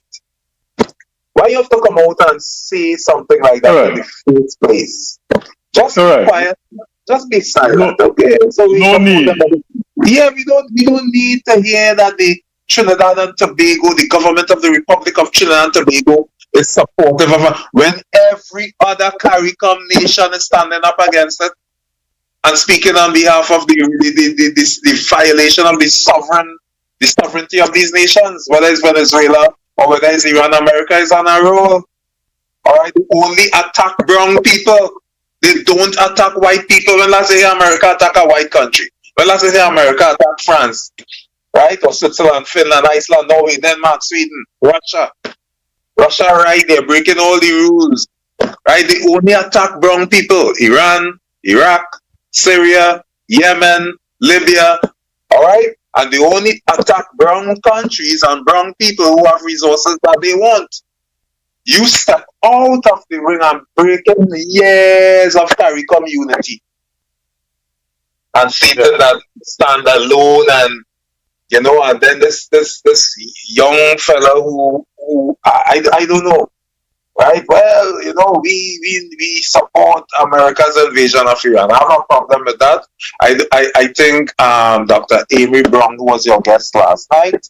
C: it? Why you have to come out and say something like that in the first place? Just be quiet. Just be silent, okay? So we we don't need to hear that the Trinidad and Tobago, the government of the Republic of Trinidad and Tobago, is supportive of when every other CARICOM nation is standing up against it and speaking on behalf of the violation of the sovereignty of these nations, whether it's Venezuela or whether it's Iran. America is on a roll. All right, they only attack brown people. They don't attack white people. When let's say America attack a white country, when let's say America attack France, right, or Switzerland, Finland, Iceland, Norway, Denmark, Sweden, Russia, right, they're breaking all the rules, right? They only attack brown people. Iran, Iraq, Syria, Yemen, Libya, all right? And they only attack brown countries and brown people who have resources that they want. You step out of the ring and breaking years of CARICOM unity and say that stand alone, and you know, and then this young fellow who I don't know, right? Well, you know, we support America's invasion of Iran. I have no problem with that. I think Dr. Amy Brown, who was your guest last night,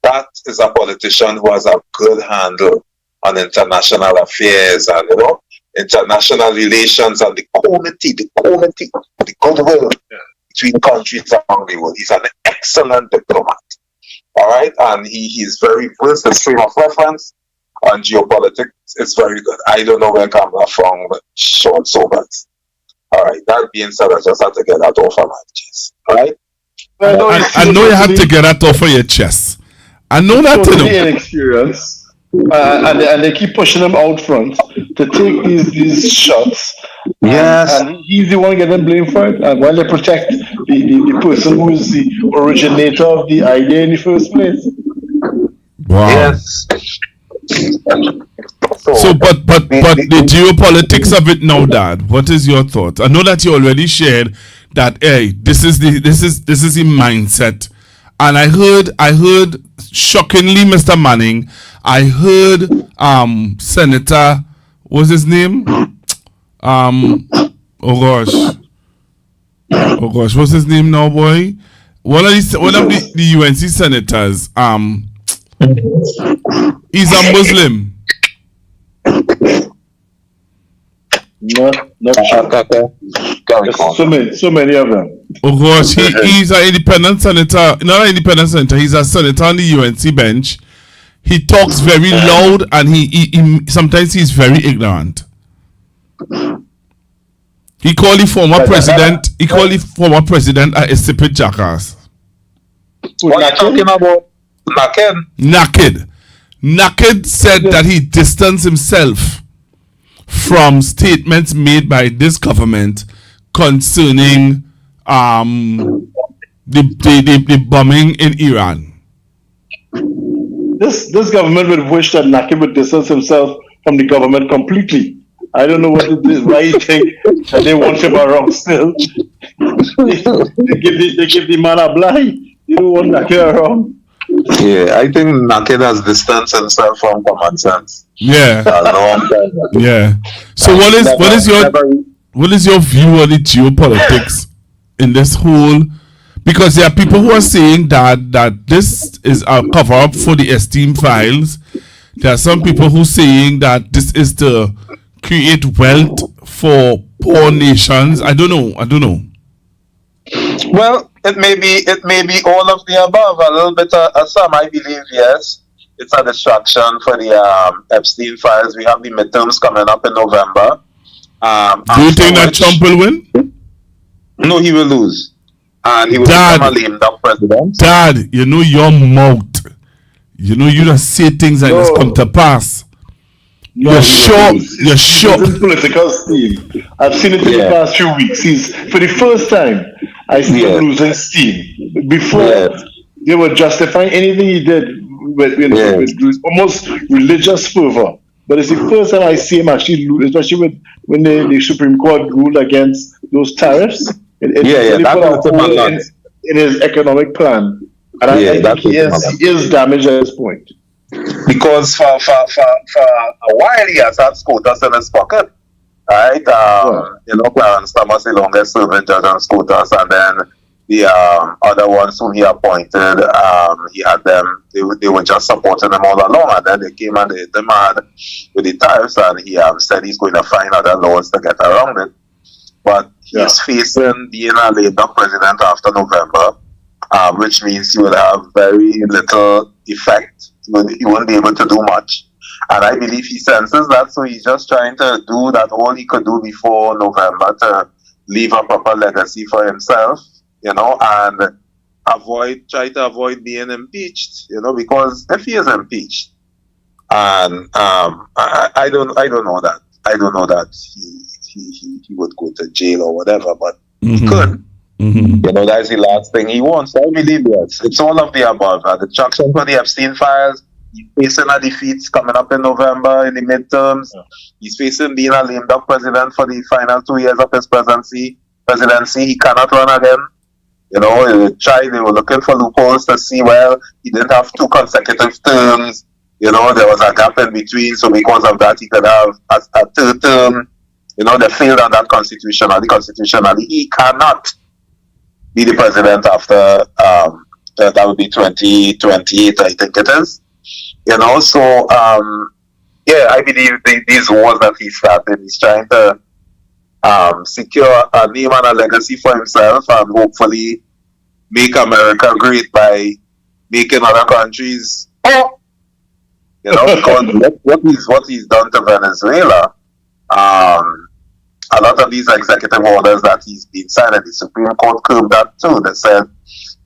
C: that is a politician who has a good handle on international affairs and, you know, international relations and the goodwill between countries around the world. He's an excellent diplomat. All right, and he's very versed. His frame of reference on geopolitics is very good. I don't know where Kamala from, but short so bad. All right, that being said, I just had to get that off of my chest. All right.
B: I know you have to get that off of your chest. I know that
D: totally inexperience. And they keep pushing him out front to take these shots.
C: Yes.
D: And he's the one getting blamed for it. And while they protect the person who is the originator of the idea in the first place.
B: Wow.
C: Yes.
B: So, but the geopolitics of it now, Dad. What is your thought? I know that you already shared that. Hey, this is the mindset. And I heard shockingly, Mr. Manning, I heard Senator, what's his name? Oh gosh, what's his name now, boy? One of the UNC senators, he's a Muslim.
D: So many of them.
B: Oh gosh, he's an independent senator, not an independent senator, he's a senator on the UNC bench. He talks very loud and he sometimes he's very ignorant. He called the former president a insipid jackass.
C: What are you talking about?
B: Naked said that he distanced himself from statements made by this government concerning the bombing in Iran.
D: This government would wish that Nakib would distance himself from the government completely. I don't know what it is, why you think that they want him around still. they give the man a blind. You don't want Nakib around.
C: Yeah, I think Nakib has distanced himself from common sense.
B: Yeah. Yeah. So what is your view on the geopolitics in this whole? Because there are people who are saying that this is a cover up for the Esteem files. There are some people who are saying that this is to create wealth for poor nations. I don't know.
C: Well, it may be all of the above. A little bit of some, I believe. Yes, it's a distraction for the Epstein files. We have the midterms coming up in November.
B: Do you think that Trump will win?
C: No, he will lose. And he will become a lame duck president.
B: Dad, you know your mouth. You know you just say things and it's come to pass. You're sure.
D: It's political steam. I've seen it in the past few weeks. For the first time, I see him losing steam. Before, they were justifying anything he did with almost religious fervor. but it's the first time I see him actually lose, especially when the Supreme Court ruled against those tariffs. It really put a hole in his economic plan. And I think he is damaged at this point.
C: Because for a while he has had SCOTUS in his pocket, right? Clarence Thomas, the longest serving judge on SCOTUS, and then the other ones whom he appointed, he had them, they were just supporting him all along, and then they came and they hit him hard with the tariffs, and he said he's going to find other laws to get around it. But he's facing being a lame duck president after November, which means he will have very little effect. He won't be able to do much. And I believe he senses that, so he's just trying to do that all he could do before November to leave a proper legacy for himself, and try to avoid being impeached, because if he is impeached, and I don't know that. I don't know that he would go to jail or whatever, but he could. That's the last thing he wants. I believe that it's all of the above. The traction for the Epstein files, he's facing a defeat coming up in November in the midterms. He's facing being a lame duck president for the final 2 years of his presidency. He cannot run again. They were looking for loopholes to see, well, he didn't have 2 consecutive terms. There was a gap in between, so because of that, he could have a third term. They failed on that constitutionally. He cannot be the president after that would be 2028, I think it is. So I believe these wars that he started, he's trying to secure a name and a legacy for himself, and hopefully make America great by making other countries because what he's done to Venezuela, a lot of these executive orders that he's been signing, the Supreme Court curbed that too. They said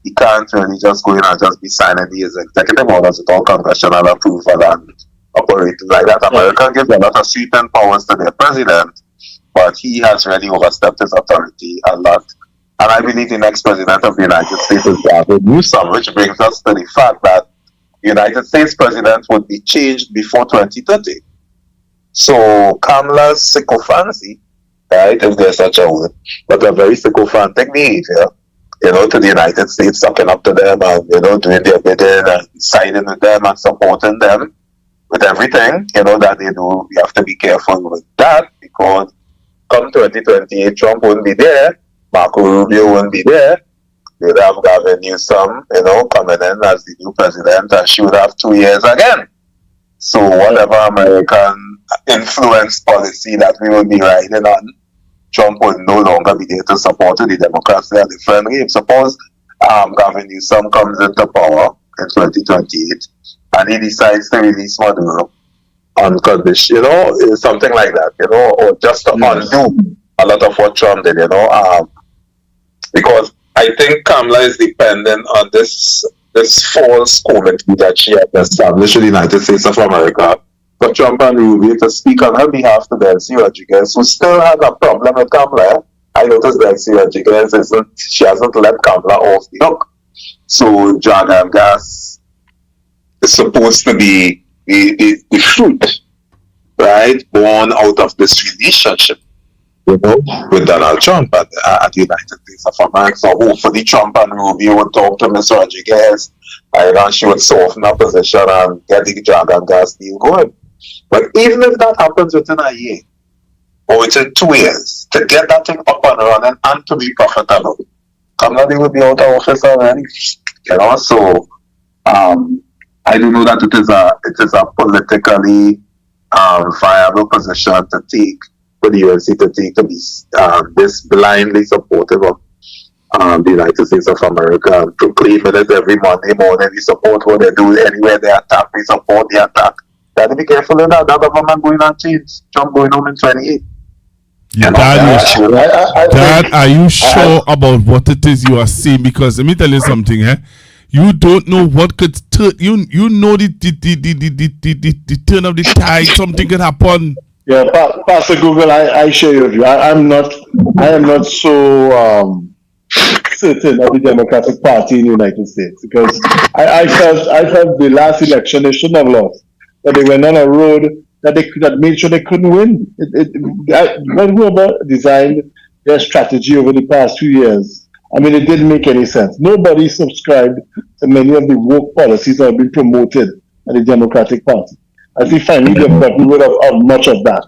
C: he can't really just go in and just be signing these executive orders without congressional approval and operating like that. America gives a lot of sweeping powers to their president, but he has really overstepped his authority a lot. And I believe the next president of the United States is Gavin Newsom, which brings us to the fact that the United States president would be changed before 2030. So Kamala's sycophancy, right, if there's such a word, but a very sycophantic behavior, to the United States, sucking up to them and, doing their bidding and siding with them and supporting them with everything, that they do. We have to be careful with that, because come 2028, Trump wouldn't be there, Marco Rubio wouldn't be there, they'd have Gavin Newsom, coming in as the new president, and she would have 2 years again. So whatever American influence policy that we will be riding on, Trump will no longer be there to support the Democrats. They are the friend game. Suppose Gavin Newsom comes into power in 2028 and he decides to release Maduro on condition, something like that, or just to undo a lot of what Trump did, because I think Kamala is dependent on this false committee that she has established in the United States of America for Trump and Rubio to speak on her behalf to Delcy Rodriguez, who still has a problem with Kamala. I noticed Delcy Rodriguez she hasn't let Kamala off the hook. So drug and gas is supposed to be the fruit, right, born out of this relationship, with Donald Trump at the United States of America. So hopefully Trump and Rubio would talk to Ms. Rodriguez, and she would soften her position and get the drug and gas deal going. But even if that happens within a year or within 2 years, to get that thing up and running and to be profitable, Kamala will be out of office already. So I do know that it is a politically viable position to take, for the UNC to take, to be this blindly supportive of the United States of America, and proclaiming it every Monday morning. We support what they do anywhere they attack. We support the attack. Gotta be careful of that. That government going on change. Trump going home in 28.
B: Dad, are you sure about what it is you are saying? Because let me tell you something, you don't know what could turn. You know the turn of the tide. Something could happen.
D: Yeah, Pastor Google, I share your view. I am not so certain of the Democratic Party in the United States, because I felt the last election they shouldn't have lost, but they went on a road that made sure they couldn't win. Whoever designed their strategy over the past few years, I mean, it didn't make any sense. Nobody subscribed to many of the woke policies that have been promoted by the Democratic Party. I think finally they've gotten rid of much of that,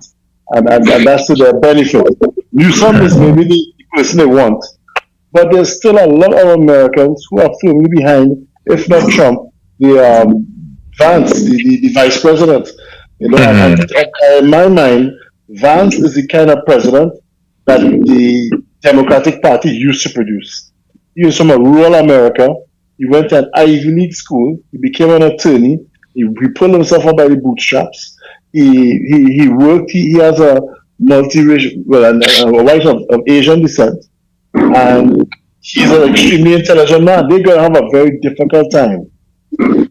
D: and that's to their benefit. Newsom is maybe the person they want, but there's still a lot of Americans who are firmly behind, if not Trump, the Vance, the vice president. You know, and in my mind, Vance is the kind of president that the Democratic Party used to produce. He was from a rural America. He went to an Ivy League school. He became an attorney. He pulled himself up by the bootstraps. He worked. He has a multiracial, a wife of Asian descent, and he's an extremely intelligent man. They're going to have a very difficult time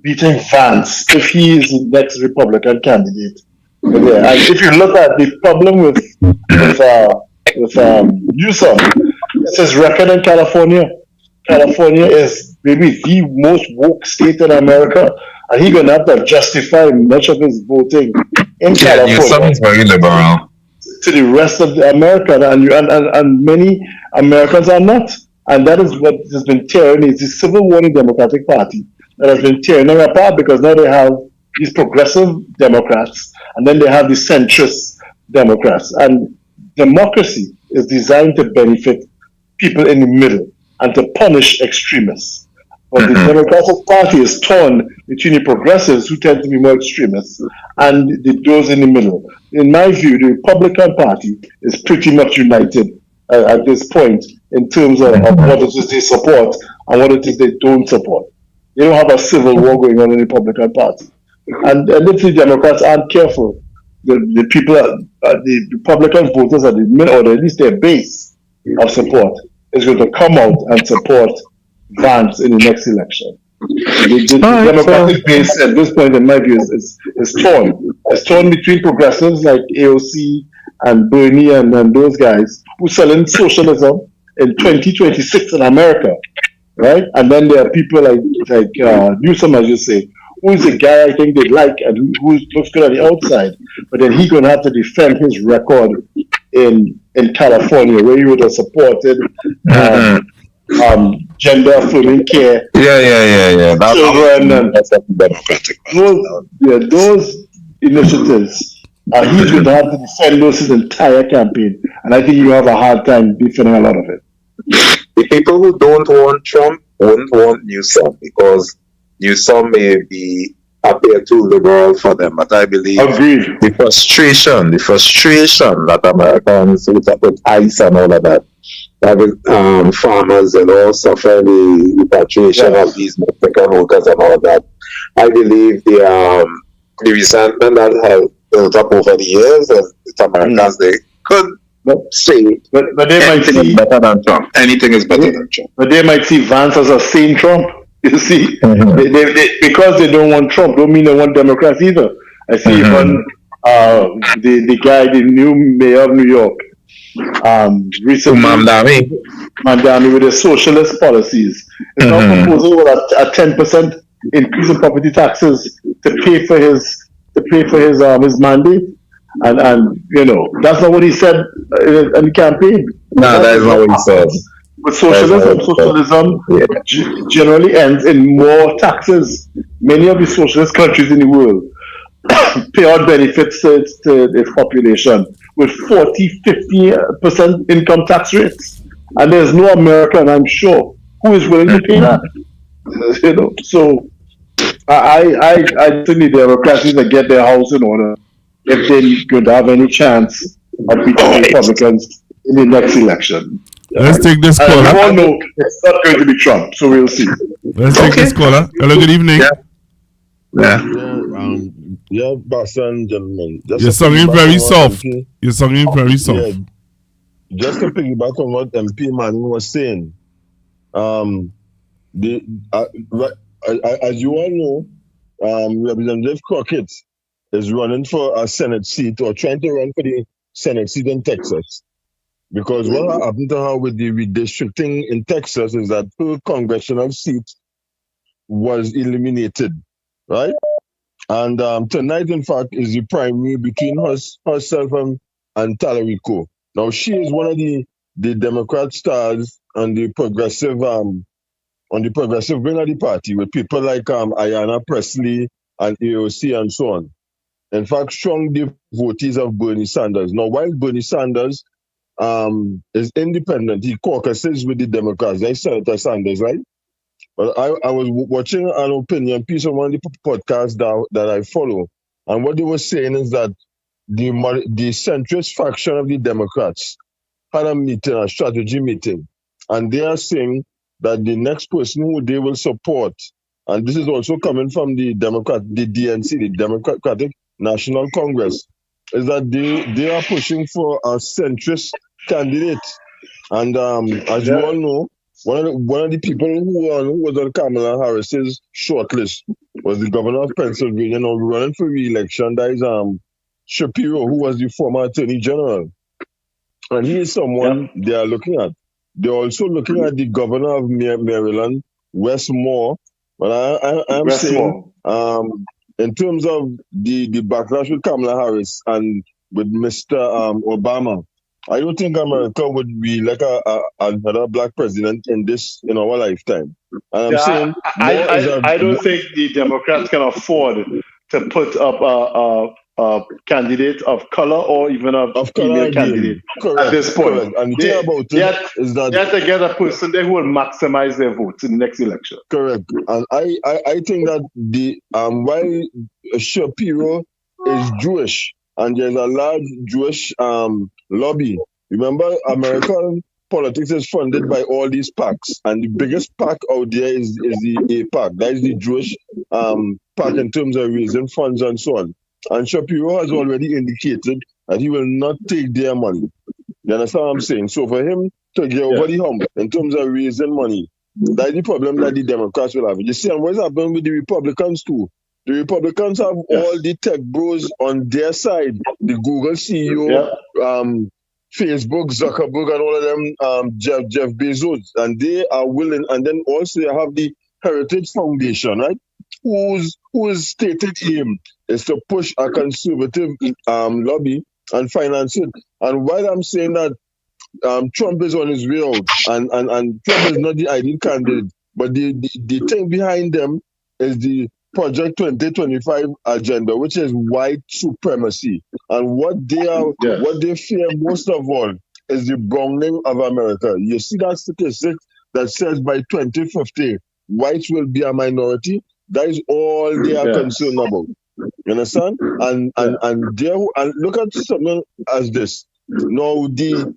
D: beating Vance if he is the next Republican candidate. And if you look at the problem with Newsom, it's his record in California. California is maybe the most woke state in America, and he's going to have to justify much of his voting in California.
C: Newsom is very liberal.
D: To the rest of America, and many Americans are not. And that is what has been tearing, is the civil war in the Democratic Party that has been tearing them apart, because now they have these progressive Democrats, and then they have the centrist Democrats. And democracy is designed to benefit people in the middle and to punish extremists. But the Democratic Party is torn between the progressives, who tend to be more extremists, and those in the middle. In my view, the Republican Party is pretty much united at this point in terms of what it is they support and what it is they don't support. They don't have a civil war going on in the Republican Party. And if the Democrats aren't careful, the people, the Republican voters at the middle, or at least their base of support, is going to come out and support Vance in the next election. The Democratic base at this point, in my view, is torn. It's torn between progressives like AOC and Bernie and those guys who selling socialism in 2026 in America, right? And then there are people like Newsom, as you say, who's a guy I think they like and who looks good on the outside, but then he's going to have to defend his record in California, where he would have supported gender affirming care.
C: Yeah.
D: Children and those initiatives. He's going to have to defend those his entire campaign, and I think you have a hard time defending a lot of it.
C: The people who don't want Trump won't want Newsom, because Newsom may appear too liberal for them. But I believe the frustration that Americans with ICE and all of that, farmers and all suffer the repatriation of these Mexican workers and all of that. I believe the resentment that has built up over the years, and the Americans, they could say
D: but they might see
C: better than Trump. Anything is better than Trump.
D: But they might see Vance as a sane Trump. You see, they, because they don't want Trump, don't mean they want Democrats either. I see even the guy, the new mayor of New York, recently, Mandami, with his socialist policies, is now proposing a 10% increase in property taxes to pay for his mandate. And you know, that's not what he said in the campaign.
C: No, that is not what he said.
D: But socialism generally ends in more taxes. Many of the socialist countries in the world pay out benefits to its population with 40-50% income tax rates. And there's no American, I'm sure, who is willing to pay that. You know, so I think the Democrats need to get their house in order if they're going to have any chance of beating the Republicans in the next election.
B: Let's take this caller.
D: We all know it's not going to be Trump, so we'll see.
B: Let's take this caller. Hello, good evening.
N: Yeah, Boston gentlemen.
B: You're sounding very soft. You're sounding very soft.
N: Yeah. Just to piggyback on what MP Manning was saying, as you all know, Representative Crockett is running for a Senate seat, or trying to run for the Senate seat in Texas. Because what happened to her with the redistricting in Texas is that her congressional seat was eliminated, right? And tonight, in fact, is the primary between herself and Talarico. Now, she is one of the Democrat stars on the progressive wing of the party with people like Ayanna Presley and AOC and so on. In fact, strong devotees of Bernie Sanders. Now, while Bernie Sanders is independent, he caucuses with the Democrats, like Senator Sanders, right? But I was watching an opinion piece on one of the podcasts that I follow, and what they were saying is that the centrist faction of the Democrats had a strategy meeting, and they are saying that the next person who they will support, and this is also coming from the DNC, the Democratic National Congress, is that they are pushing for a centrist candidate. And as you all know, one of the people who was on Kamala Harris's shortlist was the governor of Pennsylvania, now running for re-election. That is Shapiro, who was the former Attorney General. And he is someone they are looking at. They're also looking at the governor of Maryland, Wes Moore. But I'm saying, in terms of the backlash with Kamala Harris and with Mr. Obama, I don't think America would be like another black president in our lifetime. And I'm saying,
D: I don't think the Democrats can afford to put up a candidate of color or even a female candidate at this point.
N: Correct. And the thing about it is that
D: they have to get a person there who will maximize their votes in the next election.
N: Correct. And I think that while Shapiro is Jewish and there's a large Jewish lobby, remember American politics is funded by all these PACs, and the biggest PAC out there is the APAC. That is the Jewish PAC in terms of raising funds and so on. And Shapiro has already indicated that he will not take their money. You understand what I'm saying? So for him to get over the hump in terms of raising money, that's the problem that the Democrats will have. You see, and what's happening with the Republicans too? The Republicans have all the tech bros on their side. The Google CEO, Facebook, Zuckerberg, and all of them, Jeff Bezos, and they are willing. And then also you have the Heritage Foundation, right? Whose stated aim is to push a conservative lobby and finance it. And while I'm saying that Trump is on his way out, and Trump is not the ideal candidate, but the thing behind them is the Project 2025 agenda, which is white supremacy. And what they fear most of all is the browning of America. You see that statistic that says by 2050, whites will be a minority. That is all they are concerned about. You understand? And look at something as this. Now the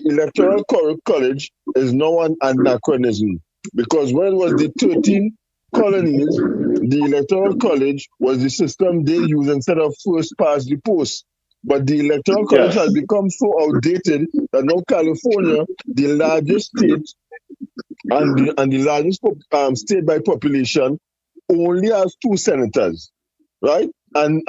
N: Electoral College is now an anachronism, because when it was the 13 colonies, the Electoral College was the system they used instead of first past the post. But the Electoral College has become so outdated that now California, the largest state and the largest state by population, only has 2 senators, right? And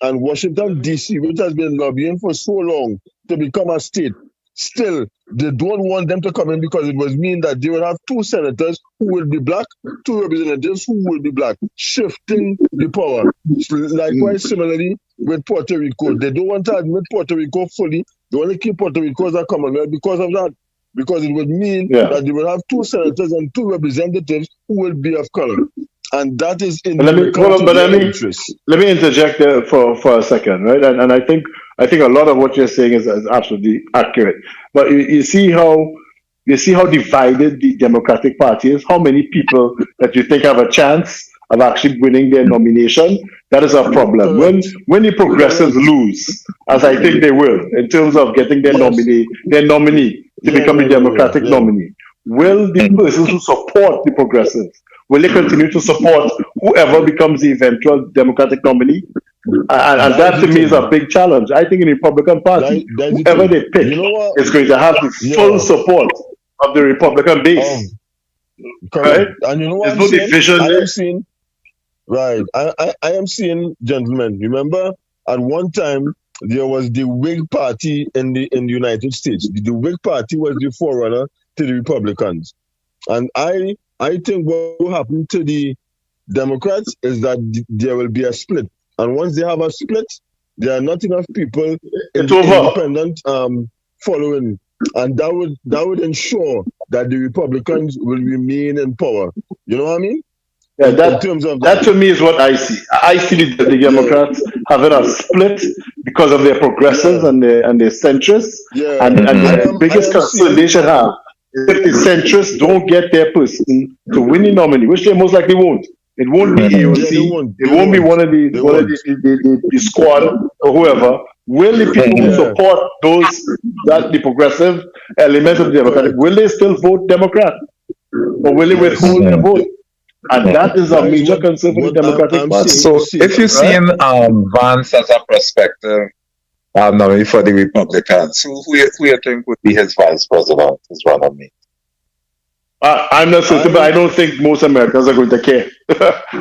N: Washington, D.C., which has been lobbying for so long to become a state, still, they don't want them to come in because it was mean that they will have 2 senators who will be black, 2 representatives who will be black, shifting the power. Likewise, similarly, with Puerto Rico. They don't want to admit Puerto Rico fully. They only keep Puerto Rico as a Commonwealth because of that. Because it would mean that they will have 2 senators and 2 representatives who will be of color. And that is in
D: let me interject there for a second, right? And I think a lot of what you're saying is absolutely accurate. But you see how divided the Democratic Party is. How many people that you think have a chance of actually winning their nomination? That is a problem. When the progressives lose, as I think they will, in terms of getting their nominee to become a Democratic nominee, will the persons who support the progressives, will they continue to support whoever becomes the eventual Democratic nominee? And that to me is a big challenge. I think in the Republican Party, whoever they pick is going to have the full support of the Republican base.
N: Correct. Right? And you know what
D: There's no division there.
N: I am seeing, gentlemen, remember at one time there was the Whig Party in the United States. The Whig Party was the forerunner to the Republicans. And I think what will happen to the Democrats is that there will be a split. And once they have a split, there are not enough people in
D: It's
N: the
D: over.
N: independent following. And that would ensure that the Republicans will remain in power. You know what I mean?
D: Yeah,
N: In terms of
D: that to me is what I see. I see the Democrats having a split because of their progressives and their centrists.
N: Yeah.
D: And the biggest
N: I am
D: concern
N: seeing-
D: they should have is if the centrists don't get their person to win the nominee, which they most likely won't. It won't be AOC.
N: Yeah, they won't.
D: It won't be one of the squad or whoever. Will the people who support the progressive elements of the Democratic, will they still vote Democrat? Or will they withhold their vote? And that is a major concern for the Democratic Party.
C: So if you see in Vance as a prospective nominee for the Republicans, who you think would be his vice president, his running mate?
D: I'm not certain, but I don't think most Americans are going to care.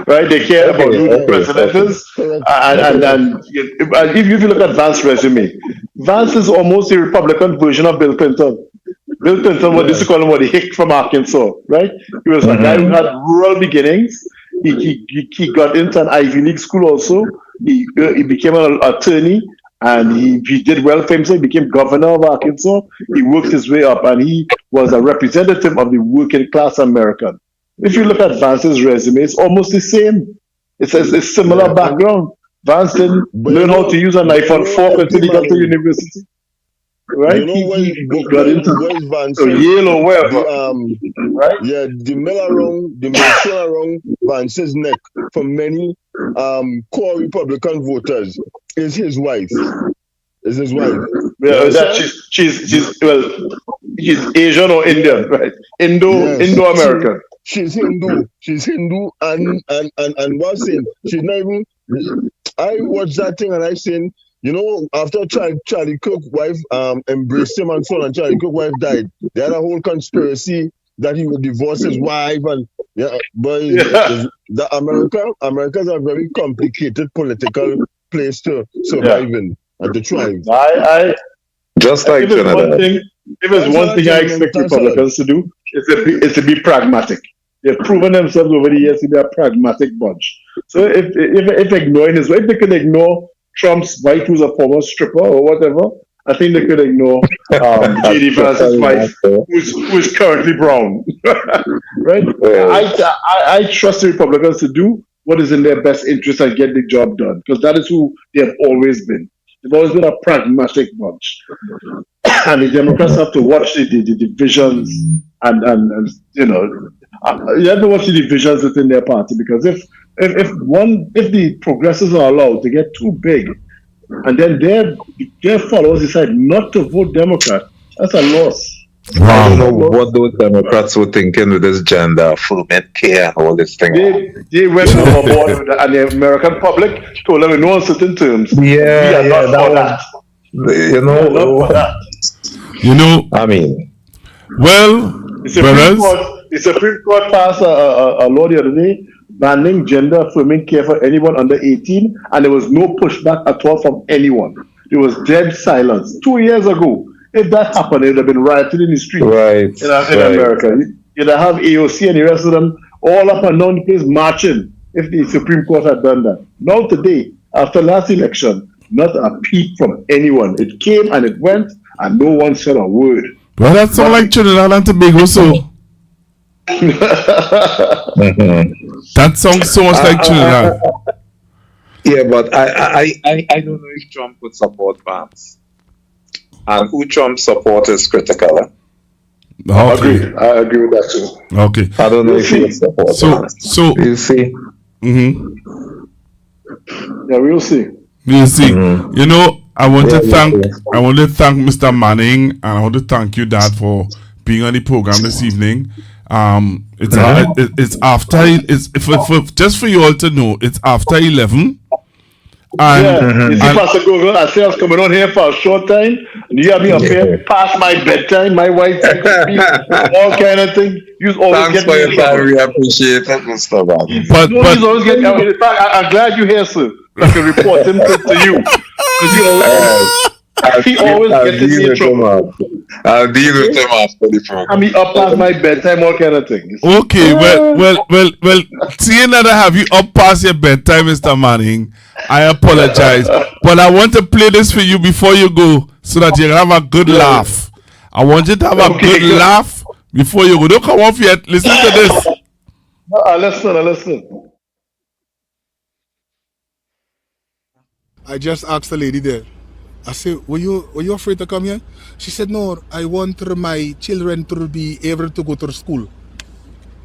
D: Right? They care about who the president is. And if you look at Vance's resume, Vance is almost the Republican version of Bill Clinton. Bill Clinton, what they used to call him, the hick from Arkansas, right? He was a guy who had rural beginnings. He got into an Ivy League school also. He became an attorney. And he did well for himself. He became governor of Arkansas. He worked his way up, and he was a representative of the working class American. If you look at Vance's resume, it's almost the same. It's a similar background. Vance didn't learn how to use a knife and fork until he got to university. Right?
N: You know
D: he got into
N: Vance,
D: Yale or wherever.
N: Right? Yeah, the mill around Vance's neck for many core Republican voters is his wife.
D: Yeah, she's Asian or Indian, right? Indo-American.
N: She's Hindu and what's saying, she's not even. I watched that thing and I seen, you know, after Charlie Kirk's wife embraced him and so on, and Charlie Kirk's wife died, they had a whole conspiracy that he would divorce his wife, and America's a very complicated political place to survive in and to thrive.
C: Just like Trinidad.
D: If there's one thing I expect Republicans to do, is to be pragmatic. They've proven themselves over the years to be a pragmatic bunch. So if ignoring his wife, if they could ignore Trump's wife, who's a former stripper or whatever, I think they could ignore J.D. Vance's wife, who's currently brown. Right? I trust the Republicans to do what is in their best interest and get the job done, because that is who they have always been. They've always been a pragmatic bunch. And the Democrats have to watch the divisions and you know, you have to watch the divisions within their party, because if the progressives are allowed to get too big, and then their followers decide not to vote Democrat, that's a loss.
C: I don't know what those Democrats were thinking with this gender affirmation care and all this thing.
D: They went overboard with that, and the American public told them in no uncertain terms.
C: You know, I mean,
B: well,
D: the Supreme Court passed a law the other day banning gender affirming care for anyone under 18, and there was no pushback at all from anyone. There was dead silence 2 years ago. If that happened, it would have been rioted in the street in America. You'd have AOC and the rest of them all up and down the place marching if the Supreme Court had done that. Now today, after last election, not a peep from anyone. It came and it went, and no one said a word.
B: Well, that sounds like Trinidad and Tobago, so. That sounds so much like Trinidad.
C: Yeah, but I don't know if Trump would support Vance. And who Trump supports is critical.
B: Okay.
D: I agree with that too.
B: Okay.
C: I don't know if he would support Vance.
B: So
C: you see.
D: Yeah, we'll see.
B: You see. You know, I want to thank Mr. Manning, and I want to thank you, Dad, for being on the program this evening. It's after just for you all to know, it's after 11. And
D: you see, Pastor Google, I say I was coming on here for a short time, and you have me up here past my bedtime. My wife, all kind of thing. You always
C: Thanks for your time. We appreciate it, Mr. Man.
B: But
D: always get. In fact, I'm glad you're here, sir. I can report him to you. He always gets me in trouble.
C: I'll deal with him after the program.
D: I mean, up past my bedtime, all kind of thing.
B: Okay, well. Seeing that I have you up past your bedtime, Mr. Manning, I apologize, but I want to play this for you before you go, so that you can have a good laugh. I want you to have a good laugh before you go. Don't come off yet. Listen to this.
D: I listen.
A: I just asked the lady there. I said, were you afraid to come here? She said, no, I want my children to be able to go to school.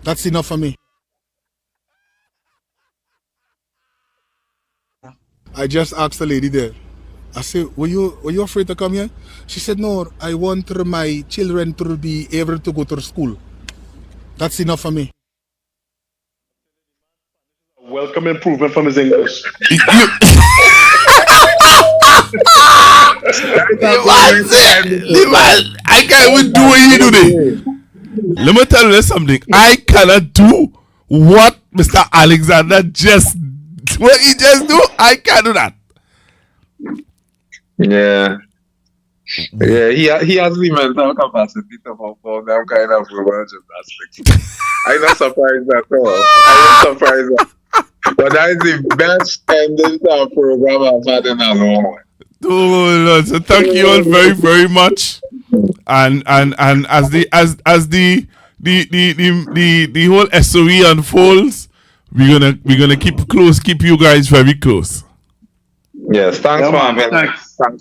A: That's enough for me. I just asked the lady there. I said, were you afraid to come here? She said, no, I want my children to be able to go to school. That's enough for me.
D: Welcome improvement from his English.
B: I can't even do what you do there. Let me tell you something. I cannot do what Mr. Alexander what he just do. I can't do that.
C: Yeah, he has the mental capacity to perform that kind of gymnastics. I'm not surprised at all. But that is the best ending to a program I've had in a long while.
B: Oh Lord! So thank you all very, very much. And as the whole SOE unfolds, we're gonna keep you guys very close.
C: Yes, thanks for having me.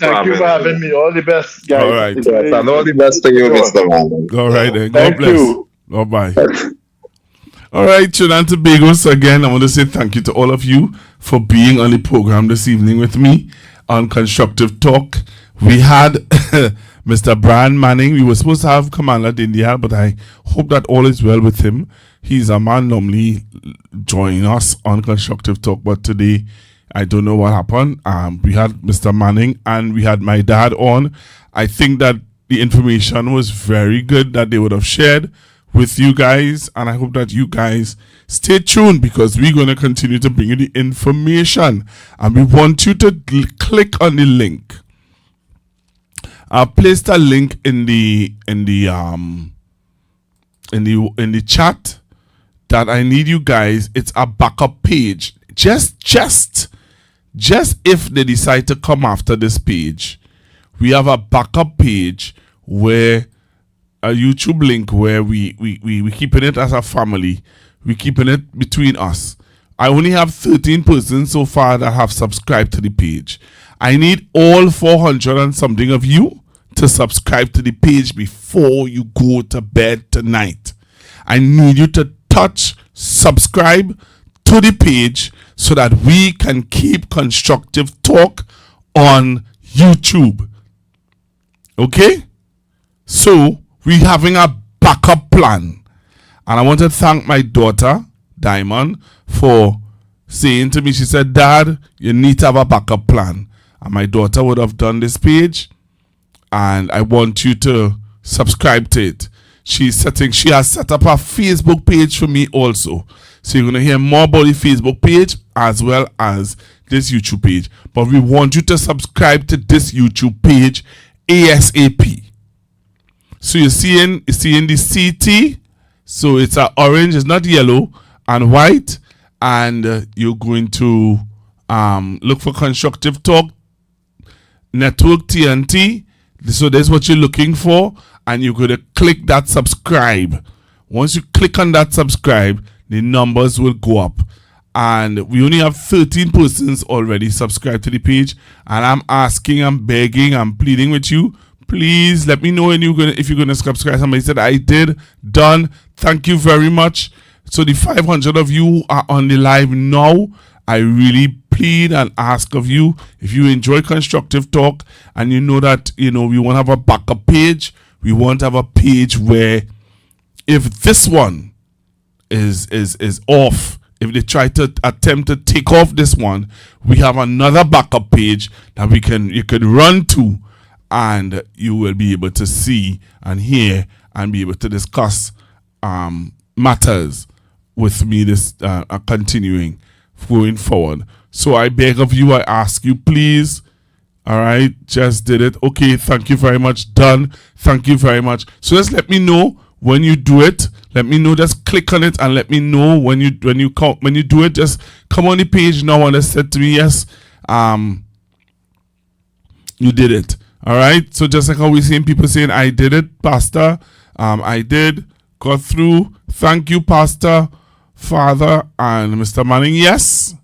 D: Thank you for having me. All the best, guys.
B: All right.
C: Yes, and all the best to you, Mr. Man.
B: All right then.
D: Thank
B: God bless.
D: you.
B: Bye bye. All right, Trinidad and Tobago. So again, I want to say thank you to all of you for being on the program this evening with me on Constructive Talk. We had Mr. Brian Manning. We were supposed to have Commander Dindial, but I hope that all is well with him. He's a man normally joining us on Constructive Talk, but today I don't know what happened. We had Mr. Manning and we had my dad on. I think that the information was very good that they would have shared with you guys, and I hope that you guys stay tuned, because we're going to continue to bring you the information, and we want you to click on the link. I placed a link in the chat that I need you guys. It's a backup page. Just if they decide to come after this page, we have a backup page where a YouTube link where we keeping it as a family. We keeping it between us. I only have 13 persons so far that have subscribed to the page. I need all 400 and something of you to subscribe to the page before you go to bed tonight. I need you to touch subscribe to the page so that we can keep Constructive Talk on YouTube. Okay? So we're having a backup plan. And I want to thank my daughter, Diamond, for saying to me, she said, Dad, you need to have a backup plan. And my daughter would have done this page, and I want you to subscribe to it. She has set up a Facebook page for me also. So you're going to hear more about the Facebook page as well as this YouTube page. But we want you to subscribe to this YouTube page ASAP. So you're seeing the CT. So it's a orange, it's not yellow, and white. And you're going to look for Constructive Talk Network TNT. So that's what you're looking for. And you're going to click that subscribe. Once you click on that subscribe, the numbers will go up. And we only have 13 persons already subscribed to the page. And I'm asking, I'm begging, I'm pleading with you. Please let me know if you're gonna subscribe. Somebody said I did. Done. Thank you very much. So the 500 of you who are on the live now, I really plead and ask of you, if you enjoy Constructive Talk and you know that we want to have a backup page, we want to have a page where if this one is off, if they try to attempt to take off this one, we have another backup page that you can run to, and you will be able to see and hear and be able to discuss matters with me this continuing going forward. So I beg of you, I ask you, please All right, just did it. Okay, thank you very much. Done. Thank you very much. So just let me know when you do it. Let me know. Just click on it and let me know when you do it. Just come on the page now and just say to me, yes, you did it. All right. So just like how we're seeing people saying, I did it, Pastor. I did. Got through. Thank you, Pastor, Father, and Mr. Manning. Yes.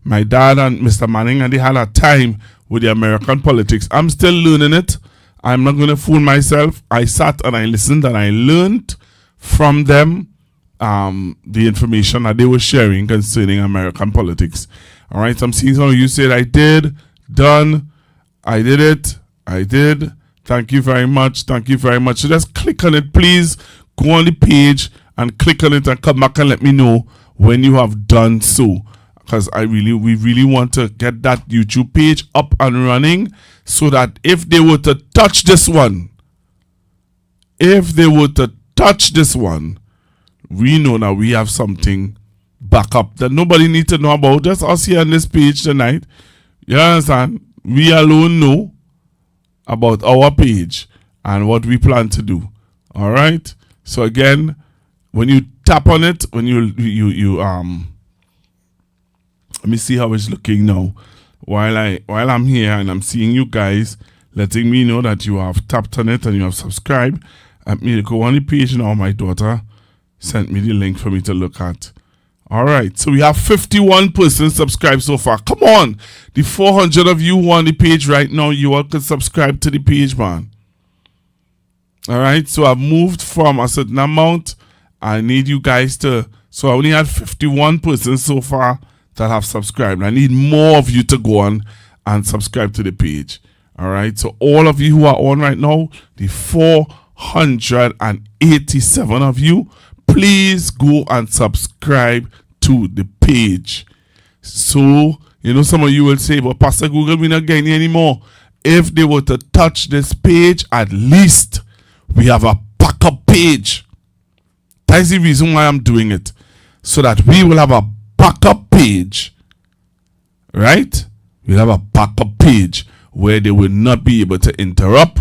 B: My dad and Mr. Manning, and they had a time with the American politics. I'm still learning it. I'm not going to fool myself. I sat and I listened and I learned from them the information that they were sharing concerning American politics. All right. So I'm seeing some of you said, I did, done, I did it, I did. Thank you very much. Thank you very much. So just click on it, please. Go on the page and click on it and come back and let me know when you have done so. Because we really want to get that YouTube page up and running so that if they were to touch this one, we know that we have something back up that nobody needs to know about. Just us here on this page tonight. You understand? We alone know about our page and what we plan to do. All right? So again, when you tap on it, when you let me see how it's looking now. While I'm here and I'm seeing you guys letting me know that you have tapped on it and you have subscribed. Let me go on the page now. My daughter sent me the link for me to look at. All right, so we have 51 persons subscribed so far. Come on, the 400 of you who are on the page right now, you all can subscribe to the page, man. All right, so I've moved from a certain amount. I need you guys to. So I only had 51 persons so far that have subscribed. I need more of you to go on and subscribe to the page. All right. So all of you who are on right now, the 487 of you, please go and subscribe to the page. So, some of you will say, but Pastor Google, we're not getting anymore. If they were to touch this page, at least we have a backup page. That's the reason why I'm doing it. So that we will have a backup page, right? We'll have a backup page where they will not be able to interrupt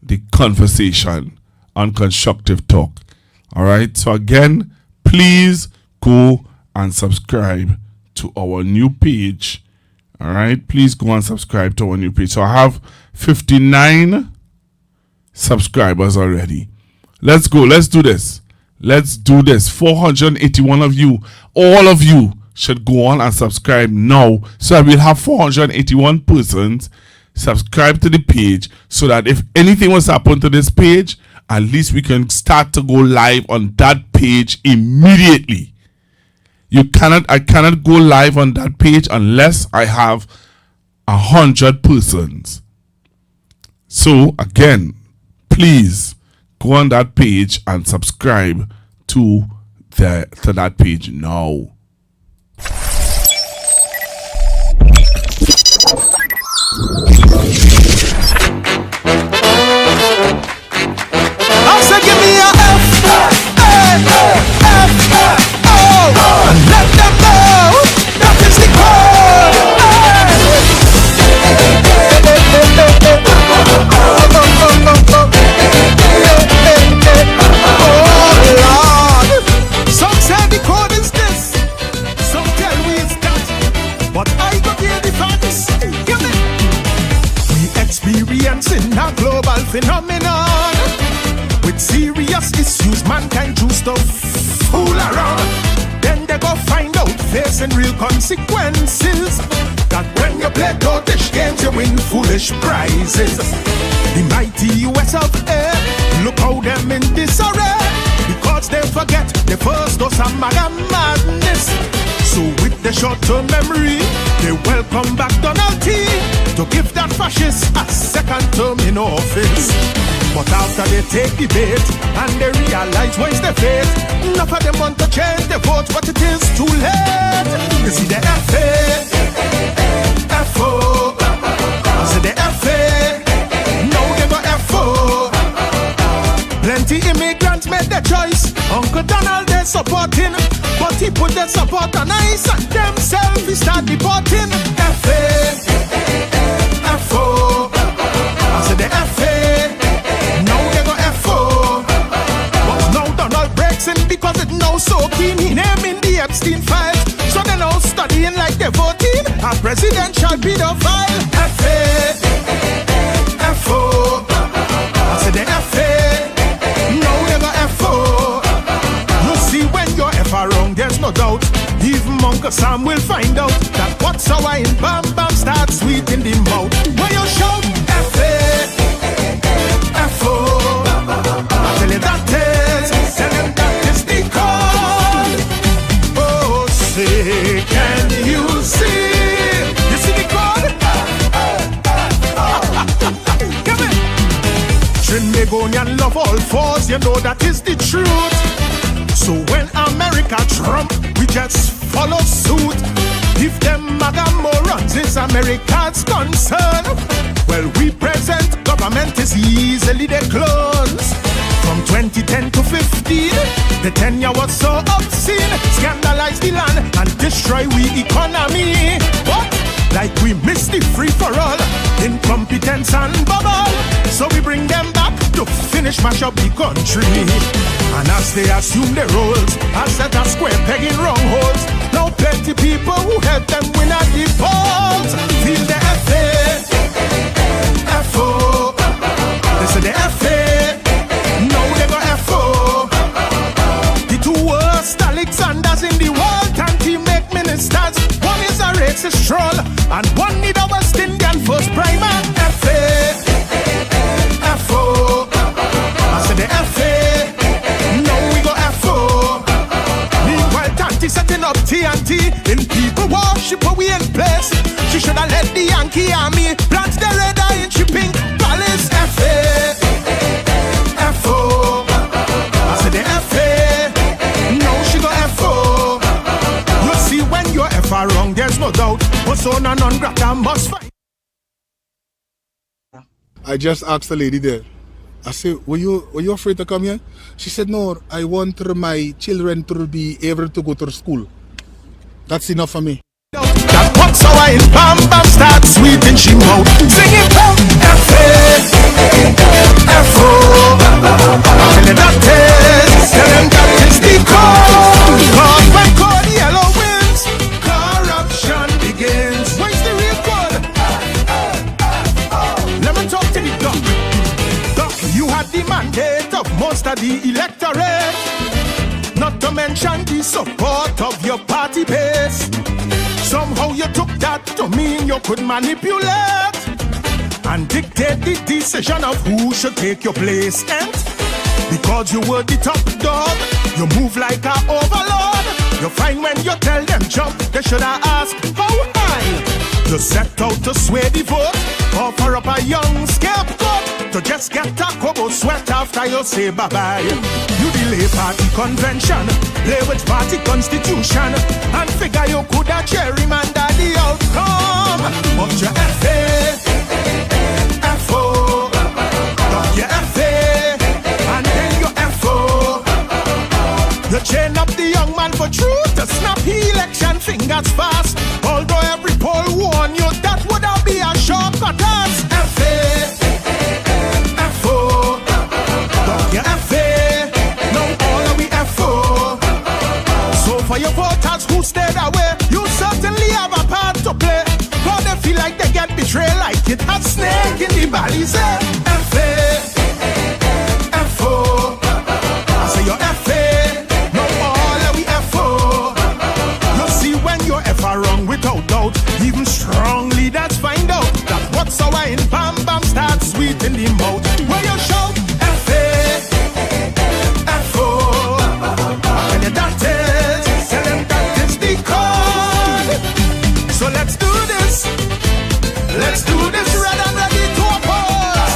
B: the conversation on Constructive Talk. All right. So again, please go and subscribe to our new page. All right. Please go and subscribe to our new page. So I have 59 subscribers already. Let's go. Let's do this. 481 of you, all of you should go on and subscribe now so that we'll have 481 persons subscribe to the page so that if anything was to happen to this page, at least we can start to go live on that page immediately. I cannot go live on that page unless I have 100 persons. So again, please go on that page and subscribe to that page now.
A: I said give me a F, and let them know that is the code. Some say the code is this, some tell me it's that, but I go hear the facts. Give me. We experiencing a global phenomenon with serious issues. Mankind choose to fool around, then they go find out facing real consequences. That when you play totish games, you win foolish prizes. The mighty US of A, look how them in disarray, because they forget the first dose of madness. So with the short-term memory, they welcome back Donald T to give that fascist a second term in office. But after they take the bait and they realize where's the fate, enough of them want to change the vote, but it is too late. You see the FA, FO, see the FA, now they go FO. Plenty immigrants made their choice. Uncle Donald they supporting, but he put their support on ice and themselves he start deporting. FA, FO. I said the FA, now they go FO. But now Donald breaks in because it now so keen. He naming the Epstein files, so they now studying like they're voting a presidential pedophile. FA, FO. I said the FA, now they go FO. You see when you're ever wrong, there's no doubt. Even Uncle Sam will find out that what's sour in Bam Bam starts sweet in the mouth. When you shout F.A. F.O. I tell you that is, tell them that is the call. Oh, say, can you see? You see the call? Come in. Trinidad love all fours, you know that is the truth. So when America Trump, we just follow suit. If them MAGA morons is America's concern, well, we present government is easily their clones. From 2010 to 15, the tenure was so obscene. Scandalize the land and destroy we economy. But like we missed the free for all, incompetence and bubble. So we bring them back to finish mash up the country. And as they assume their roles, I set a square peg in wrong holes. Now plenty people who help them win at the polls. Feel the FA, FO. They say the FA, now they go FO. The two worst Alexanders in the world can't make ministers. One is a racist troll and one need a West Indian first primer. FA, FO. I said the FA, now we go FO. Meanwhile, Tanti setting up TNT in people worship where we in place. She should have let the Yankee army plant the red eye in she pink palace. FA, FO. I said the FA, now she go FO. You see when you're ever wrong, there's no doubt. Persona non grata must fight.
R: I just asked the lady there. I said, were you afraid to come here? She said, no, I want my children to be able to go to school. That's enough for me.
A: That what's sour in Bam Bam starts sweet in she mouth. Sing it out. F.A. F.O. Tell them that is, tell them that is the call. Cause when cold yellow wins, corruption begins. Where's the real code? Let me talk to the doc. Doc, you had the mandate of most of the electorate, not to mention the support of your party base. Somehow you took that to mean you could manipulate and dictate the decision of who should take your place. And because you were the top dog, you move like an overlord. You find when you tell them jump, they should have asked how high. You set out to sway the vote, offer up a young scapegoat to just get a kobo sweat after you say bye-bye. You delay party convention, play with party constitution, and figure you could have gerrymander the outcome. But your FA, FO, got your FA, and then your FO. You chain up the young man for truth to snap the election fingers fast. Although every poll warn you that would have be a shortcut as FA, FO, got your FA, now all of we FO. So for your voters who stayed away, you certainly have a part to play. But they feel like they get betrayed, like it has snake in the valleys. FA, FO, I say your FA, now all of we FO. You see when you're ever wrong without doubt, even strong leaders find out that what's sour in Bam Bam starts sweet in the mouth. When you shout FA, FO, and that is, tell them that is the code. So let's do this red and ready to oppose.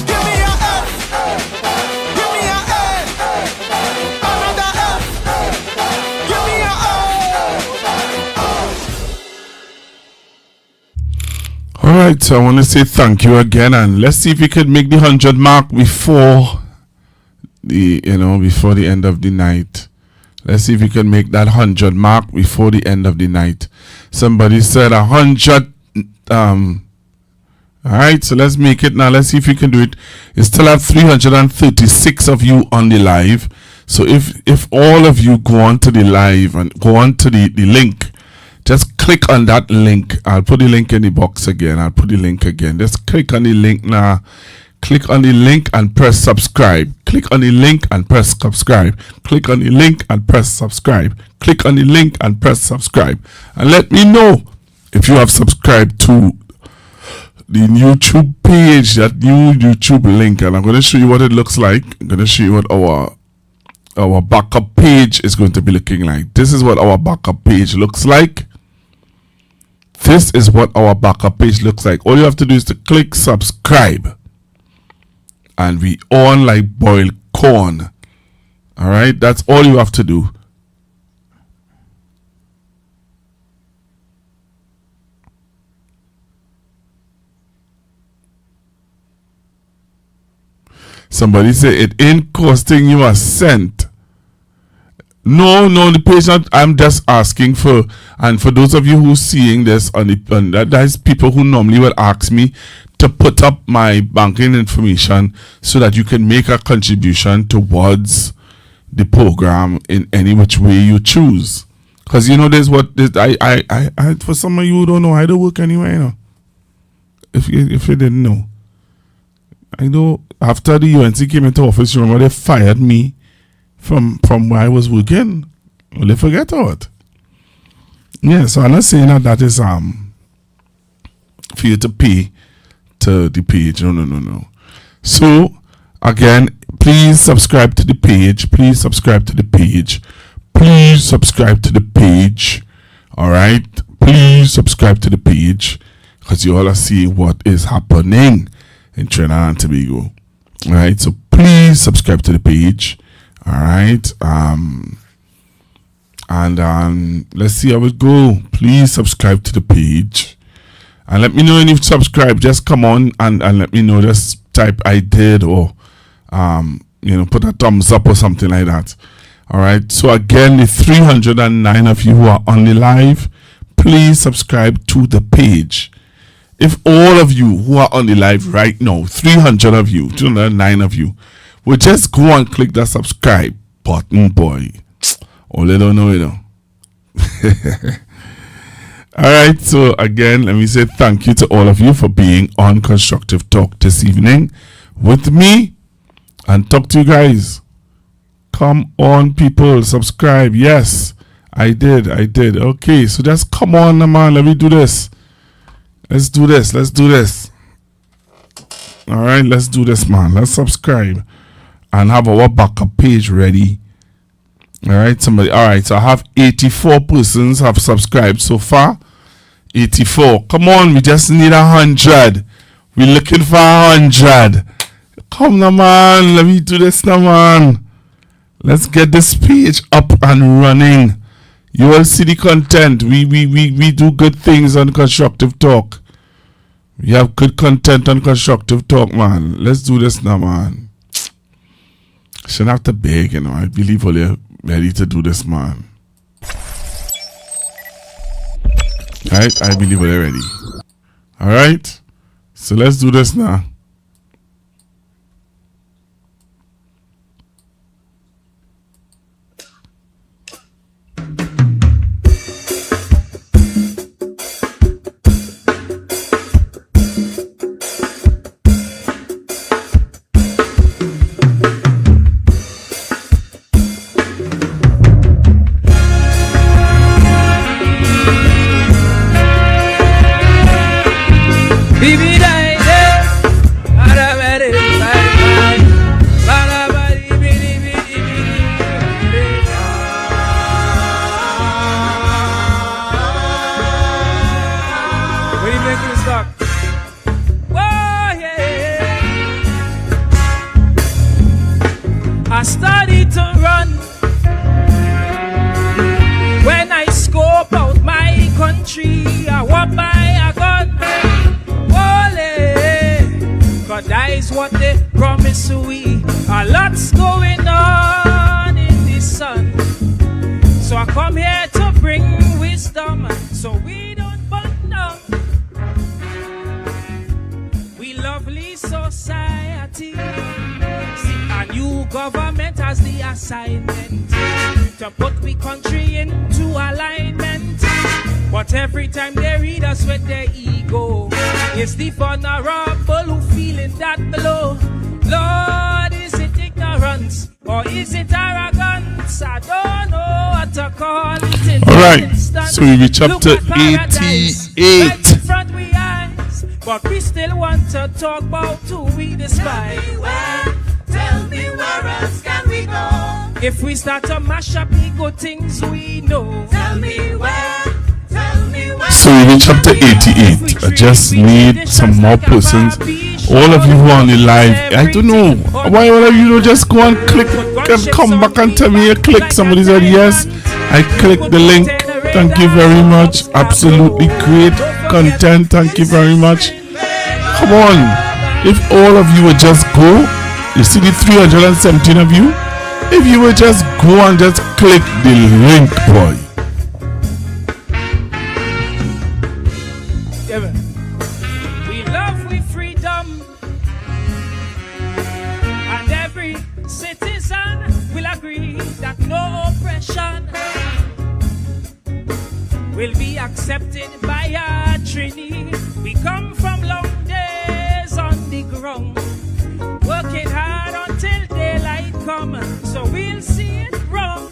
A: Give me a F, give me a A, another F, give me a O.
B: Alright, so I want to say thank you again, and let's see if we could make the 100 mark before the end of the night. Let's see if we can make that 100 mark before the end of the night. Somebody said 100. Alright, so let's make it now. Let's see if we can do it. You still have 336 of you on the live. So if all of you go on to the live and go on to the link, just click on that link. I'll put the link in the box again. I'll put the link again. Just click on the link now. Click on the link and press subscribe. Click on the link and press subscribe. Click on the link and press subscribe. Click on the link and press subscribe. And let me know if you have subscribed to the YouTube page, that new YouTube link. And I'm going to show you what it looks like. I'm going to show you what our backup page is going to be looking like. This is what our backup page looks like. This is what our backup page looks like. All you have to do is to click subscribe. And we on like boiled corn. Alright, that's all you have to do. Somebody say it ain't costing you a cent. No, the patient. I'm just asking for, and for those of you who seeing this on that's people who normally will ask me to put up my banking information so that you can make a contribution towards the program in any which way you choose. Because you know there's what this, I for some of you who don't know, I don't work anywhere, you know. If you didn't know. I know after the UNC came into office, you remember they fired me from where I was working. Will they forget what? Yeah, so I'm not saying that is for you to pay to the page. No. So again, please subscribe to the page. Please subscribe to the page. Please subscribe to the page. Alright? Please subscribe to the page. Because you all are seeing what is happening in Trinidad and Tobago. Alright, so please subscribe to the page. Alright, let's see how it go. Please subscribe to the page. And let me know when you've subscribed. Just come on and let me know. Just type I did, or put a thumbs up or something like that. Alright, so again, the 309 of you who are on the live, please subscribe to the page. If all of you who are on the live right now, 300 of you, 209 of you, will just go and click that subscribe button, boy. Oh, they don't know it, though. Alright, so again, let me say thank you to all of you for being on Constructive Talk this evening with me. And talk to you guys. Come on, people, subscribe. Yes, I did. Okay, so just come on, man. Let me do this. Let's do this. Alright, let's do this, man. Let's subscribe and have our backup page ready. Alright, somebody. Alright, so I have 84 persons have subscribed so far. 84. Come on, we just need 100. We're looking for 100. Come now, man. Let me do this now, man. Let's get this page up and running. You will see the content. We do good things on Constructive Talk. We have good content on Constructive Talk, man. Let's do this now, man. Shouldn't have to beg, I believe we're ready to do this, man. Alright, I believe we're ready. Alright, so let's do this now.
S: I started to run when I scope out my country. I walk by a gun, ole, 'cause that is what they promise we. A lot's going on in the sun. So I come here to bring wisdom, so we don't burn down. We lovely society. See, a new government has the assignment to put we country into alignment. But every time they read us with their ego, it's the vulnerable who feeling that blow. Lord, is it ignorance or is it arrogance? I don't know what to call it.
B: All right, so we reach up to 88.
S: Right in front we eyes, but we still want to talk about who we despise. Tell me where else can we go? If we start to mash up the good things we know. Tell me where.
B: So we reach up to 88. I just need some more persons. All of you who are on the live, I don't know why all of you don't just go and click and come back and tell me you click. Somebody said yes, I clicked the link. Thank you very much. Absolutely great content. Thank you very much. Come on, if all of you would just go, you see the 317 of you, if you would just go and just click the link, boy.
S: We love we freedom, and every citizen will agree that no oppression will be accepted by our Trinity. We come from long days on the ground, working hard until daylight come, so we'll see it wrong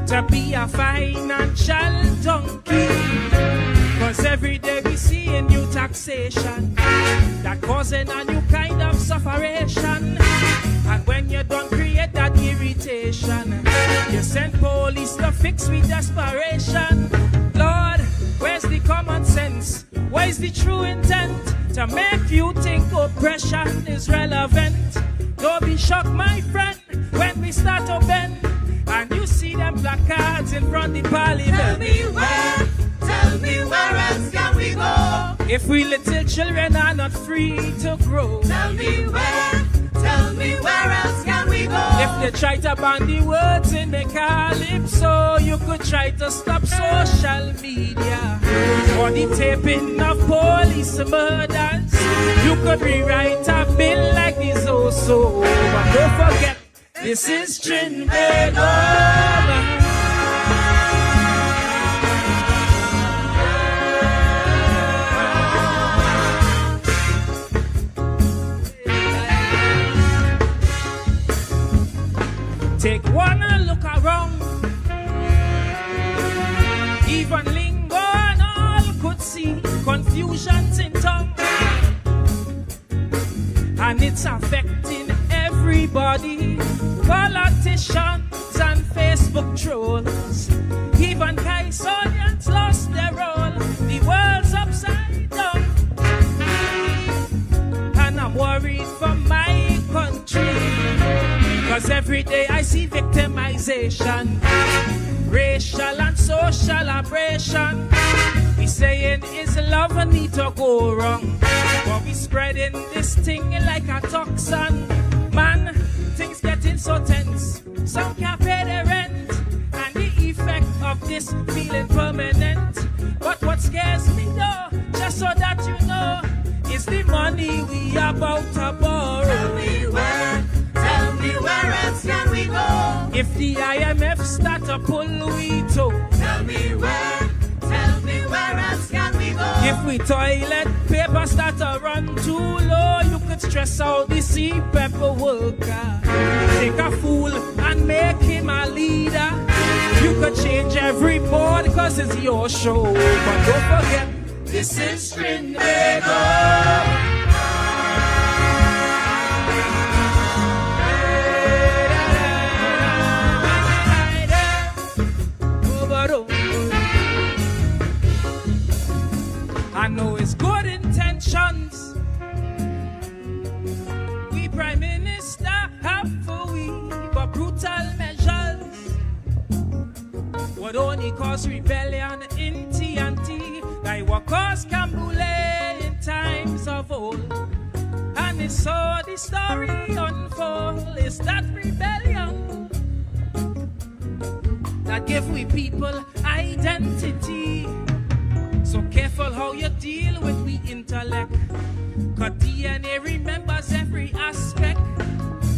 S: to be a financial donkey. Cause every day we see a new taxation that causing a new kind of sufferation. And when you don't create that irritation, you send police to fix with desperation. Lord, where's the common sense? Where's the true intent to make you think oppression is relevant? Don't be shocked, my friend, when we start to bend and you see them placards in front of the parliament. Tell me where else can we go? If we little children are not free to grow. Tell me where else can we go? If they try to ban the words in the calypso, you could try to stop social media or the taping of police murders. You could rewrite a bill like this also. But don't forget, this is Trinidad. Take one look around. Even lingo and all could see confusions in tongue, and it's affecting everybody. Politicians and Facebook trolls, even Kaisonians lost their role. The world's upside down, and I'm worried for my country. Cause every day I see victimization, racial and social aberration. We saying is love need to go wrong, but we spreading this thing like a toxin. Man, things getting so tense, some can't pay their rent, and the effect of this feeling permanent. But what scares me though, just so that you know, is the money we about to borrow. Tell me where else can we go? If the IMF start to pull we toe. Tell me where else can we go? If we toilet paper start to run too low, you could stress out the CPEP worker. Take a fool and make him a leader. You could change every board cause it's your show. But don't forget, this is Trinidad. I know it's good intentions. We Prime Minister have for we, but brutal measures would only cause rebellion in TNT, like what caused Cambule in times of old. And it's so the story unfold, it's that rebellion that give we people identity. So careful how you deal with we intellect, 'cause DNA remembers every aspect.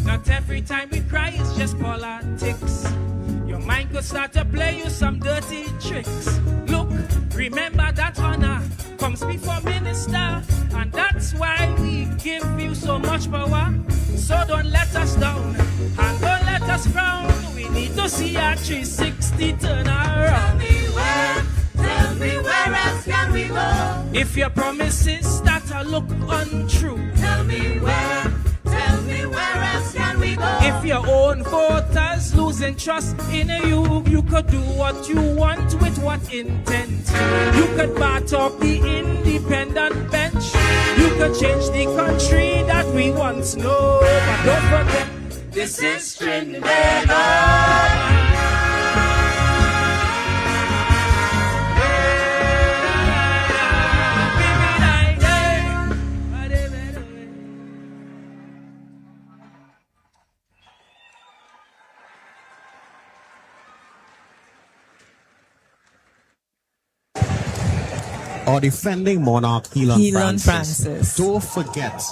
S: Not every time we cry it's just politics. Your mind could start to play you some dirty tricks. Look, remember that honor comes before minister, and that's why we give you so much power. So don't let us down and don't let us frown. We need to see our 360 turn around. Tell me where else can we go? If your promises start to look untrue, tell me where else can we go? If your own voters losing trust in you, you could do what you want with what intent? You could bar talk the independent bench. You could change the country that we once know. But don't forget, this is Trinidad.
T: Our defending monarch, Elon
U: Elon
T: Francis.
U: Francis.
T: Don't forget